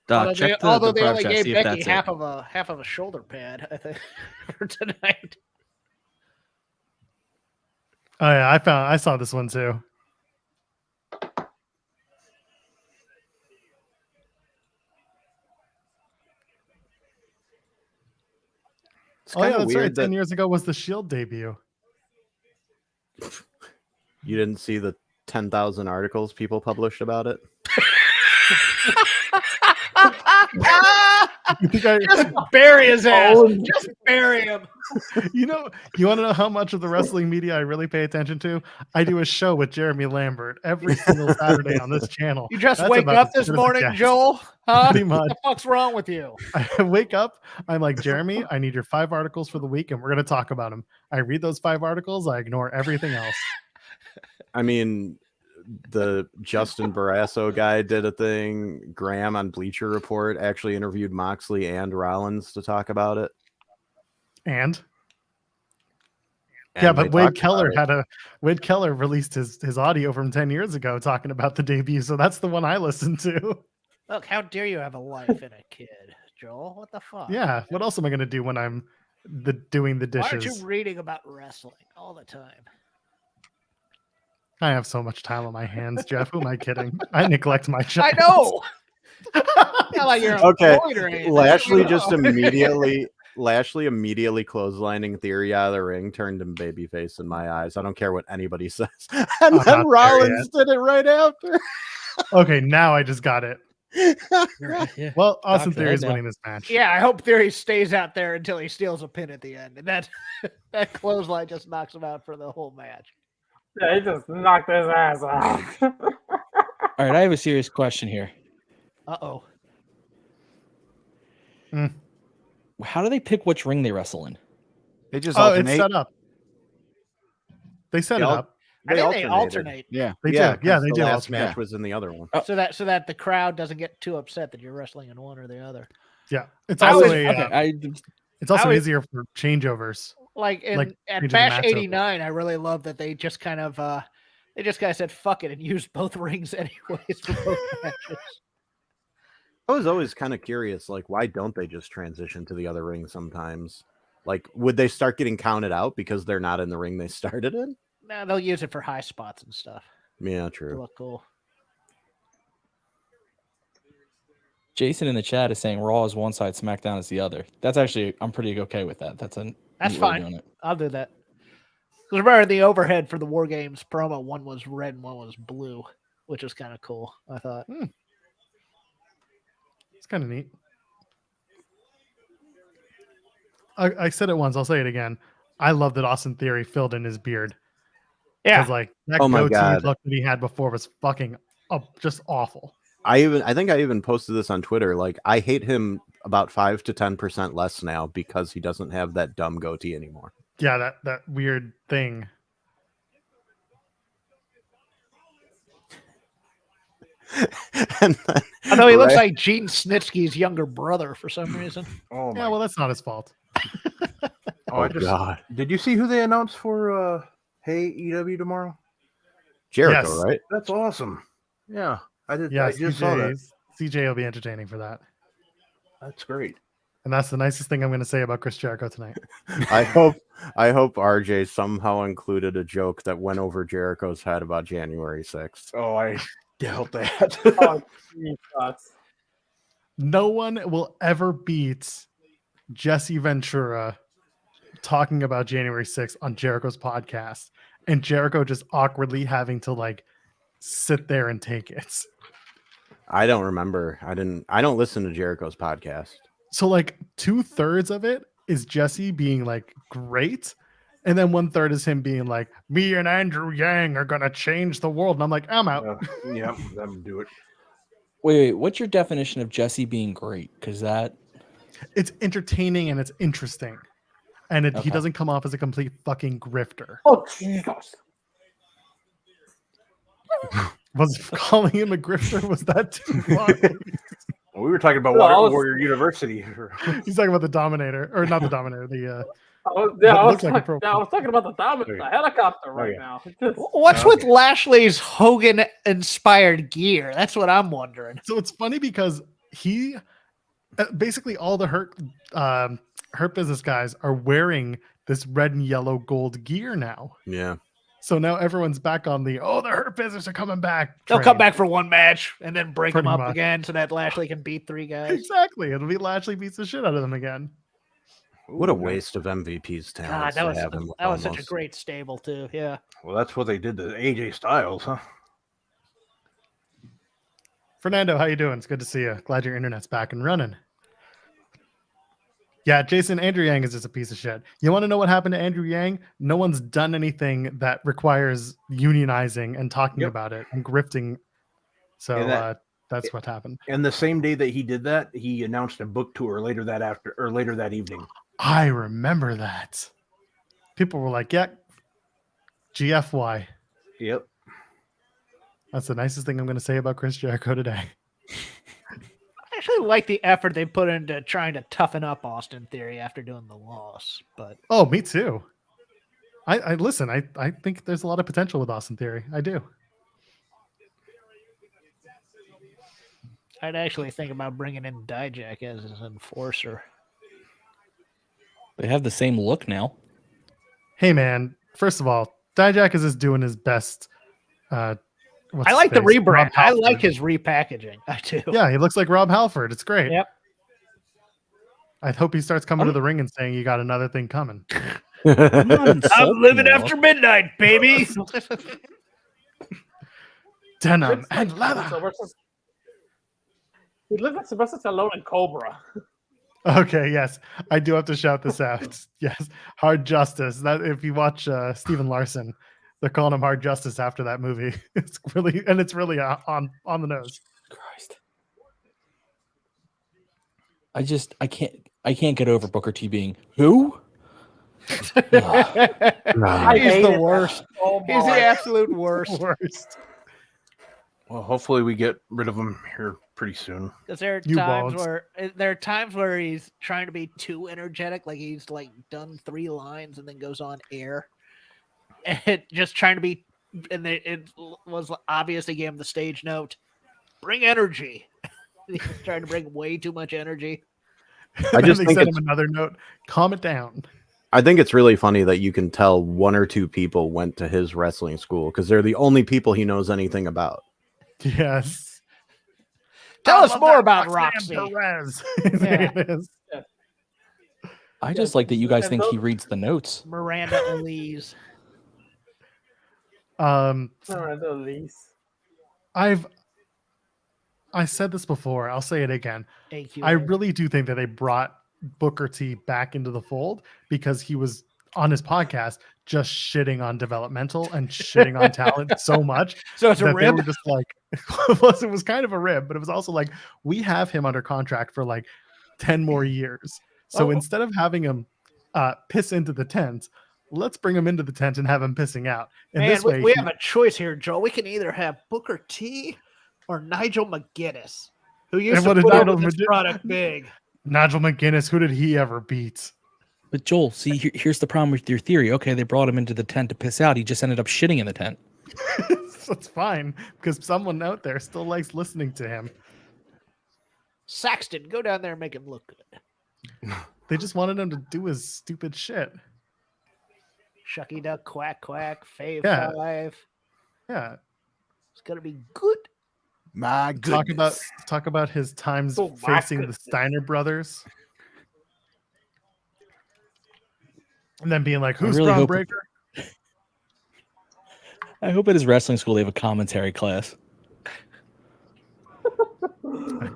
Although they only gave Becky half of a shoulder pad, I think, for tonight. Oh yeah, I saw this one too. Oh yeah, that's right. 10 years ago was the Shield debut. You didn't see the 10,000 articles people published about it? Just bury his ass. Just bury him. You want to know how much of the wrestling media I really pay attention to? I do a show with Jeremy Lambert every single Saturday on this channel. You just wake up this morning, Joel? Huh? Pretty much. What the fuck's wrong with you? I wake up, I'm like, Jeremy, I need your 5 articles for the week, and we're going to talk about them. I read those 5 articles. I ignore everything else. I mean, the Justin Barrasso guy did a thing. Graham on Bleacher Report actually interviewed Moxley and Rollins to talk about it. And yeah, but Wade Keller released his audio from 10 years ago talking about the debut, so that's the one I listened to. Look, how dare you have a life and a kid, Joel? What the fuck? Yeah, what else am I going to do when I'm doing the dishes? Why aren't you reading about wrestling all the time? I have so much time on my hands, Jeff. Who am I kidding? I neglect my child. I know. Not like you're okay. Or anything. Lashley immediately clotheslining Theory out of the ring turned him babyface in my eyes. I don't care what anybody says. And then Rollins did it right after. Okay, now I just got it. Yeah. Well, Austin Theory is winning this match. Yeah, I hope Theory stays out there until he steals a pin at the end. And that clothesline just knocks him out for the whole match. Yeah, he just knocked his ass off. All right, I have a serious question here. Uh-oh. How do they pick which ring they wrestle in? They just alternate. It's set up. They set it up. I think they alternate. Yeah, they do. Yeah, they the do. Last match was in the other one. So that the crowd doesn't get too upset that you're wrestling in one or the other. Yeah, it's also it's also easier for changeovers. Like at changing Bash the match 89, I really love that they just kind of said fuck it and used both rings anyways for both matches. I was always kind of curious, like, why don't they just transition to the other ring sometimes? Like, would they start getting counted out because they're not in the ring they started in? No, they'll use it for high spots and stuff. Yeah, To true. look cool. Jason in the chat is saying Raw is one side, SmackDown is the other. That's actually, I'm pretty okay with that. That's fine. I'll do that. Because remember the overhead for the War Games promo, one was red and one was blue, which is kind of cool, I thought. It's kind of neat. I said it once. I'll say it again. I love that Austin Theory filled in his beard. Yeah. Because like that Oh my goatee God. look that he had before was fucking just awful. I think I even posted this on Twitter. Like, I hate him about 5 to 10% less now because he doesn't have that dumb goatee anymore. Yeah, that weird thing. And then, I know he looks like Gene Snitsky's younger brother for some reason. Oh Yeah, well, that's not his fault. oh God, Did you see who they announced for Hey EW tomorrow? Jericho, Yes. right? That's awesome. Yeah, I did. Yeah, I just saw that. CJ will be entertaining for that. That's great. And that's the nicest thing I'm going to say about Chris Jericho tonight. I hope RJ somehow included a joke that went over Jericho's head about January 6th. Oh, I doubt that. Oh, Jesus. No one will ever beat Jesse Ventura talking about January 6th on Jericho's podcast, and Jericho just awkwardly having to like sit there and take it. I don't remember. I don't listen to Jericho's podcast. So like 2/3 of it is Jesse being like great, and then 1/3 is him being like, me and Andrew Yang are gonna change the world, and I'm like, I'm out. Yeah, let him do it. Wait, what's your definition of Jesse being great? Because that It's entertaining and it's interesting, and he Okay. doesn't come off as a complete fucking grifter. Oh Jesus! Was calling him a grifter, was that too far? Well, we were talking about No, I was- Warrior University. He's talking about the Dominator, or not the Dominator, the I was looks like a pro- talking about the helicopter right yeah. now. What's with Okay. Lashley's Hogan inspired gear? That's what I'm wondering. So it's funny because he basically all the hurt business guys are wearing this red and yellow gold gear now. Yeah. So now everyone's back on the the hurt business are coming back. They'll train. come back for one match and then break them Pretty up much. again so that Lashley can beat 3 guys. Exactly. It'll be Lashley beats the shit out of them again. What a Ooh, waste of MVP's God, talent that to was have him. that was such a almost. great stable too. Yeah. Well, that's what they did to AJ Styles, huh? Fernando, how you doing? It's good to see you. Glad your internet's back and running. Yeah, Jason, Andrew Yang is just a piece of shit. You want to know what happened to Andrew Yang? No one's done anything that requires unionizing and talking Yep. about it and grifting. So And that's what happened. And the same day that he did that, he announced a book tour later that evening. I remember that. People were like, yeah, GFY. Yep. That's the nicest thing I'm going to say about Chris Jericho today. I actually like the effort they put into trying to toughen up Austin Theory after doing the loss, but Oh, me too. I listen, I think there's a lot of potential with Austin Theory. I do. I'd actually think about bringing in Dijak as an enforcer. they have the same look now. Hey, man, first of all, Dijak is just doing his best. What's I his like the face? rebrand. Rob I Halford. like his repackaging. I do. Yeah, he looks like Rob Halford. It's great. Yep. I hope he starts coming to the ring and saying, you got another thing coming. I'm not insulting you. midnight, baby. Denim and leather. He lives like Sylvester Stallone and Cobra. Okay, yes, I do have to shout this out. Yes, Hard Justice. That if you watch Steven Larson, they're calling him Hard Justice after that movie. It's really on the nose. Christ. I can't get over Booker T being who? He's hated the that worst. so He's the much. absolute worst. Worst. Well, hopefully we get rid of him here pretty soon. Because there You are times where he's trying to be too energetic, like he's like done 3 lines and then goes on air, and just trying to be. And it was obvious they gave him the stage note, "Bring energy." He's trying to bring way too much energy. I just they think sent it's, him another note. Calm it down. I think it's really funny that you can tell 1 or 2 people went to his wrestling school because they're the only people he knows anything about. Yes. Tell I us love more that about Roxanne Roxy. Perez. Yeah. There it is. I just like that you guys think he reads the notes. Miranda Elise. Miranda Elise. I said this before. I'll say it again. AQ. I really do think that they brought Booker T back into the fold because he was on his podcast just shitting on developmental and shitting on talent so much So it's a that they rib. were just like, it was kind of a rib, but it was also like, we have him under contract for like 10 more years. So Oh. instead of having him piss into the tent, let's bring him into the tent and have him pissing out. And Man, this way, we he- have a choice here, Joel. We can either have Booker T or Nigel McGuinness, who used And to what did put Nigel over this McGuinness- product big. Nigel McGuinness, who did he ever beat? But Joel, see, here's the problem with your theory. Okay, they brought him into the tent to piss out. He just ended up shitting in the tent. That's fine because someone out there still likes listening to him. Saxton, go down there and make him look good. They just wanted him to do his stupid shit. Shucky Duck, Quack Quack, Fave Yeah. 5. Yeah. It's gonna be good. My goodness. Talk about his times Oh, my facing the goodness. Steiner brothers. And then being like, who's really Braun hope- Breaker? I hope at his wrestling school they have a commentary class.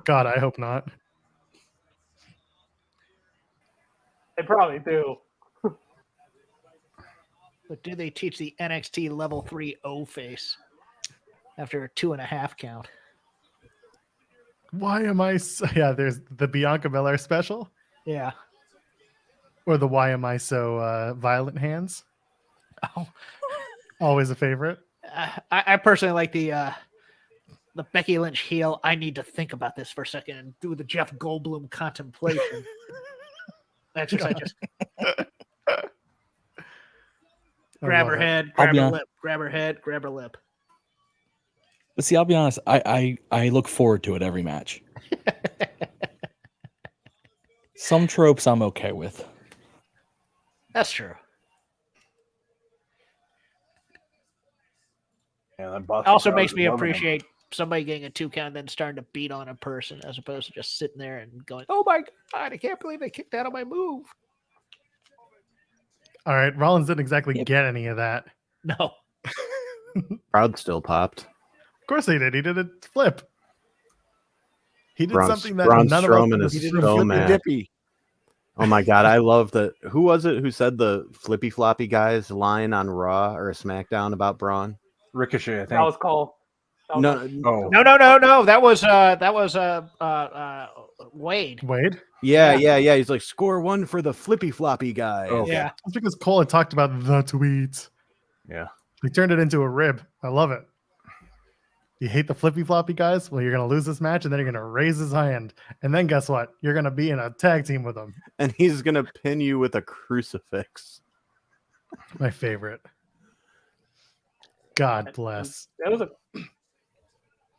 God, I hope not. They probably do. But do they teach the NXT level 3 O face after a 2.5 count? Why am I so... Yeah, there's the Bianca Belair special. Yeah. Or the Why Am I So Violent Hands. Oh. Always a favorite. I personally like the Becky Lynch heel. I need to think about this for a second and do the Jeff Goldblum contemplation. That's just, I just grab her head, grab her lip, grab her head, grab her lip. But see, I'll be honest. I look forward to it every match. Some tropes I'm okay with. That's true. Yeah, that It Boston also crowd makes is me loving him. appreciate somebody getting a 2 count and then starting to beat on a person as opposed to just sitting there and going, "Oh my God, I can't believe they kicked out of my move." All right, Rollins didn't exactly get any of that. No. Crowd still popped. Of course he did. He did a flip. He did Braun- something that Braun none Strowman of us is did. so mad. Dippy. Oh my god, I love that. Who was it who said the flippy floppy guy's line on Raw or SmackDown about Braun? Ricochet, I think. That was called. No, Oh, No. That was Wade. Wade? yeah. He's like, score one for the flippy floppy guy. Oh. Yeah. That's because Cole had talked about the tweets. yeah. He turned it into a rib. I love it. You hate the flippy floppy guys? Well, you're going to lose this match and then you're going to raise his hand. And then guess what? You're going to be in a tag team with him. And he's gonna pin you with a crucifix. My favorite. God bless. It was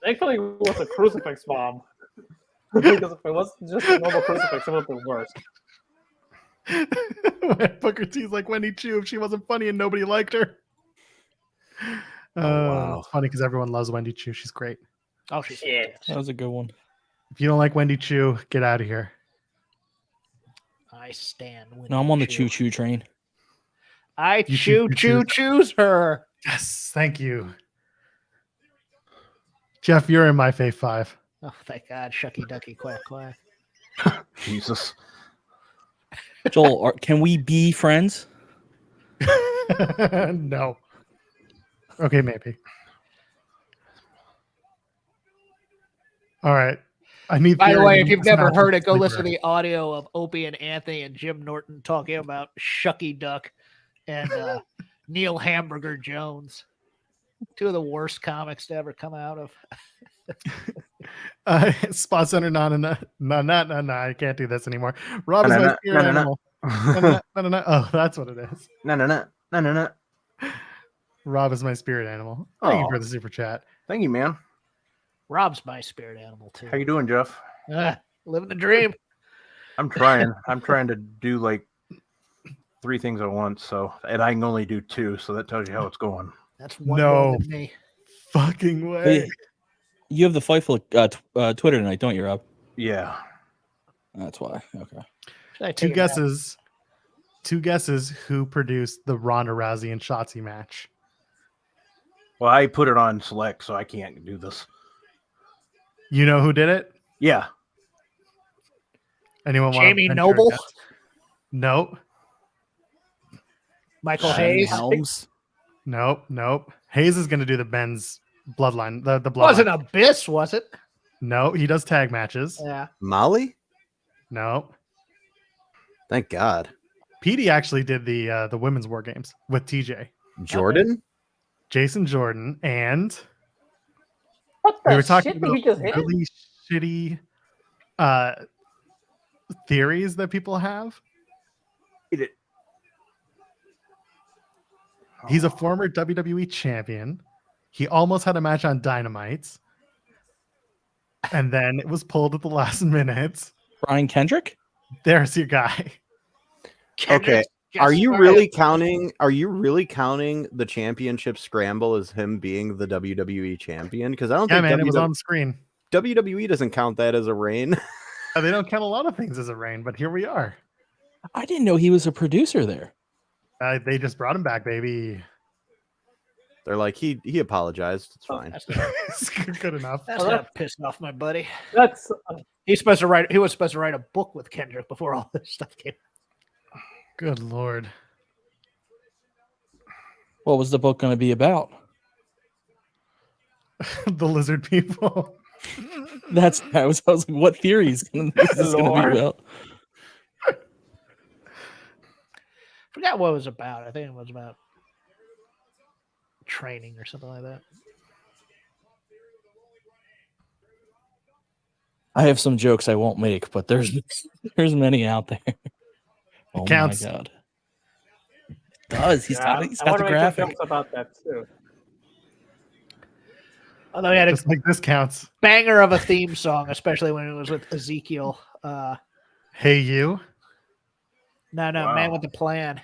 thankfully it was a crucifix bomb. Because if it was just a normal crucifix, it would have been worse. Booker T's like Wendy Chu if she wasn't funny and nobody liked her. Wow. It's funny because everyone loves Wendy Chu. She's great. Oh, she's Yeah. fantastic. That was a good one. If you don't like Wendy Chu, get out of here. I stand. No, I'm on the choo-choo train. I You choose her. Yes, thank you. Jeff, you're in my fave 5. Oh, thank God. Shucky ducky quack quack. Jesus. Joel, can we be friends? No. Okay, maybe. All right. I need. By the theory way, to if make you've this never match heard it, go sleeper. listen to the audio of Opie and Anthony and Jim Norton talking about Shucky Duck and Neil Hamburger Jones. 2 of the worst comics to ever come out of. Spot Center, no, I can't do this anymore. Rob is No, my no, spirit no, no, animal. No. Oh, that's what it is. No. Rob is my spirit animal. Thank you Oh. for the super chat. Thank you, man. Rob's my spirit animal, too. How you doing, Jeff? Living the dream. I'm trying. I'm trying to do like 3 things at once. So, and I can only do 2. So that tells you how it's going. That's one No. more than me. Fucking way. Hey, you have the Fightful Twitter tonight, don't you, Rob? Yeah. That's why. Okay. Should I take Two it out? guesses. 2 guesses who produced the Ronda Rousey and Shotzi match. Well, I put it on select, so I can't do this. You know who did it? Yeah. Anyone want Jamie Noble? Nope. Michael Shane Hayes? Helms. Nope. Hayes is going to do the Ben's bloodline. The bloodline. Wasn't Abyss, was it? No, he does tag matches. Yeah. Molly? No. Thank God. Petey actually did the women's war games with TJ. Jordan? Jason Jordan, and What the we were talking shit did about he just hit? really shitty theories that people have. Eat it. He's a former WWE champion. He almost had a match on Dynamite, and then it was pulled at the last minute. Brian Kendrick? There's your guy. Okay. Guess Are you what? really counting the championship scramble as him being the WWE champion? Because I don't Yeah, think man, it was on the screen. WWE doesn't count that as a reign. They don't count a lot of things as a reign, but here we are. I didn't know he was a producer there. They just brought him back, baby. They're like, he apologized. It's fine. It's good enough. That's not pissing off my buddy. That's He was supposed to write a book with Kendrick before all this stuff came. Good Lord. What was the book going to be about? The lizard people. I was like, what theories is this going to be Lord. about? Forgot what it was about. I think it was about training or something like that. I have some jokes I won't make, but there's many out there. Oh counts. my god. It does. He's got I the want to make some graphic. jokes about that too. Although he had a Just like this counts. banger of a theme song, especially when it was with Ezekiel. Hey, you. No, Wow. Man with the Plan.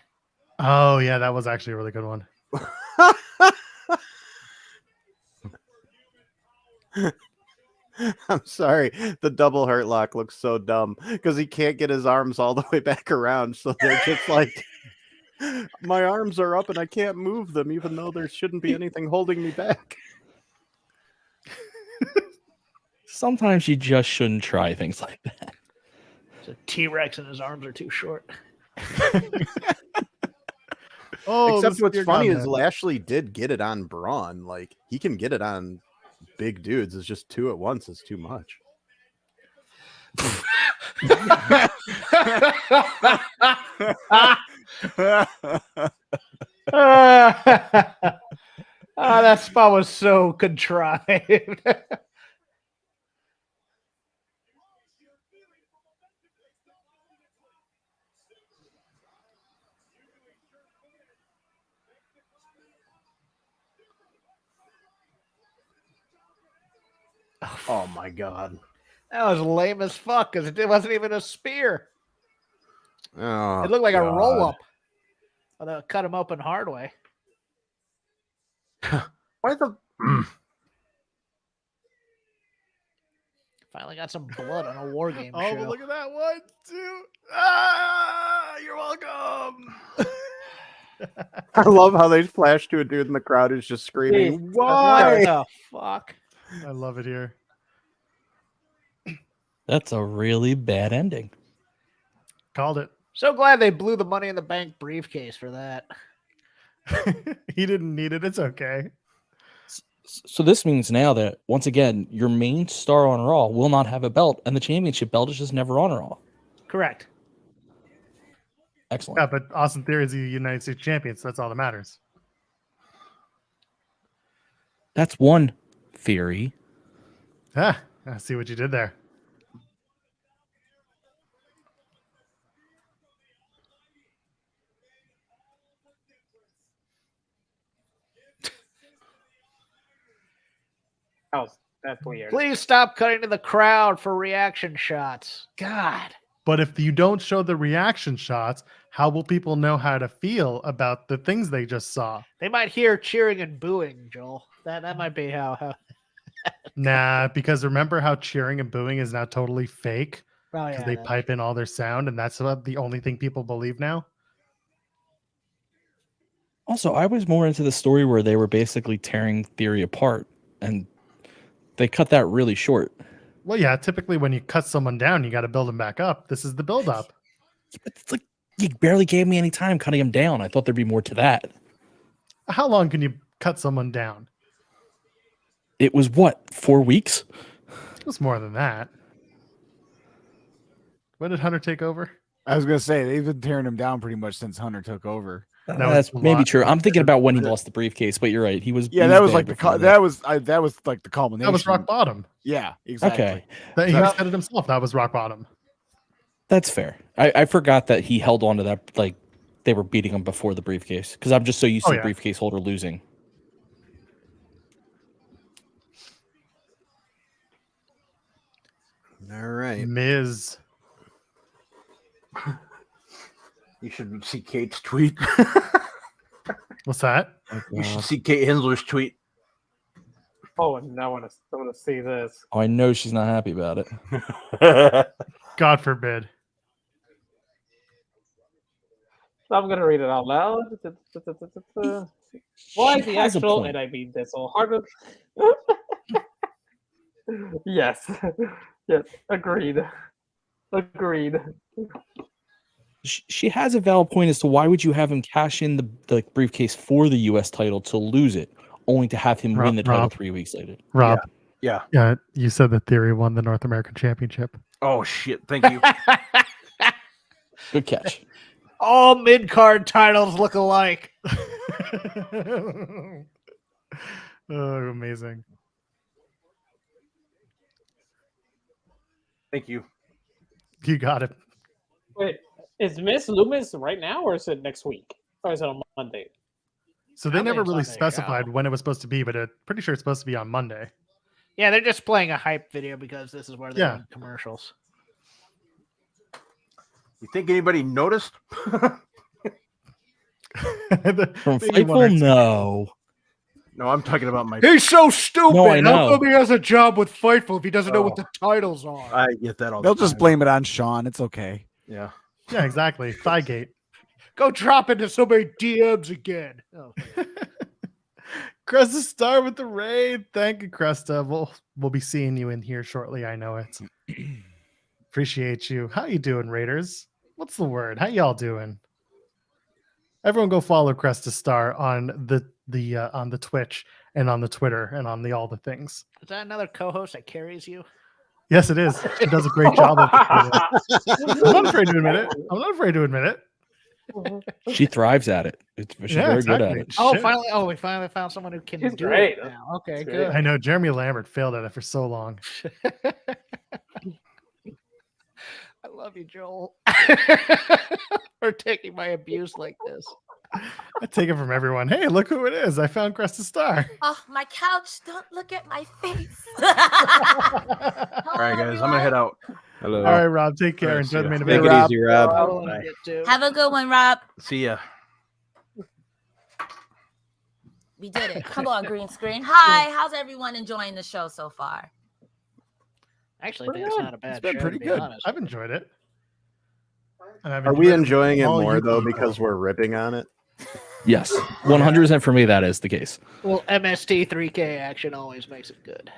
Oh, yeah, that was actually a really good one. I'm sorry. The double hurt lock looks so dumb because he can't get his arms all the way back around. So they're just like, my arms are up and I can't move them, even though there shouldn't be anything holding me back. Sometimes you just shouldn't try things like that. It's a T-Rex and his arms are too short. Oh, Except the what's spear funny gun is then. Lashley did get it on Braun. Like, he can get it on big dudes. It's just two at once is too much. That spot was so contrived. Oh my god. That was lame as fuck because it wasn't even a spear. Oh, It looked like a God. roll up. Although it cut him open hard way. Why the Finally got some blood on a war game Oh, show. but look at that one, too. Ah, you're welcome. I love how they flash to a dude in the crowd who's just screaming, What "Why?" the fuck? I love it here. That's a really bad ending. Called it. So glad they blew the Money in the Bank briefcase for that. He didn't need it. It's okay. So this means now that, once again, your main star on Raw will not have a belt, and the championship belt is just never on Raw. Correct. Excellent. Yeah, but Austin Theory is the United States champion, so that's all that matters. That's one theory. Ah, I see what you did there. That's weird. Please stop cutting to the crowd for reaction shots. God. But if you don't show the reaction shots, how will people know how to feel about the things they just saw? They might hear cheering and booing, Joel. That might be how Nah, because remember how cheering and booing is now totally fake oh, because yeah, they that- pipe in all their sound, and that's about the only thing people believe now. Also, I was more into the story where they were basically tearing Theory apart, and they cut that really short. Well, yeah, typically when you cut someone down, you got to build them back up. This is the build up. But it's like you barely gave me any time cutting him down. I thought there'd be more to that. How long can you cut someone down? It was what, 4 weeks? It was more than that. When did Hunter take over? I was gonna say they've been tearing him down pretty much since Hunter took over. was That's a maybe lot. true. I'm thinking about when he lost the briefcase, but you're right. He was Yeah, he that was bad like before that was like the culmination. That was rock bottom. Yeah, exactly. Okay, He Yeah. said it himself. That was rock bottom. that's fair. I forgot that he held on to that, like they were beating him before the briefcase, because I'm just so used Oh, to the yeah. briefcase holder losing. All right. Miz. You should see Kate's tweet. What's that? You should see Kate Hensler's tweet. Oh, and I want to see this. Oh, I know she's not happy about it. God forbid. I'm gonna read it out loud. Why She the has a actual, point. and I mean this wholeheartedly. Yes, yes, agreed. She has a valid point as to why would you have him cash in the briefcase for the U.S. title to lose it, only to have him win the title 3 weeks later. Rob. Yeah. Yeah. You said that Theory won the North American Championship. Oh shit! Thank you. Good catch. All mid-card titles look alike. Oh, amazing. Thank you. You got it. Wait, is Miss Loomis right now, or is it next week? Or is it on Monday? So they I never think it's really on their specified show. when it was supposed to be, but I'm pretty sure it's supposed to be on Monday. Yeah, they're just playing a hype video because this is where they Yeah. run commercials. You think anybody noticed? From Maybe Fightful, one or two. no. No, I'm talking about my. He's so stupid. No, I How know. come he has a job with Fightful if he doesn't know what Oh. the titles are? I get that all. They'll the just time. blame it on Sean. It's okay. Yeah. Yeah, exactly. Thigh-gate. Go drop into so many DMs again. Oh. Cresta Star with the raid. Thank you, Cresta. We'll be seeing you in here shortly. I know it. Appreciate you. How you doing, Raiders? What's the word? How y'all doing? Everyone go follow Cresta Star on the Twitch and on the Twitter and on all the things. Is that another co-host that carries you? Yes, it is. She does a great job of it. I'm not afraid to admit it. She thrives at it. She's Yeah, very exactly. good at it. Oh, Shit. finally! Oh, we finally found someone who can She's do great. it now. Okay, She's good. I know Jeremy Lambert failed at it for so long. I love you, Joel, for taking my abuse like this. I take it from everyone. Hey, look who it is. I found Cresta Star. Oh, my couch. Don't look at my face. All right, guys. I'm gonna head out. Hello. All right, Rob. Take care. All right, Enjoy the see main ya. event. Make it Rob. easy, Rob. I will Bye. get to. Have a good one, Rob. See ya. We did it. Come on, green screen. Hi. How's everyone enjoying the show so far? Actually, I think it's not a bad been show, pretty to be good. honest. I've enjoyed it. And I've Are we enjoyed enjoying it all more you though people. because we're ripping on it? Yes, 100% for me. That is the case. Well, MST 3K action always makes it good.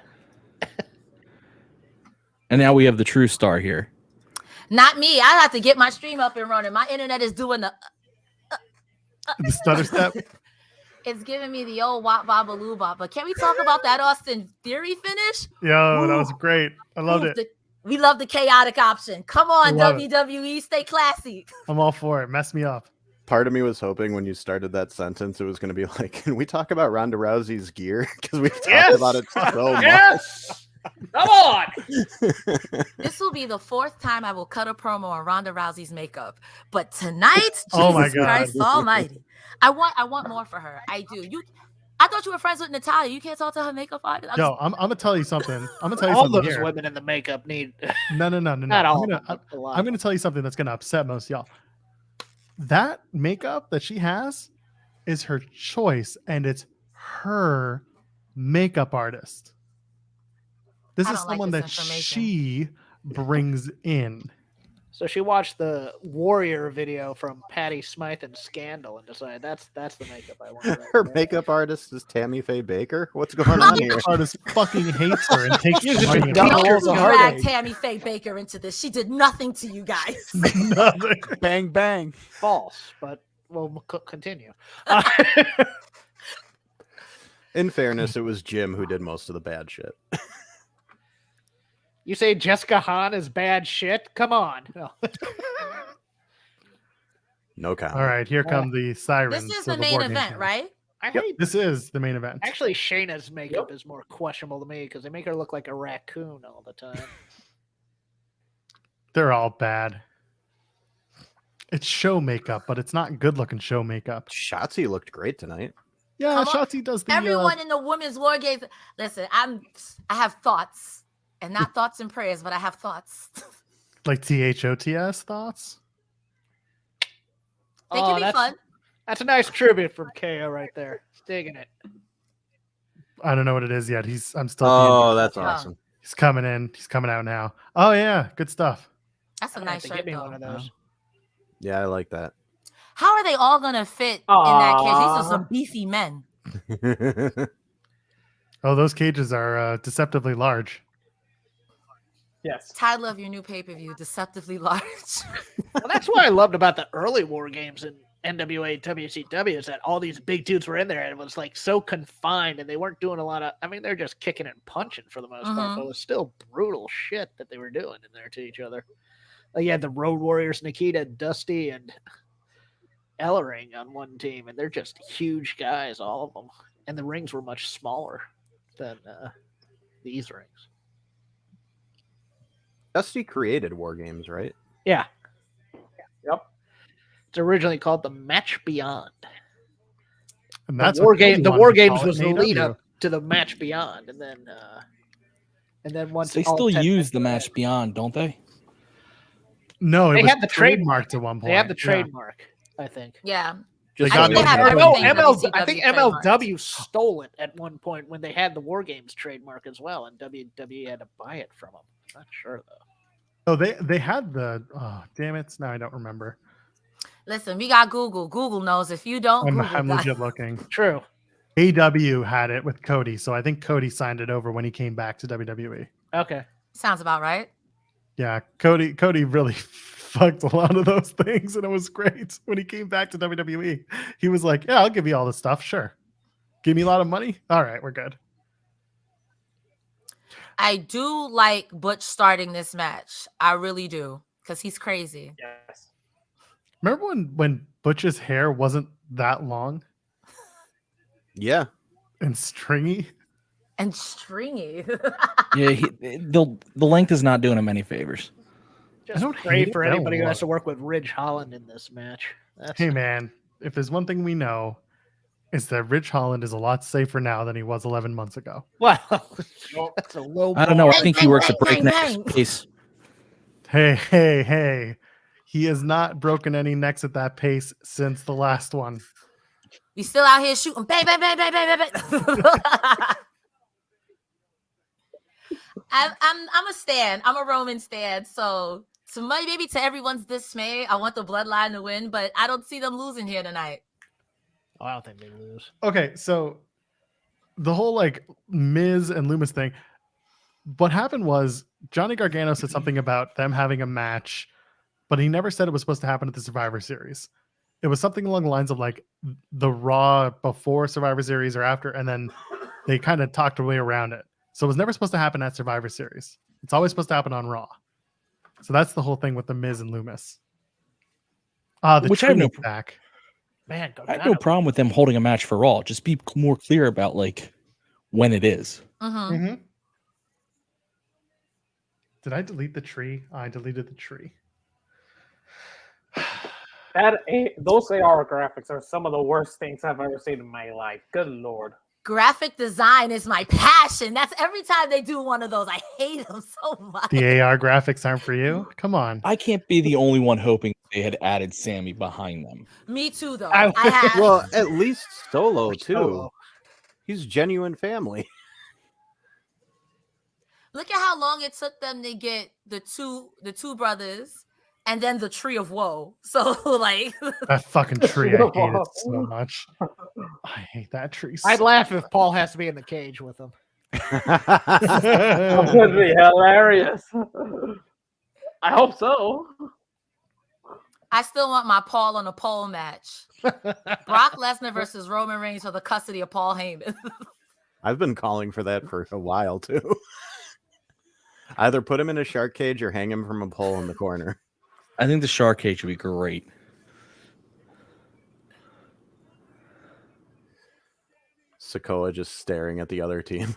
And now we have the true star here. Not me. I have to get my stream up and running. My internet is doing the. the stutter step? It's giving me the old wop babaloo bop. But can we talk about that Austin Theory finish? Yo, that was great. I loved Ooh, it. We love the chaotic option. Come on, Love it. WWE, stay classy. I'm all for it. Mess me up. Part of me was hoping when you started that sentence, it was going to be like, can we talk about Ronda Rousey's gear? Because we've talked Yes! about it so much. Yes! Come on! This will be the fourth time I will cut a promo on Ronda Rousey's makeup. But tonight, Oh my Jesus God. Christ Almighty, I want more for her. I do. I thought you were friends with Natalia. You can't talk to her makeup artist. Yo, I'm gonna tell you something. I'm gonna tell you All something those here. women in the makeup need. No. Not all. I'm gonna, of them, but a lot I'm of gonna tell you something that's gonna upset most of y'all. That makeup that she has is her choice, and it's her makeup artist. This I is don't like someone this that information. she brings in. So she watched the Warrior video from Patty Smythe and Scandal and decided that's the makeup I want. right Her there. makeup artist is Tammy Faye Baker. What's going The on here? makeup artist fucking hates her and takes She's money. just a and dumb pictures. old You heartache. dragged Tammy Faye Baker into this. She did nothing to you guys. Nothing. Bang, bang. False, but we'll continue. In fairness, it was Jim who did most of the bad shit. You say Jessica Hahn is bad shit? Come on. No. No comment. All right, here come the sirens. This is so the main board game event, show. right? I Yep, hate. this is the main event. Actually, Shayna's makeup is more questionable to me because they make her look like a raccoon all the time. They're all bad. It's show makeup, but it's not good looking show makeup. Shotzi looked great tonight. Yeah, Come on. Shotzi does the Everyone in the women's war games. Listen, I have thoughts, and not thoughts and prayers, but I have thoughts. like THOTS thoughts. They can be that's, fun. That's a nice tribute from KO right there. Digging it. I don't know what it is yet. I'm still. Oh, that's Yeah. awesome. He's coming in. He's coming out now. Oh yeah, good stuff. That's a I'm gonna nice have to shirt, get me though. one of those. Yeah, I like that. How are they all gonna fit in that cage? These are some beefy men. Oh, those cages are deceptively large. Yes. Title of your new pay-per-view, Deceptively Large. Well, that's what I loved about the early War Games in NWA, WCW is that all these big dudes were in there and it was like so confined and they weren't doing a lot of, I mean, they're just kicking and punching for the most part, but it was still brutal shit that they were doing in there to each other. Like you had the Road Warriors, Nikita, Dusty, and Ellering on one team, and they're just huge guys, all of them. And the rings were much smaller than these rings. Dusty created War Games, right? Yeah. Yep. It's originally called the Match Beyond. And that's the War Games call it was the in lead AEW. up to the Match Beyond, and then once They all still 10 use the men- Match Beyond, don't they? No, it They was had the trademark trademarked at one point. They have the Yeah. trademark, I think. Yeah. They I got think they it. have I everything. know WCW I think trademarked. MLW stole it at one point when they had the War Games trademark as well, and WWE had to buy it from them. I'm not sure though. Oh, they had the. Oh, damn it! Now I don't remember. Listen, we got Google. Google knows. If you don't, Google I'm got legit looking. True. AW had it with Cody, so I think Cody signed it over when he came back to WWE. Okay. Sounds about right. Yeah, Cody really fucked a lot of those things, and it was great when he came back to WWE. He was like, "Yeah, I'll give you all this stuff. Sure, give me a lot of money. All right, we're good." I do like Butch starting this match. I really do, because he's crazy. Yes. Remember when Butch's hair wasn't that long Yeah. and stringy? And stringy. Yeah, the length is not doing him any favors. Just don't pray hate for that anybody who one. has to work with Ridge Holland in this match. That's Hey man, if there's one thing we know, it's that Rich Holland is a lot safer now than he was 11 months ago. well, that's a low. I don't know. I bar. think he works at Bang, bang, breakneck bang. pace. Hey. He has not broken any necks at that pace since the last one. We still out here shooting. Bang, bang, bang, bang, bang, bang, bang. I'm a stan. I'm a Roman stan. So maybe to everyone's dismay, I want the bloodline to win, but I don't see them losing here tonight. Oh, I don't think they lose. Okay, so the whole like Miz and Loomis thing, what happened was Johnny Gargano said something about them having a match, but he never said it was supposed to happen at the Survivor Series. It was something along the lines of like the Raw before Survivor Series or after, and then they kind of talked their way around it. So it was never supposed to happen at Survivor Series. It's always supposed to happen on Raw. So that's the whole thing with the Miz and Loomis. Which I have no back. Man, I have no problem with them holding a match for Raw. Just be more clear about like when it is. Mm-hmm. Did I delete the tree? I deleted the tree. Those AR graphics are some of the worst things I've ever seen in my life. Good Lord. Graphic design is my passion. That's every time they do one of those. I hate them so much. The AR graphics aren't for you? Come on. I can't be the only one hoping they had added Sammy behind them. Me too, though. I- I have. Well, at least Solo too. Solo. He's genuine family. Look at how long it took them to get the two brothers and then the tree of woe. So like That fucking tree, I hate it so much. I hate that tree. I'd laugh if Paul has to be in the cage with them. That would be hilarious. I hope so. I still want my Paul on a pole match. Brock Lesnar versus Roman Reigns for the custody of Paul Heyman. I've been calling for that for a while too. Either put him in a shark cage or hang him from a pole in the corner. I think the shark cage would be great. Sikoa just staring at the other team.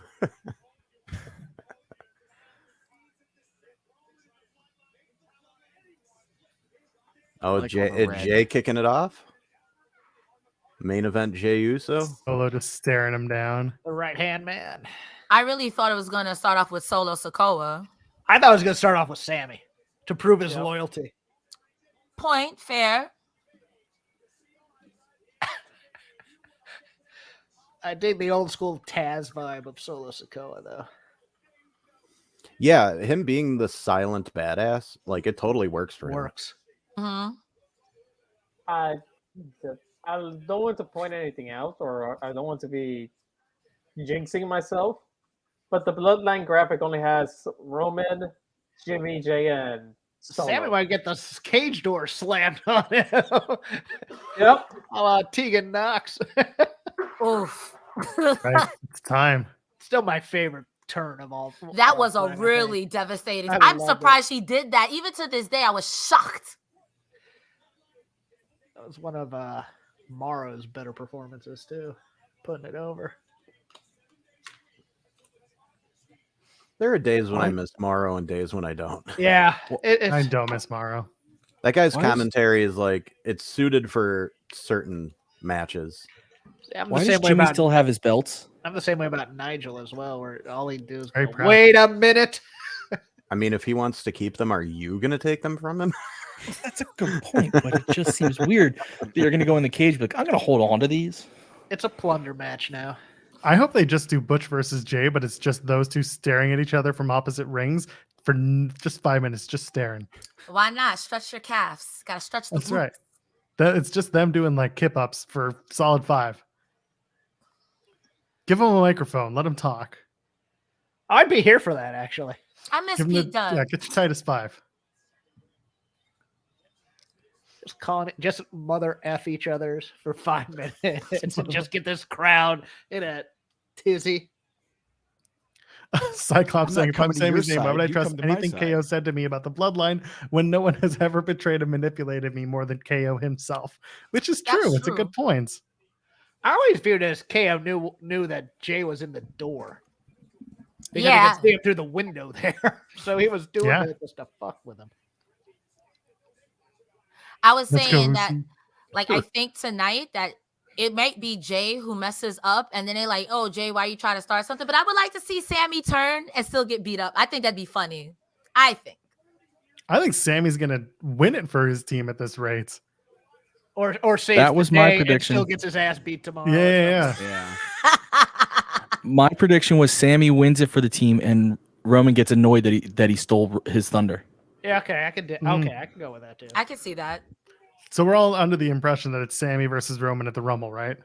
Oh, Like on a red. Jay kicking it off? Main event Jay Uso? Solo just staring him down. The right hand man. I really thought it was going to start off with Solo Sikoa. I thought it was going to start off with Sammy to prove his Yep. loyalty. Point, fair. I dig the old school Taz vibe of Solo Sikoa, though. Yeah, him being the silent badass, like it totally works for him. Works. Hmm. I don't want to point anything out, or I don't want to be jinxing myself, but the Bloodline graphic only has Roman, Jimmy, Jay, and Solo. Sammy might get the cage door slammed on him. Yep. Tegan Knox. Oof. Right, it's time. Still my favorite turn of all. That all was a time, I think. really devastating. I I'm loved it. surprised she did that. Even to this day, I was shocked. That was one of Morrow's better performances too, putting it over. There are days when I miss Morrow and days when I don't. Yeah, I don't miss Morrow. That guy's Why is- commentary is like it's suited for certain matches. I'm Why the does same way Jimmy about. still have his belts? I'm the same way about Nigel as well, where all he do is Very go, proud. wait a minute. I mean, if he wants to keep them, are you going to take them from him? That's a good point, but it just seems weird that you're going to go in the cage and be like, I'm going to hold on to these. It's a plunder match now. I hope they just do Butch versus Jay, but it's just those two staring at each other from opposite rings for just 5 minutes, just staring. Why not? Stretch your calves. Gotta stretch the That's glutes. right. It's just them doing like kip ups for solid 5. Give them a microphone. Let them talk. I'd be here for that actually. I miss Give them Pete Dunne. yeah, get your Titus 5. Just calling it, just mother F each other's for 5 minutes and just get this crowd in a tizzy. Cyclops I'm saying, not if I'm coming to your Sammy's name, why side, would I you trust come to my anything side. KO said to me about the bloodline when no one has ever betrayed and manipulated me more than KO himself? Which is That's true. It's a true. good point. I always viewed it as KO knew that Jay was in the door. Because he Yeah. could see him through the window there. So he was doing Yeah. it just to fuck with him. I was Let's go, saying that, Rousey. like, I think tonight that it might be Jay who messes up, and then they like, oh, Jay, why are you trying to start something? But I would like to see Sammy turn and still get beat up. I think that'd be funny. I think. I think Sammy's gonna win it for his team at this rate. Or saves That the was my day and prediction. still gets his ass beat tomorrow. Yeah. Yeah. My prediction was Sammy wins it for the team and Roman gets annoyed that he stole his thunder. Yeah, okay, I can okay, I can go with that too. I can see that. So we're all under the impression that it's Sammy versus Roman at the Rumble, right?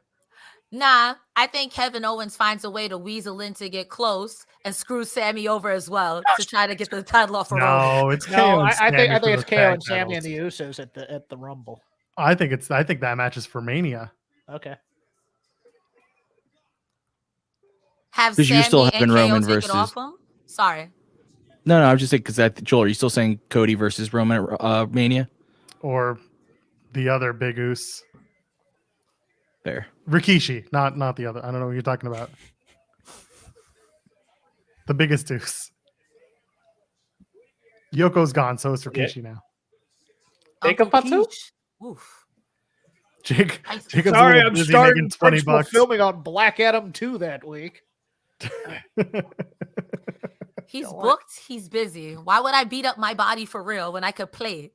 Nah, I think Kevin Owens finds a way to weasel in to get close and screw Sammy over as well to try to get the title off of Roman. No, it's KO. No, and I Sammy think for it's those KO tag and Sammy and titles. the Usos at the Rumble. I think that match is for Mania. Okay. Have Because Sammy you're still and having KO Roman take versus- it off him? Sorry. No, I was just saying because Joel, are you still saying Cody versus Roman at Mania? Or the other Big Oos. There. Rikishi, not the other. I don't know what you're talking about. The biggest Oos. Yoko's gone, so it's Rikishi now. Jacob Fatu? Peach. Oof. Jake, I- Jacob's Sorry, a little I'm busy starting making 20 principal bucks. filming on Black Adam 2 that week. He's Don't booked. He's busy. Why would I beat up my body for real when I could play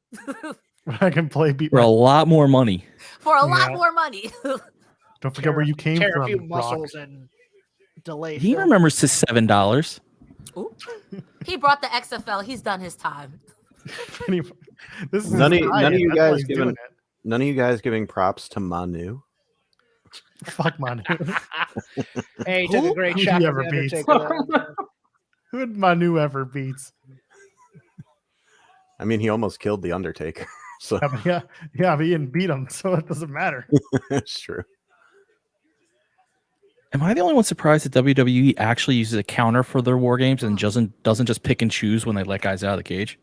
I can play beat. For a lot more money. for a lot Yeah. more money? Don't forget where you came Tear a from, few Rock. muscles and delay. He film. remembers his $7. Ooh. He brought the XFL. He's done his time. Pretty mu- This is None of his you diet. That's why guys he's giving- doing None of you guys giving props to Manu. it. Fuck Manu. Hey, he took a great Who shot. he at ever the beats. Undertaker. Who had Manu ever beats? I mean, he almost killed the Undertaker, so Yeah, but he didn't beat him, so it doesn't matter. that's true. Am I the only one surprised that WWE actually uses a counter for their war games and doesn't just pick and choose when they let guys out of the cage?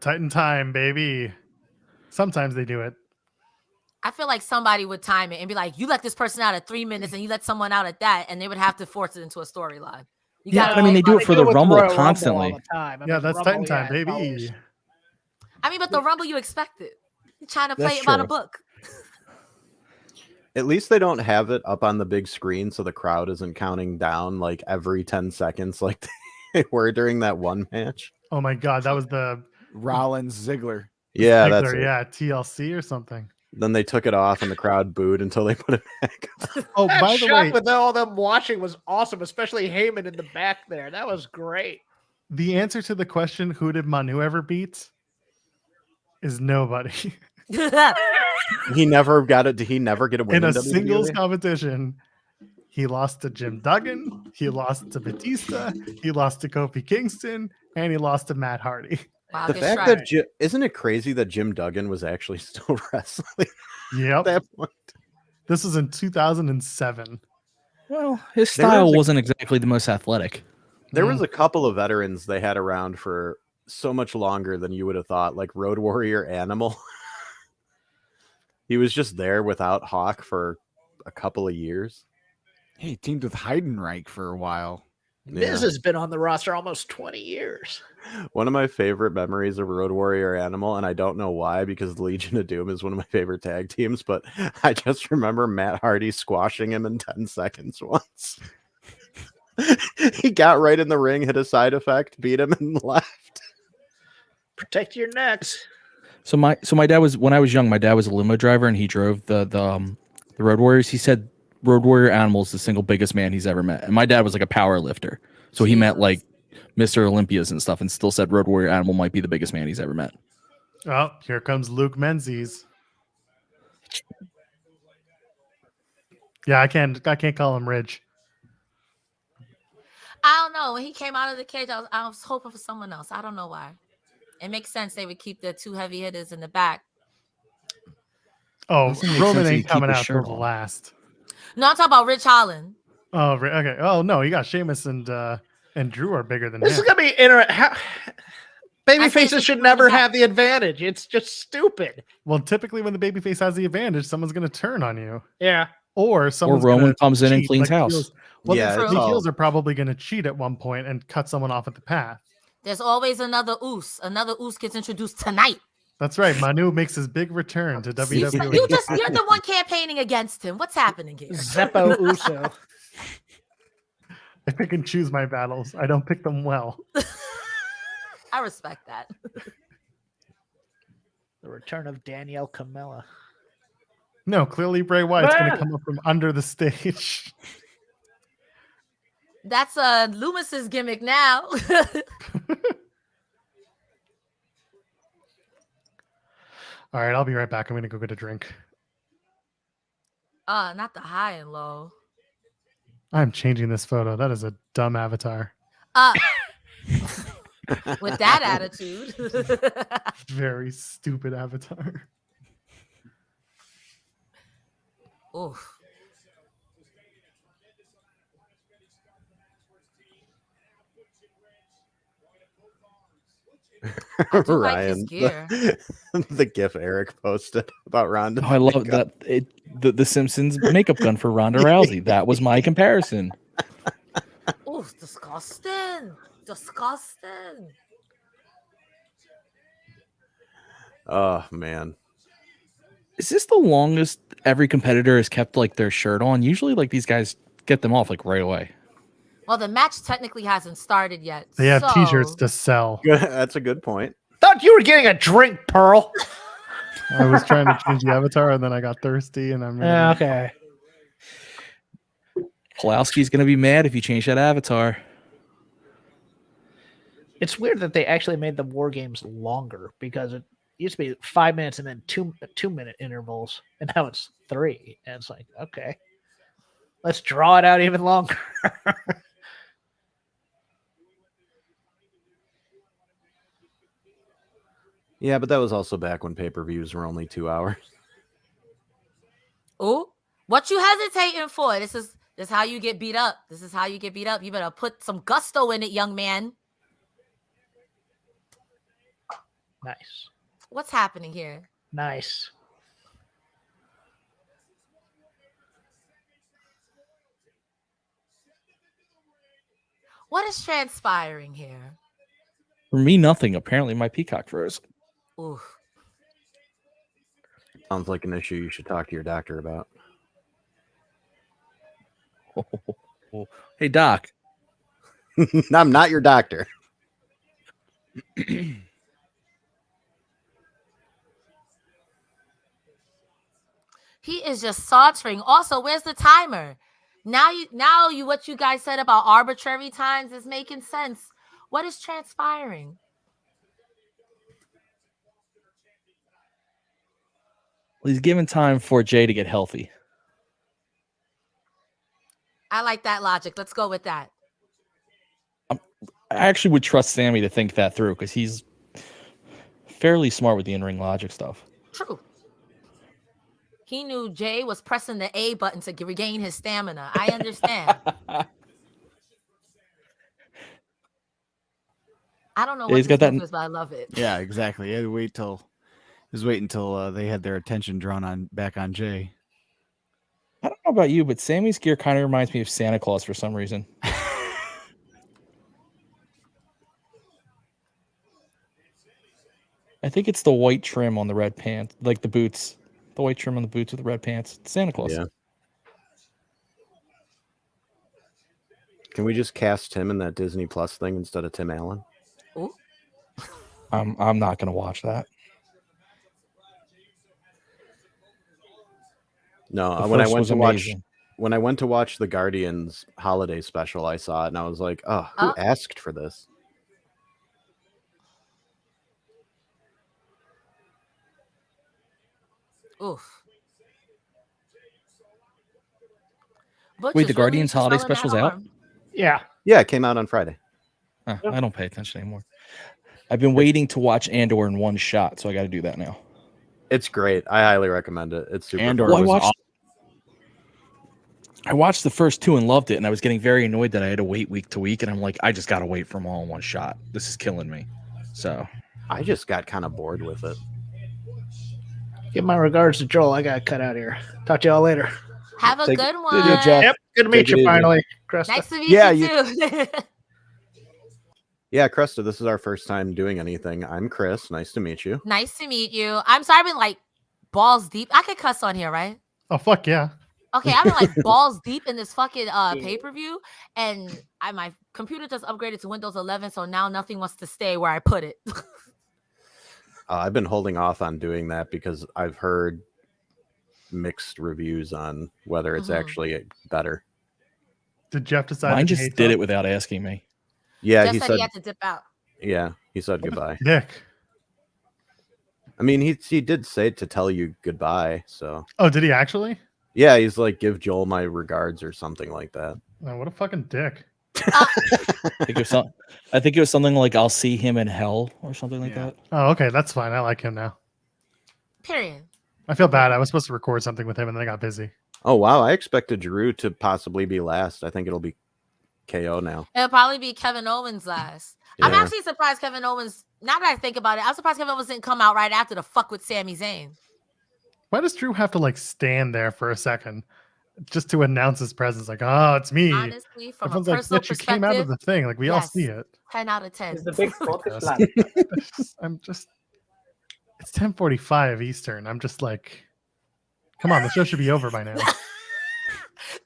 Titan time, baby. Sometimes they do it. I feel like somebody would time it and be like, you let this person out at 3 minutes and you let someone out at that, and they would have to force it into a storyline. You Yeah, gotta but I mean, they play do by it for do the with Rumble Royal constantly. all the time. I Yeah, mean, that's Rumble, Titan time, yeah, it's baby. always- I mean, but the Rumble, you expect it. You're trying to play That's it by the true. book. At least they don't have it up on the big screen, so the crowd isn't counting down like every 10 seconds, like they were during that one match. Oh my god, that was the Rollins Ziggler. Yeah, Ziggler, that's it. yeah, TLC or something. Then they took it off, and the crowd booed until they put it back on. Oh, That by the shot way, with all them watching was awesome, especially Heyman in the back there. That was great. the answer to the question, who did Manu ever beat, is nobody. He never got it. Did he never get a win In a WWE? singles competition, he lost to Jim Duggan, he lost to Batista, he lost to Kofi Kingston, and he lost to Matt Hardy. Wow, The good fact try. that isn't it crazy that Jim Duggan was actually still wrestling Yep. at that point? This was in 2007. Well, his There style was a- wasn't exactly the most athletic. There was a couple of veterans they had around for so much longer than you would have thought, like Road Warrior Animal. He was just there without Hawk for a couple of years. He teamed with Heidenreich for a while. Miz has been on the roster almost 20 years. One of my favorite memories of Road Warrior Animal, and I don't know why, because the Legion of Doom is one of my favorite tag teams, but I just remember Matt Hardy squashing him in 10 seconds once. He got right in the ring, hit a side effect, beat him, and left. Protect your necks. So my dad was, when I was young, my dad was a limo driver and he drove the Road Warriors. He said Road Warrior Animal is the single biggest man he's ever met. And my dad was like a power lifter. So he met like Mr. Olympias and stuff and still said Road Warrior Animal might be the biggest man he's ever met. Oh, here comes Luke Menzies. Yeah, I can't call him Ridge. I don't know. When he came out of the cage, I was hoping for someone else. I don't know why. It makes sense they would keep the two heavy hitters in the back. Oh, Doesn't make Roman sense that ain't he'd keep coming his out till shirt the on. last. No, I'm talking about Rich Holland. Oh, okay. Oh no, you got Sheamus and Drew are bigger than This him. is gonna be interesting. Baby I say faces it's should the never back. have the advantage. It's just stupid. Well, typically when the babyface has the advantage, someone's going to turn on you, Yeah. or someone's Roman gonna comes in and cheat, cleans like house. heels. Well, Yeah, the it's all- heels are probably going to cheat at one point and cut someone off at the path. There's always another Oos. Another Oos gets introduced tonight. That's right. Manu makes his big return to WWE. You're the one campaigning against him. What's happening here? Zeppo Uso. I pick and choose my battles. I don't pick them well. I respect that. The return of Danielle Camella. No, clearly Bray Wyatt's going to Man. come up from under the stage. That's Loomis's gimmick now. All right, I'll be right back. I'm going to go get a drink. Not the high and low. I'm changing this photo. That is a dumb avatar. With that attitude. Very stupid avatar. Oof. I do like his Ryan, gear. the gif Eric posted about Ronda. Oh, I love that. The Simpsons makeup gun for Ronda Rousey. That was my comparison. Oh, disgusting. Disgusting. Oh man, Is this the longest every competitor has kept like their shirt on? Usually, like these guys get them off like right away. Well, the match technically hasn't started yet. They have so- t-shirts to sell. that's a good point. Thought you were getting a drink, Pearl. I was trying to change the avatar and then I got thirsty and I'm ready. Okay. Pulowski's gonna be mad if you change that avatar. It's weird that they actually made the war games longer because it used to be 5 minutes and then 2-minute intervals, and now it's 3. And it's like, okay, let's draw it out even longer. Yeah, but that was also back when pay-per-views were only 2 hours. Oh, what you hesitating for? This is how you get beat up. This is how you get beat up. You better put some gusto in it, young man. Nice. What's happening here? Nice. What is transpiring here? For me, nothing. Apparently, my peacock froze. Ooh. Sounds like an issue you should talk to your doctor about. Hey, Doc. I'm not your doctor. He is just sauntering. Also, where's the timer? Now what you guys said about arbitrary times is making sense. What is transpiring? Well, he's given time for Jay to get healthy. I like that logic. Let's go with that. I actually would trust Sammy to think that through because he's fairly smart with the in-ring logic stuff. True. He knew Jay was pressing the A button to regain his stamina. I understand. I don't know Yeah, what he's this got that move is, but I love it. Yeah, exactly. He had to wait until they had their attention drawn back on Jay. I don't know about you, but Sammy's gear kind of reminds me of Santa Claus for some reason. I think it's the white trim on the red pants, like the boots. The white trim on the boots with the red pants. It's Santa Claus. Yeah. Can we just cast him in that Disney Plus thing instead of Tim Allen? Ooh. I'm not gonna watch that. No, The when I first went was to watch amazing. when I went to watch the Guardians holiday special, I saw it and I was like, "Oh, who asked for this?" Oof. Wait, the Guardians holiday special's out? Yeah. Yeah, it came out on Friday. I don't pay attention anymore. I've been waiting to watch Andor in one shot, so I got to do that now. It's great. I highly recommend it. It's super. Andor fun. was I watched the first two and loved it, and I was getting very annoyed that I had to wait week to week, and I'm like, I just got to wait for them all in one shot. This is killing me. So I just got kind of bored with it. Give my regards to Joel. I got cut out here. Talk to y'all later. Have a Take- good Good one. deal, Jeff. Yep. Good to meet Take it you easy. finally, Krista. Nice to meet Yeah, you too. Yeah, Cresta, this is our first time doing anything. I'm Chris. Nice to meet you. Nice to meet you. I'm sorry I've been like balls deep. I could cuss on here, right? Oh fuck yeah. Okay, I've been like balls deep in this fucking pay-per-view, and my computer just upgraded to Windows 11, so now nothing wants to stay where I put it. I've been holding off on doing that because I've heard mixed reviews on whether it's actually better. Did Jeff decide? mine that he just hates did them? it without asking me. Yeah, Just he said said. he had to dip out. Yeah, he said goodbye. Dick. I mean, he did say to tell you goodbye. So Oh, did he actually? yeah, he's like, give Joel my regards or something like that. Oh, what a fucking dick. I think it was something like I'll see him in hell or something like that. Oh, okay, that's fine. I like him now. Period. I feel bad. I was supposed to record something with him and then I got busy. Oh wow, I expected Drew to possibly be last. I think it'll be KO now. It'll probably be Kevin Owens last. I'm Yeah. actually surprised Kevin Owens, now that I think about it, I'm surprised Kevin Owens didn't come out right after to fuck with Sami Zayn. Why does Drew have to like stand there for a second just to announce his presence? Like, oh, it's me. Honestly, from Everyone's a like, personal bitch, you came out of perspective, the thing. Like, we all see it. 10 out of 10. It's the big Scottish Yes. lad. It's 10:45 Eastern. I'm just like, come on, the show should be over by now.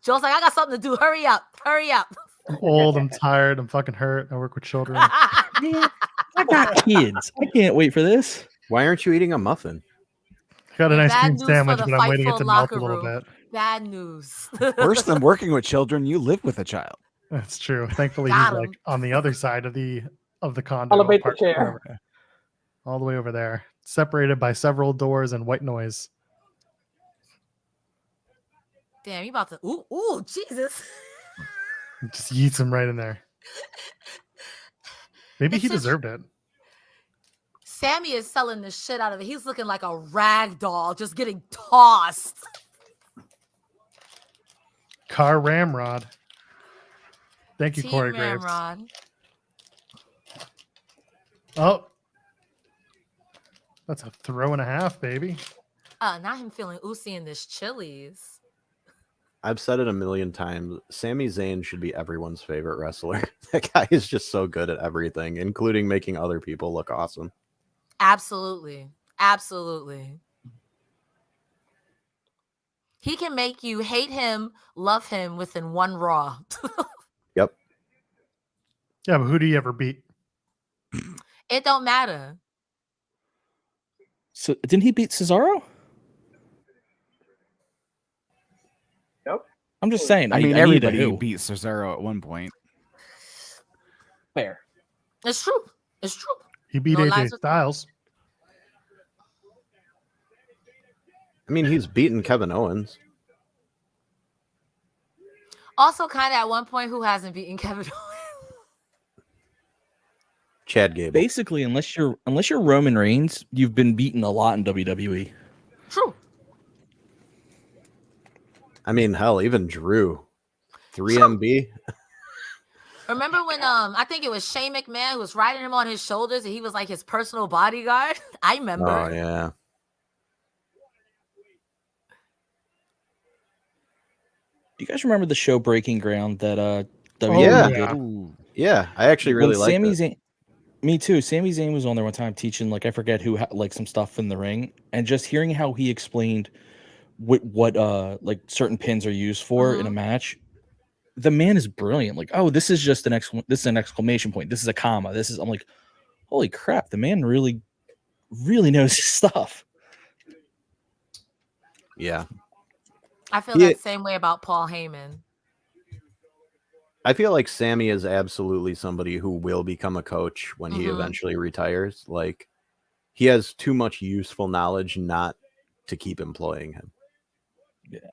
Joel's like, I got something to do. Hurry up. Hurry up. I'm old. I'm tired. I'm fucking hurt. I work with children. Man, I got kids. I can't wait for this. Why aren't you eating a muffin? I got an ice Bad cream news for sandwich, the but I'm waiting it Fightful to melt a locker little room. bit. Bad news. Worse than working with children, you live with a child. That's true. Thankfully, Got he's him. like on the other side of the condo. Elevate the apartment, chair. whatever. All the way over there, separated by several doors and white noise. Damn, you about to. Ooh, Jesus. Just yeets him right in there. Maybe It's he just- deserved it. Sammy is selling the shit out of it. He's looking like a rag doll, just getting tossed. Car Ramrod. Thank you, Team Corey Graves. Ramrod. Oh, that's a throw and a half, baby. Not him feeling oozy in this Chili's. I've said it a million times. Sami Zayn should be everyone's favorite wrestler. That guy is just so good at everything, including making other people look awesome. Absolutely. Absolutely. He can make you hate him, love him within one Raw. Yep. Yeah, but who do you ever beat? It don't matter. So didn't he beat Cesaro? Yep. I'm just saying. I mean, need a everybody who. beat Cesaro at one point. Fair. It's true. It's true. He beat No AJ lies with Styles. I mean, he's beaten Kevin Owens. Also, kind of at one point, who hasn't beaten Kevin Owens? Chad Gable. Basically, unless you're Roman Reigns, you've been beaten a lot in WWE. True. I mean, hell, even Drew, 3MB. Remember when I think it was Shane McMahon who was riding him on his shoulders and he was like his personal bodyguard? I remember. Oh yeah. Do you guys remember the show Breaking Ground that yeah. did? Yeah, I actually really liked Sami it. Zayn, me too. Sami Zayn was on there one time teaching, like, I forget who, like, some stuff in the ring, and just hearing how he explained what like certain pins are used for in a match. The man is brilliant. Like, oh, this is just this is an exclamation point. This is a comma. I'm like, holy crap, the man really knows his stuff. Yeah. I feel that same way about Paul Heyman. I feel like Sammy is absolutely somebody who will become a coach when he eventually retires. Like, he has too much useful knowledge not to keep employing him.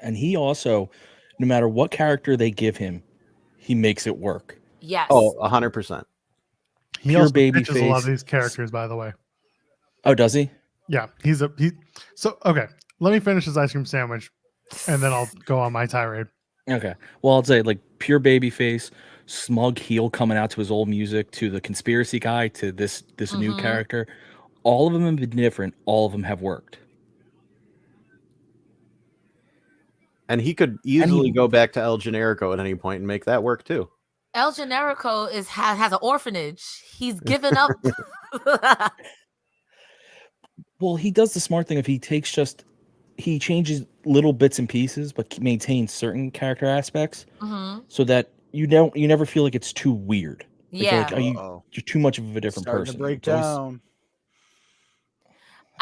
And he also, no matter what character they give him, he makes it work. Yes. Oh, 100%. He also pitches a lot of these characters, by the way. Oh, does he? Yeah, So okay, let me finish his ice cream sandwich, and then I'll go on my tirade. Okay. Well, I'll say, like, pure babyface, smug heel coming out to his old music, to the conspiracy guy, to this new character. All of them have been different. All of them have worked. And he could easily go back to El Generico at any point and make that work too. El Generico has an orphanage. He's given up. Well, he does the smart thing. If he changes little bits and pieces, but maintains certain character aspects, so that you never feel like it's too weird. Like, Yeah. You're too much of a different person. To break down.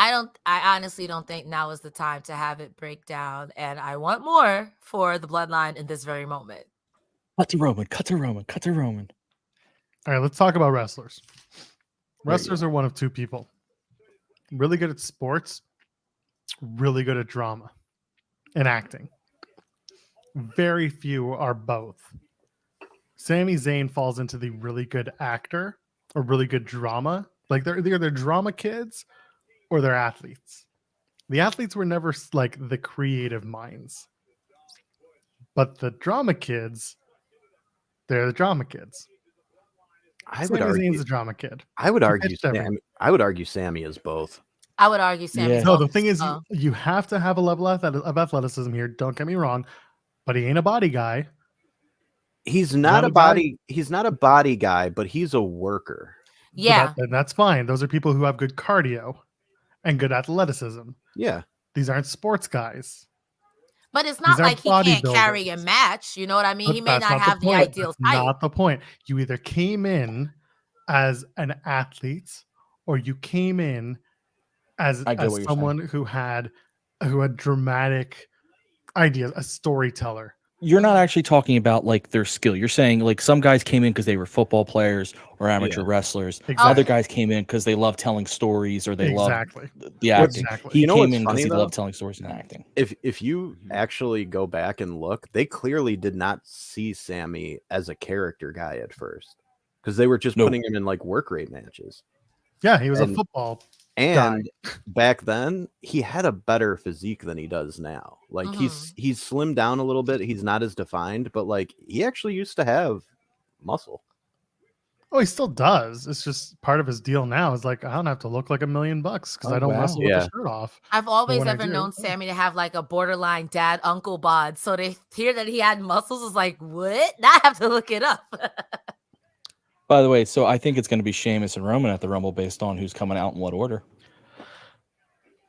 I honestly don't think now is the time to have it break down, and I want more for the bloodline in this very moment. Cut to Roman. All right, let's talk about wrestlers. Wrestlers are one of two people. Really good at sports, really good at drama and acting. Very few are both. Sami Zayn falls into the really good actor or really good drama. Like, they're either drama kids or they're athletes. The athletes were never like the creative minds. But the drama kids, they're the drama kids. Sami Zayn's a drama kid. I would argue Sammy is both. I would argue Sammy's Yeah. No, the thing is, you have to have a level of athleticism here. Don't get me wrong, but he ain't a body guy. He's not a body. He's not a body guy, but he's a worker. Yeah, and that's fine. Those are people who have good cardio and good athleticism. Yeah, these aren't sports guys. But it's not like he can't carry a match. You know what I mean? But he may not have the ideal type. Not the point. You either came in as an athlete, or you came in as someone who had dramatic ideas, a storyteller. You're not actually talking about, like, their skill. You're saying, like, some guys came in because they were football players or amateur wrestlers. Exactly. Other guys came in because they love telling stories or they love the acting. Exactly. He came in because he loved telling stories and acting. If you actually go back and look, they clearly did not see Sammy as a character guy at first, because they were just putting him in, like, work rate matches. Yeah, he was a football guy. Back then, he had a better physique than he does now. Like, he's slimmed down a little bit. He's not as defined, but, like, he actually used to have muscle. Oh, he still does. It's just part of his deal now. Is like, I don't have to look like $1 million because I don't wrestle with the shirt off. I've always known Sammy to have, like, a borderline dad uncle bod. So to hear that he had muscles is like, what? Now I have to look it up. By the way, so I think it's going to be Sheamus and Roman at the Rumble based on who's coming out in what order.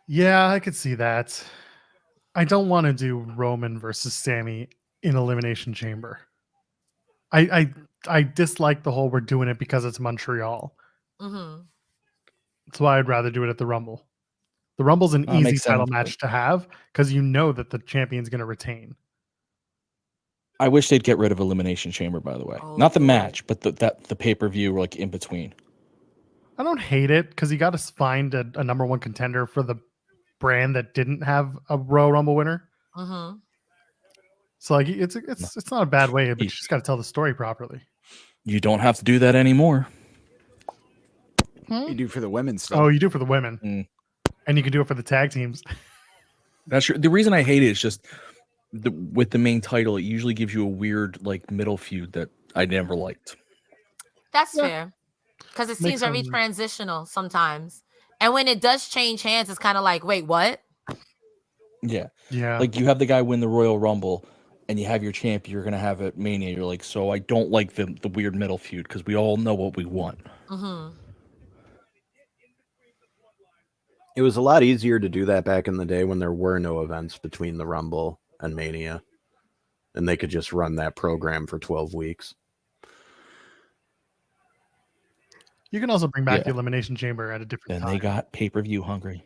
Yeah, I could see that. I don't want to do Roman versus Sammy in Elimination Chamber. I dislike the whole we're doing it because it's Montreal. That's why I'd rather do it at the Rumble. The Rumble's an easy title match to have because you know that the champion's going to retain. I wish they'd get rid of Elimination Chamber, by the way. Not the match, but the pay-per-view, like, in between. I don't hate it because you got to find a number one contender for the brand that didn't have a Royal Rumble winner. So, like, it's not a bad way, but you just got to tell the story properly. You don't have to do that anymore. You do for the women stuff. Oh, you do for the women, and you can do it for the tag teams. That's true. The reason I hate it is just with the main title, it usually gives you a weird like middle feud that I never liked. That's fair. Because it seems very transitional sometimes. And when it does change hands, it's kind of like, wait, what? Yeah. Yeah. Like you have the guy win the Royal Rumble and you have your champ you're going to have at Mania. You're like, so I don't like the weird middle feud because we all know what we want. Mm-hmm. It was a lot easier to do that back in the day when there were no events between the Rumble and Mania. And they could just run that program for 12 weeks. You can also bring back the Elimination Chamber at a different time. And they got pay-per-view hungry.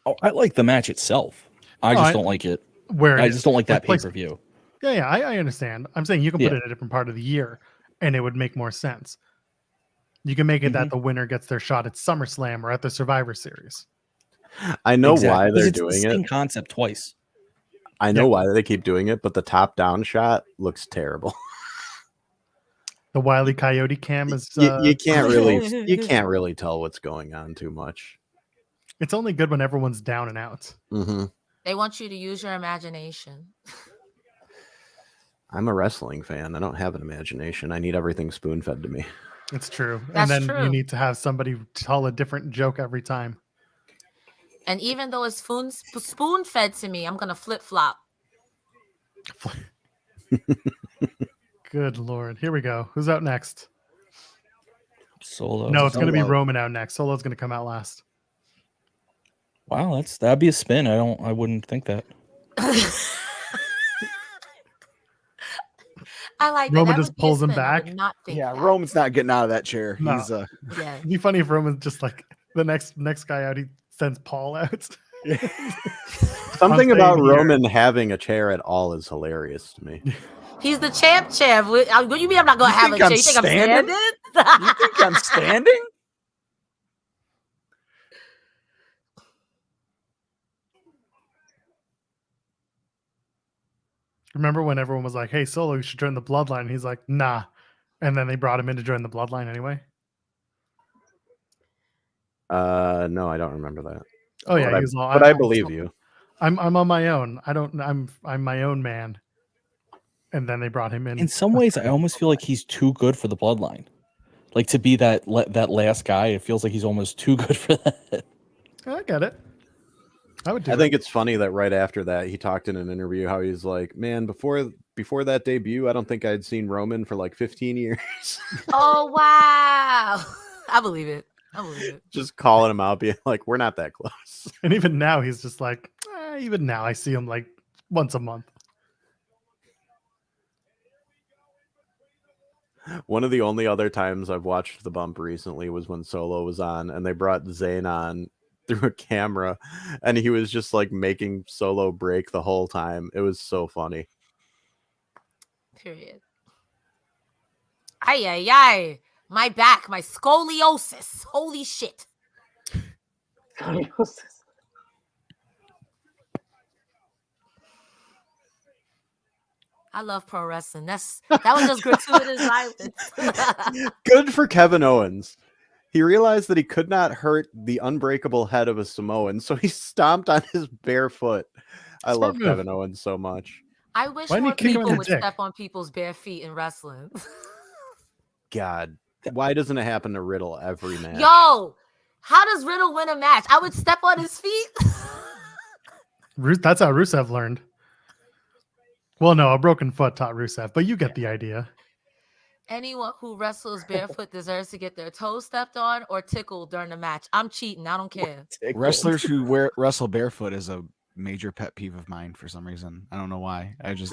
Oh, I like the match itself. I just don't like it. I just don't like that pay-per-view. Yeah, I understand. I'm saying you can put it in a different part of the year, and it would make more sense. You can make it that the winner gets their shot at SummerSlam or at the Survivor Series. I know why they're doing the same it. Concept twice. I know why they keep doing it, but the top-down shot looks terrible. The Wile E. Coyote cam is you can't really tell what's going on too much. It's only good when everyone's down and out. Mm-hmm. They want you to use your imagination. I'm a wrestling fan. I don't have an imagination. I need everything spoon-fed to me. It's true. That's and then true. you need to have somebody tell a different joke every time. And even though it's spoon-fed to me, I'm going to flip-flop. Good Lord. Here we go. Who's out next? Solo. No, it's going to be Roman out next. Solo's going to come out last. Wow, that'd be a spin. I wouldn't think that. I like Roman that. just pulls him back. Roman's not getting out of that chair. No. He's It'd be funny if Roman's just like the next guy out, he sends Paul out. Something about Roman having a chair at all is hilarious to me. He's the champ. What do you mean I'm not going to have a chair? You think I'm standing? You think I'm standing? Remember when everyone was like, hey, Solo, you should join the Bloodline? And he's like, nah. And then they brought him in to join the Bloodline anyway. No, I don't remember that. Oh yeah, but I believe you. I'm on my own. I'm my own man. And then they brought him in. In some ways, I almost feel like he's too good for the Bloodline. Like to be that last guy, it feels like he's almost too good for that. I get it. I think it's funny that right after that he talked in an interview how he's like, man, before that debut, I don't think I'd seen Roman for like 15 years. Oh wow. I believe it. Just calling him out, being like, we're not that close. And even now he's just like, even now I see him like once a month. One of the only other times I've watched the bump recently was when Solo was on and they brought Zayn on through a camera and he was just like making Solo break the whole time. It was so funny. Period. Ay. My back, my scoliosis. Holy shit. Scoliosis. I love pro wrestling. That was just gratuitous violence. Good for Kevin Owens. He realized that he could not hurt the unbreakable head of a Samoan, so he stomped on his bare foot. I love Kevin Owens so much. I wish more people would step on people's bare feet in wrestling. God, why doesn't it happen to Riddle every match? Yo, how does Riddle win a match? I would step on his feet. That's how Rusev learned. Well, no, a broken foot taught Rusev, but you get the idea. Anyone who wrestles barefoot deserves to get their toes stepped on or tickled during the match. I'm cheating. I don't care. Wrestlers who wrestle barefoot is a major pet peeve of mine for some reason. I don't know why. I just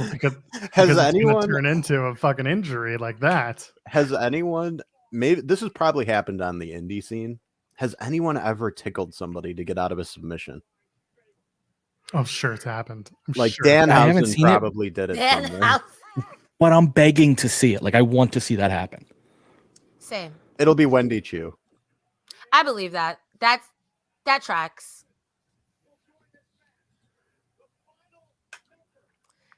has anyone turn into a fucking injury like that? Has anyone, maybe this has probably happened on the indie scene. Has anyone ever tickled somebody to get out of a submission? Oh, sure, it's happened. Danhausen probably did it somewhere. But I'm begging to see it. Like, I want to see that happen. Same. It'll be Wendy Chu. I believe that. That tracks.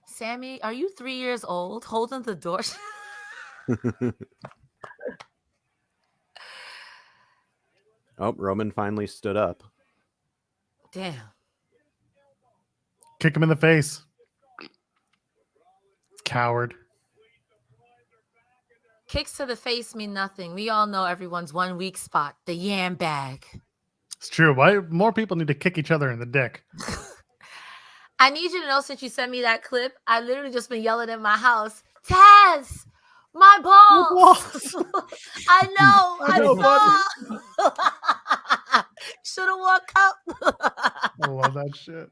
Sammy, are you 3 years old holding the door? Oh, Roman finally stood up. Damn. Kick him in the face. Coward. Kicks to the face mean nothing. We all know everyone's one weak spot, the yam bag. It's true. Why more people need to kick each other in the dick? I need you to know, since you sent me that clip, I literally just been yelling in my house, Taz, my balls. I know. Should have walked up. I love that shit.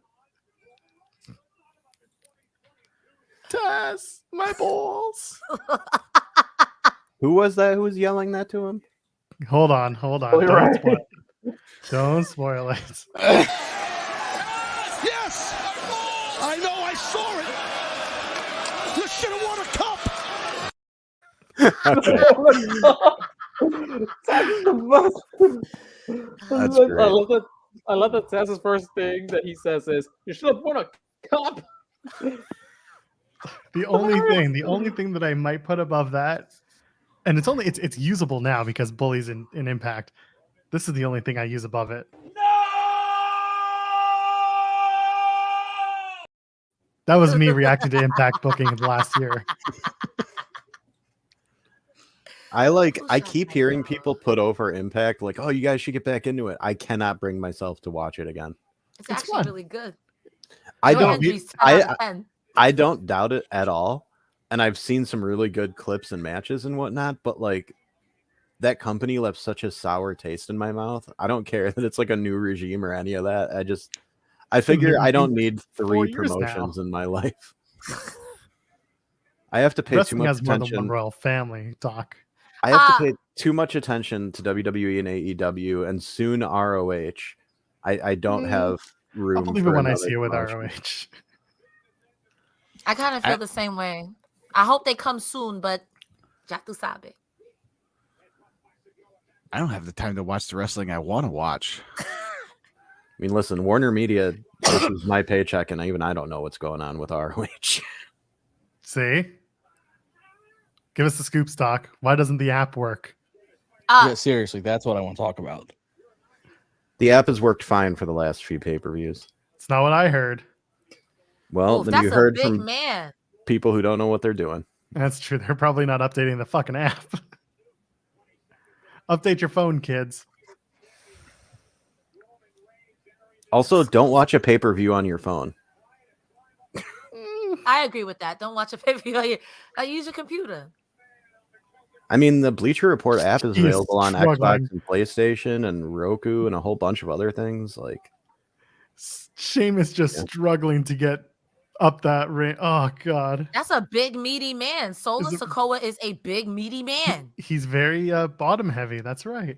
Taz, my balls. Who was that who was yelling that to him? Hold on. Don't spoil it. Yes! I know, I saw it! You should have won a cup! That's the best. That's great. I love that Taz's first thing that he says is, "You should have won a cup." The only thing that I might put above that, and it's usable now because Bully's in Impact. This is the only thing I use above it. That was me reacting to Impact booking last year. I keep hearing people put over Impact, like, oh, you guys should get back into it. I cannot bring myself to watch it again. It's actually fun. really good. I Joe don't Hendry's 10 out of 10. I don't doubt it at all. And I've seen some really good clips and matches and whatnot, but like that company left such a sour taste in my mouth. I don't care that it's like a new regime or any of that. I figure I don't need 3 promotions in my life. I have to pay Wrestling too much has more than attention. one royal family, Doc. I have to pay too much attention to WWE and AEW and soon ROH. I don't have room. I'll believe for it when I another see it with promotion. ROH. I kind of feel the same way. I hope they come soon, but ya tu sabe. I don't have the time to watch the wrestling I want to watch. I mean, listen, Warner Media, this is my paycheck, and even I don't know what's going on with ROH. See? Give us the scoop, Stock. Why doesn't the app work? Yeah, seriously, that's what I want to talk about. The app has worked fine for the last few pay-per-views. It's not what I heard. Well, Oof, then that's you heard a big from man. people who don't know what they're doing. That's true. They're probably not updating the fucking app. Update your phone, kids. Also, don't watch a pay-per-view on your phone. I agree with that. Don't watch a pay-per-view. Use your computer. I mean, the Bleacher Report app is He's available on struggling. Xbox and PlayStation and Roku and a whole bunch of other things. Like, Sheamus just struggling to get up that ring. Oh, God. That's a big, meaty man. Sola Is it- Sikoa is a big, meaty man. He's very bottom heavy. That's right.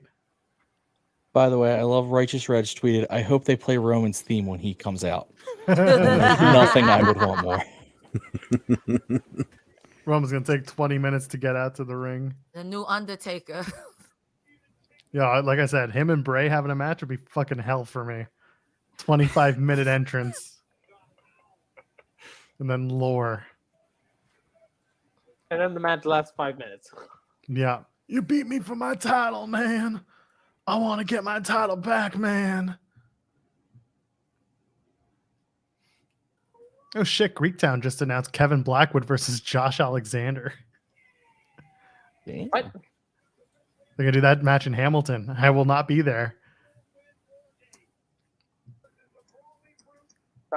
By the way, I love Righteous Reg tweeted, I hope they play Roman's theme when he comes out. Nothing I would want more. Roman's going to take 20 minutes to get out to the ring. The new Undertaker. Yeah, like I said, him and Bray having a match would be fucking hell for me. 25-minute entrance. And then lore. And then the match lasts 5 minutes. Yeah. You beat me for my title, man. I want to get my title back, man. Oh shit, Greektown just announced Kevin Blackwood versus Josh Alexander. Damn. What? They're going to do that match in Hamilton. I will not be there.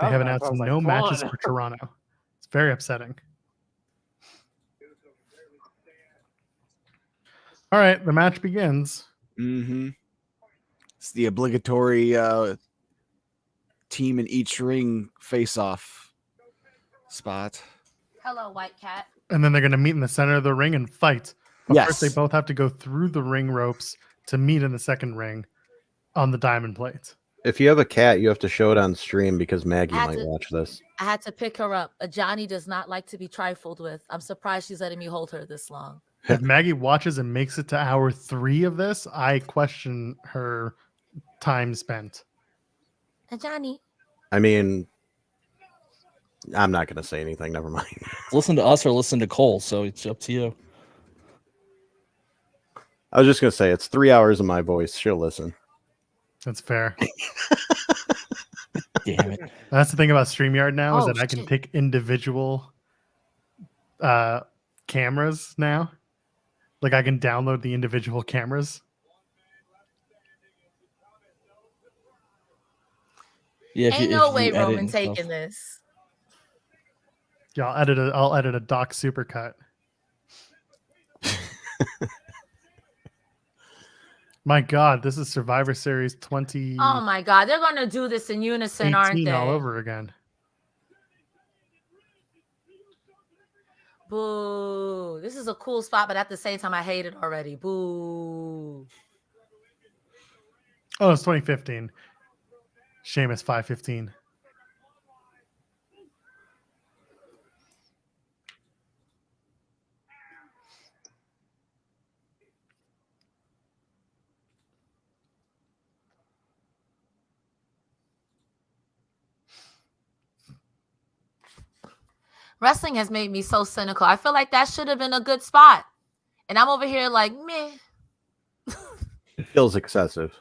They have announced no matches for Toronto. It's very upsetting. All right, the match begins. Mm-hmm. It's the obligatory team in each ring face-off spot. Hello, White Cat. And then they're going to meet in the center of the ring and fight. But Yes. first, they both have to go through the ring ropes to meet in the second ring on the diamond plate. if you have a cat, you have to show it on stream because Maggie I had might to- watch this. I had to pick her up. Johnny does not like to be trifled with. I'm surprised she's letting me hold her this long. If Maggie watches and makes it to hour 3 of this, I question her time spent. Johnny. I mean, I'm not going to say anything. Never mind. Listen to us or listen to Cole, so it's up to you. I was just going to say it's 3 hours of my voice. She'll listen. That's fair. Damn it. That's the thing about StreamYard now is Oh, that I can shit. pick individual cameras now. Like I can download the individual cameras. Yeah, Ain't no way Roman taking this. Yeah, I'll edit a Doc supercut. My God, this is Survivor Series 2018 Oh my God, they're gonna do this in unison, aren't they? all over again. Boo! This is a cool spot, but at the same time, I hate it already. Boo! Oh, it's 2015. Sheamus 515. Wrestling has made me so cynical. I feel like that should have been a good spot, and I'm over here like, meh. It feels excessive.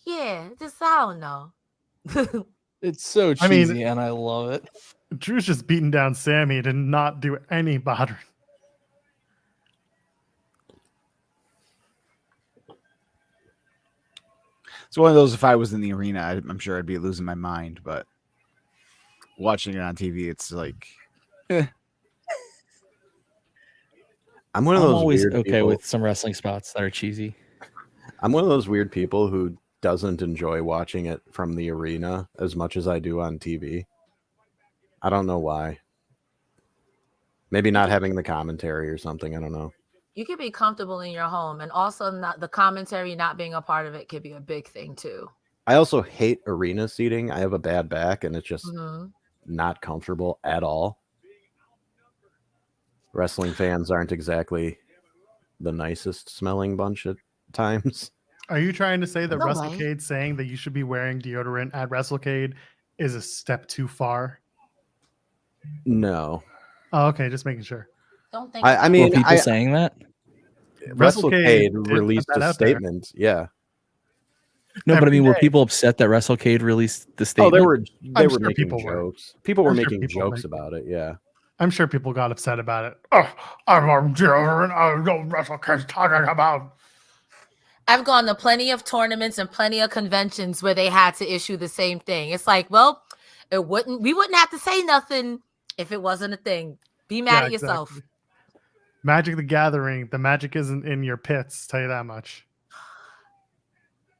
Yeah, just I don't know. It's so I mean- cheesy, and I love it. Drew's just beating down Sammy to not do any bothering. It's one of those. If I was in the arena, I'm sure I'd be losing my mind. But watching it on TV, it's like, I'm one of I'm those always weird okay people. with some wrestling spots that are cheesy. I'm one of those weird people who doesn't enjoy watching it from the arena as much as I do on TV. I don't know why. Maybe not having the commentary or something. I don't know. You could be comfortable in your home, and also not the commentary not being a part of it could be a big thing too. I also hate arena seating. I have a bad back, and it's just Mhm. not comfortable at all. Wrestling fans aren't exactly the nicest smelling bunch at times. Are you trying to say that No way. WrestleCade saying that you should be wearing deodorant at WrestleCade is a step too far? No. Oh, okay, just making sure. Don't think. I so. mean, Were people saying that? WrestleCade WrestleCade did released put that a out there. statement. Yeah. No, but I Every mean, were day. people upset that WrestleCade released the Oh, statement? they were I'm sure making people were. jokes. People were I'm sure making people jokes make- about it. Yeah. I'm sure people got upset about it. Oh, I'm on deodorant. I don't WrestleCade's talking about. I've gone to plenty of tournaments and plenty of conventions where they had to issue the same thing. It's like, well, we wouldn't have to say nothing if it wasn't a thing. Be mad Yeah, at yourself. exactly. Magic the Gathering. The magic isn't in your pits. Tell you that much.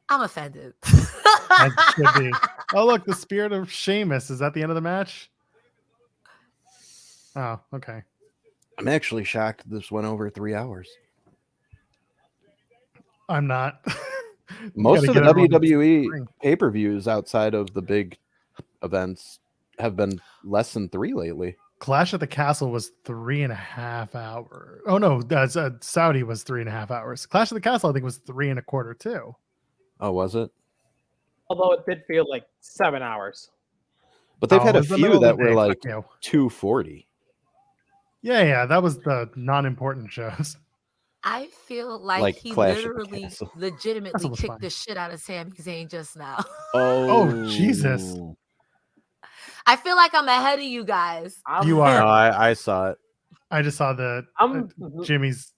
I'm offended. That should be. Oh, look, the spirit of Sheamus. Is that the end of the match? Oh, okay. I'm actually shocked this went over 3 hours. I'm not. Most of the gotta get everyone to WWE spring. pay-per-views outside of the big events have been less than 3 lately. Clash at the Castle was 3.5 hours. Oh no, that's Saudi was 3.5 hours. Clash at the Castle, I think, was 3.25 too. Oh, was it? Although it did feel like 7 hours. But they've Oh, had it a was the few middle of that the were day, fuck like you. 240. Yeah, that was the non-important shows. I feel like, Like he Clash at the literally Castle. legitimately Castle was kicked fine. the shit out of Sami Zayn just now. Oh, Jesus. I feel like I'm ahead of you guys. You Oh, are. I saw it. I just saw the I'm Jimmy's.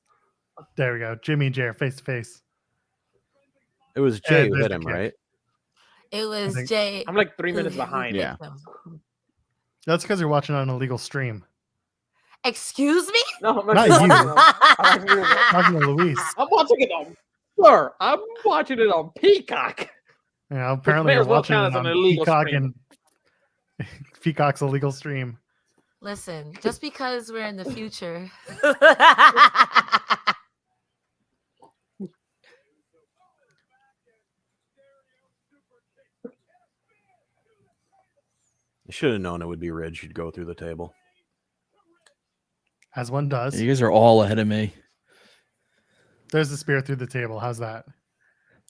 There we go. Jimmy and Jay are face to face. It was Jay who there's hit the him, kick. right? It was think- Jay. I'm like 3 who- minutes who behind. Yeah. kicked him. That's because you're watching on an illegal stream. Excuse me? No, I'm Not watching you. it on- Talking to Luis. I'm watching it on. Sir, I'm watching it on Peacock. Yeah, apparently may you're as well watching count it as an on illegal Peacock stream. and Peacock's illegal stream. Listen, just because we're in the future. I should have known it would be Ridge who'd go through the table. As one does. You guys are all ahead of me. There's the spear through the table. How's that?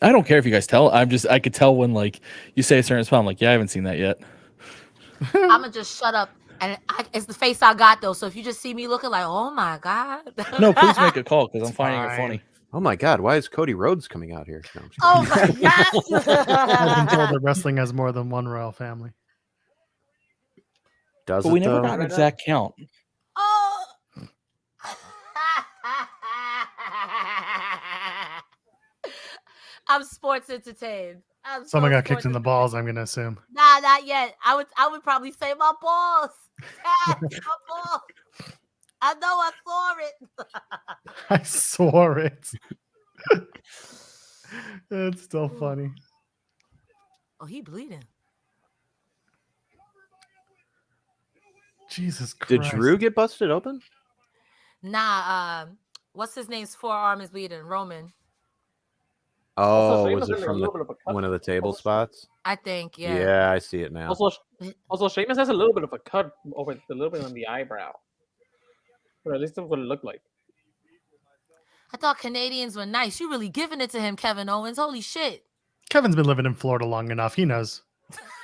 I don't care if you guys tell. I could tell when like you say a certain spot. I'm like, yeah, I haven't seen that yet. I'ma just shut up. And it's the face I got though. So if you just see me looking like, oh my God. No, please make a call because I'm It's finding it fine. funny. Oh my God! Why is Cody Rhodes coming out here? No, Oh my I've been told god! that wrestling has more than one royal family. does But it we never though? got an exact count. Oh. I'm sports entertained. Someone got kicked in the balls, I'm gonna assume. Nah, not yet. I would probably say my balls. Dad, my balls. I know I saw it. I saw it. It's still funny. Oh, he bleeding. Jesus Christ. Did Drew get busted open? Nah, what's his name's forearm is bleeding? Roman. Oh, Sheamus was it has a from little bit of a cut. one of the table spots? I think, yeah. Yeah, I see it now. Also, Sheamus has a little bit of a cut over a little bit on the eyebrow. Or at least that's what it looked like. I thought Canadians were nice. You really giving it to him, Kevin Owens. Holy shit. Kevin's been living in Florida long enough. He knows.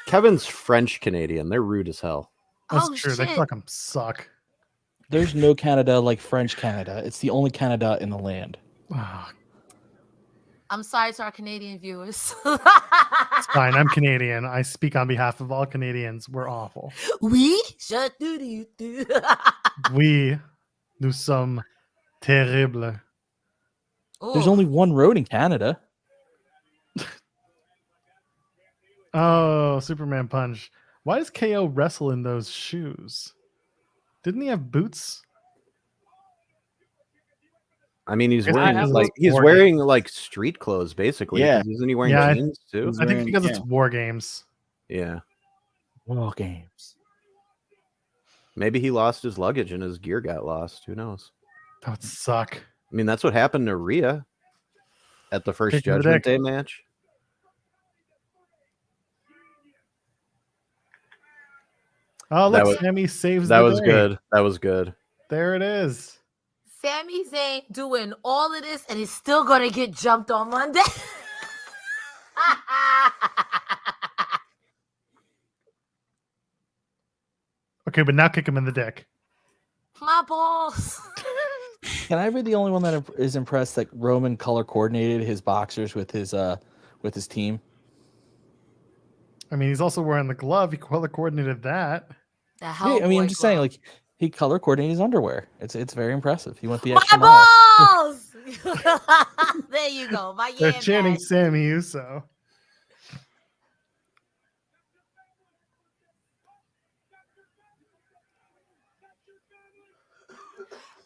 Kevin's French Canadian. They're rude as hell. That's Oh, true. They shit. fucking suck. There's no Canada like French Canada. It's the only Canada in the land. Oh, I'm sorry to our Canadian viewers. it's fine. I'm Canadian. I speak on behalf of all Canadians. We're awful. We? Shut do. We nous sommes terribles. There's only one road in Canada. Oh, Superman punch. Why does KO wrestle in those shoes? Didn't he have boots? I mean, he's I wearing think like it's war wearing like street clothes basically. Yeah. 'Cause isn't he wearing Yeah, jeans too? I think because it's war games. Yeah. War games. Maybe he lost his luggage and his gear got lost. Who knows? That would suck. I mean, that's what happened to Rhea at the first Kick in the Judgment dick. Day match. Oh, That look, was- Sammy saves That the was day. good. That was good. There it is. Sami Zayn doing all of this and he's still gonna get jumped on Monday. Okay, but now kick him in the dick. My balls. Can I be the only one that is impressed that Roman color coordinated his boxers with his team? I mean, he's also wearing the glove. He color coordinated that. The Yeah, I mean, I'm Hellboy just saying, glove. like he color coordinated his underwear. It's very impressive. He went the My extra mile. balls. There you go. My They're yeah, chanting man. Sammy Uso.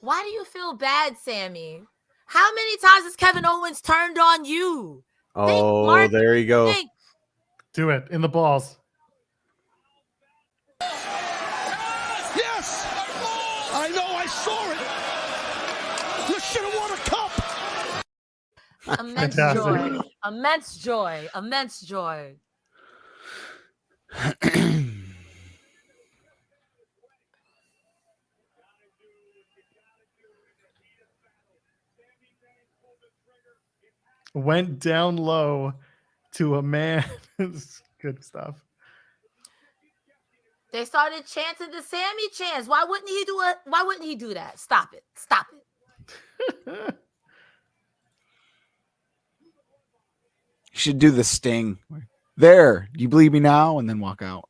Why do you feel bad, Sammy? How many times has Kevin Owens turned on you? Oh, Mark. there you go. Think. Do it in the balls. Yes! I know, I saw it! You should have won a cup! Immense Fantastic. joy. Immense joy. Immense joy. Went down low to a man. It's good stuff. They started chanting the Sammy chants. Why wouldn't he do it? Why wouldn't he do that? Stop it. Stop it. You should do the sting. There, you believe me now, and then walk out.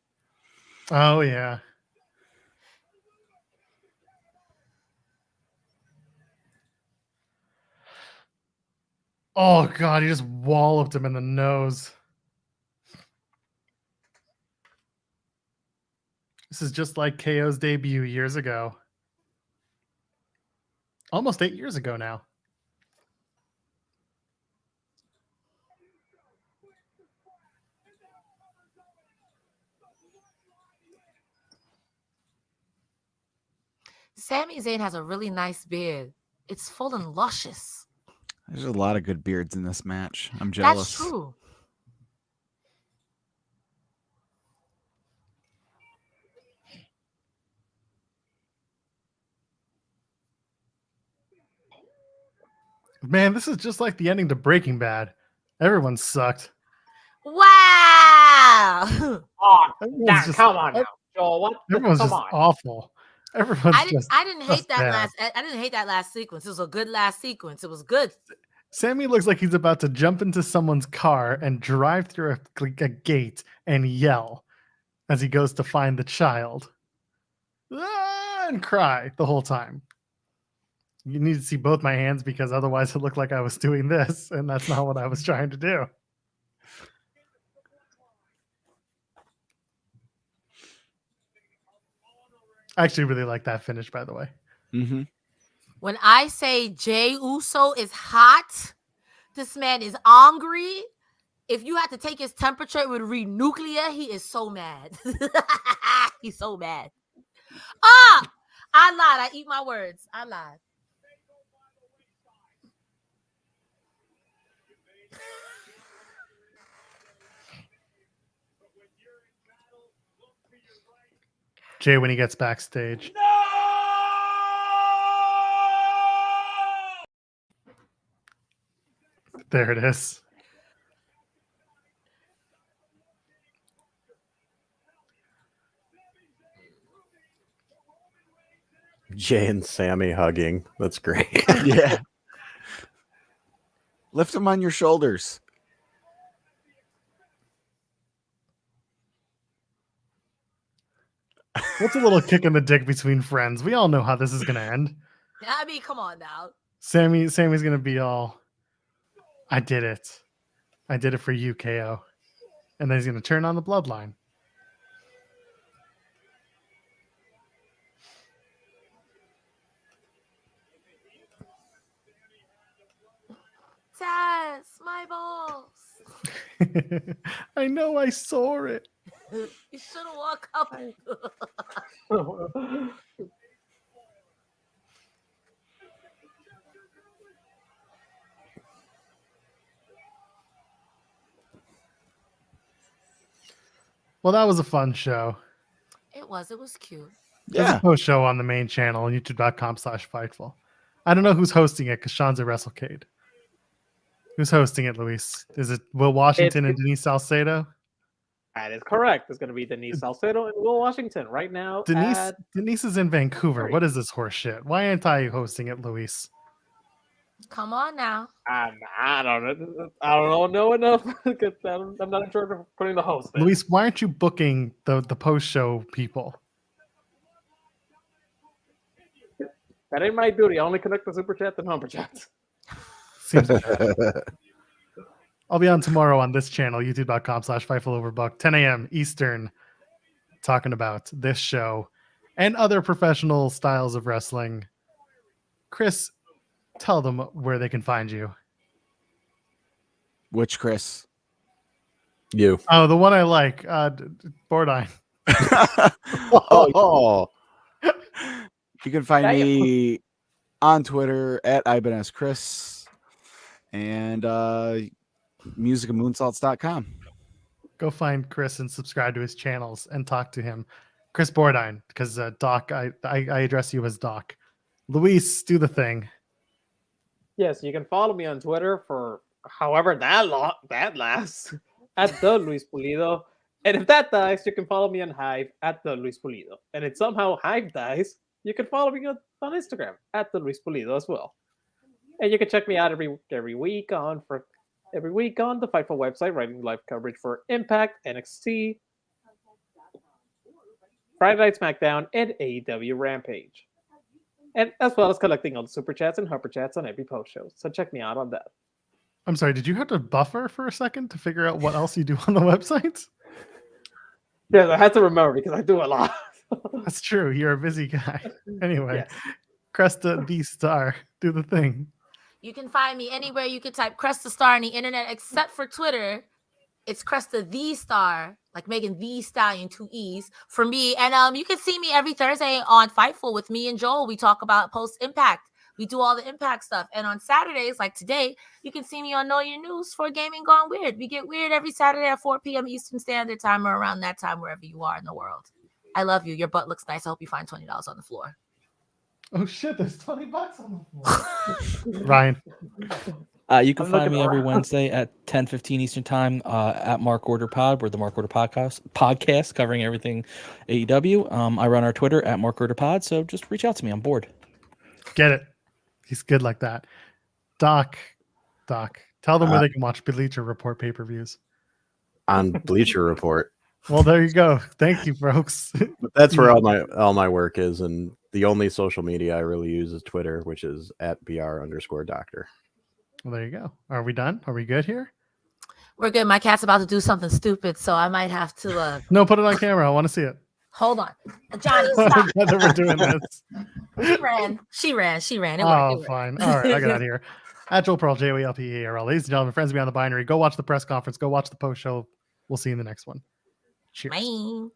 Oh yeah. Oh god, he just walloped him in the nose. This is just like KO's debut years ago. Almost 8 years ago now. Sami Zayn has a really nice beard. It's full and luscious. There's a lot of good beards in this match. I'm jealous. That's true. Man, this is just like the ending to Breaking Bad. Everyone sucked. Wow. Oh, Everyone's nah, just, come on now, Joel. What? everyone's Come just on. awful. Everyone's I didn't just hate that bad. last I didn't hate that last sequence. It was a good last sequence. It was good. Sammy looks like he's about to jump into someone's car and drive through a gate and yell as he goes to find the child. And cry the whole time. You need to see both my hands because otherwise it looked like I was doing this, and that's not what I was trying to do. I actually really like that finish, by the way. Mm-hmm. When I say Jey Uso is hot, this man is angry. If you had to take his temperature, it would read nuclear. He is so mad. He's so mad. I lied. I eat my words. I lied. Jay, when he gets backstage. There it is. Jay and Sammy hugging. That's great. Yeah. Lift them on your shoulders. What's a little kick in the dick between friends? We all know how this is going to end. I mean, come on now. Sammy's going to be all, I did it. I did it for you, KO. And then he's going to turn on the bloodline. Taz, my balls. I know, I saw it. You should have walked up. Well, that was a fun show. It was cute. There's a post show on the main channel on youtube.com/Fightful. I don't know who's hosting it because Sean's a WrestleCade. Who's hosting it, Luis? Is it Will Washington and Denise Salcedo? That is correct. It's going to be Denise Salcedo and Will Washington right now. Denise is in Vancouver. What is this horse shit? Why aren't I hosting it, Luis? Come on now. I don't know enough. I'm not in charge of putting the host in. Luis, why aren't you booking the post show people? That ain't my duty. I only connect the super chats and humper chats. Seems bad. I'll be on tomorrow on this channel, youtube.com/Fightful Overbooked, 10 a.m. Eastern, talking about this show and other professional styles of wrestling. Chris, tell them where they can find you. Which Chris? You. Oh, the one I like, Bordine. Oh. You can find me on Twitter at IBNSChris and musicandmoonsalts.com. Go find Chris and subscribe to his channels and talk to him. Chris Bordine, because Doc, I address you as Doc. Luis, do the thing. Yes, you can follow me on Twitter for however that lasts at the Luis Pulido. And if that dies, you can follow me on Hive at the Luis Pulido. And if somehow Hive dies, you can follow me on Instagram at the Luis Pulido as well. And you can check me out every week on the Fightful website, writing live coverage for Impact, NXT, Friday Night SmackDown, and AEW Rampage. And as well as collecting all the super chats and humper chats on every post show. So check me out on that. I'm sorry, did you have to buffer for a second to figure out what else you do on the website? Yes, I had to remember because I do a lot. That's true. You're a busy guy. Anyway, Yes. Cresta the Star, do the thing. You can find me anywhere you could type Cresta Star on the internet, except for Twitter. It's Cresta the Star, like Megan the Stallion, 2 E's for me. And you can see me every Thursday on Fightful with me and Joel. We talk about post-Impact. We do all the Impact stuff. And on Saturdays, like today, you can see me on Know Your News for Gaming Gone Weird. We get weird every Saturday at 4 p.m. Eastern Standard Time or around that time, wherever you are in the world. I love you. Your butt looks nice. I hope you find $20 on the floor. Oh shit, there's $20 on the floor. Ryan. You can find me every Wednesday at 10:15 Eastern Time at Mark Order Pod. We're the Mark Order podcast covering everything AEW. I run our Twitter at Mark Order Pod, so just reach out to me. I'm bored. Get it. He's good like that. Doc, Doc. Tell them where they can watch Bleacher Report pay-per-views. On Bleacher Report. Well, there you go. Thank you, folks. But that's where all my work is, and the only social media I really use is Twitter, which is @BR_doctor. Well, there you go. Are we done? Are we good here? We're good. My cat's about to do something stupid, so I might have to. No, put it on camera. I want to see it. Hold on, Johnny. Stop. We're doing this. She ran. It Oh, worked. fine. All right, I got out of here. At Joel Pearl, JOELPEARL. Ladies and gentlemen, friends beyond the binary, go watch the press conference. Go watch the post show. We'll see you in the next one. Cheers. Bye.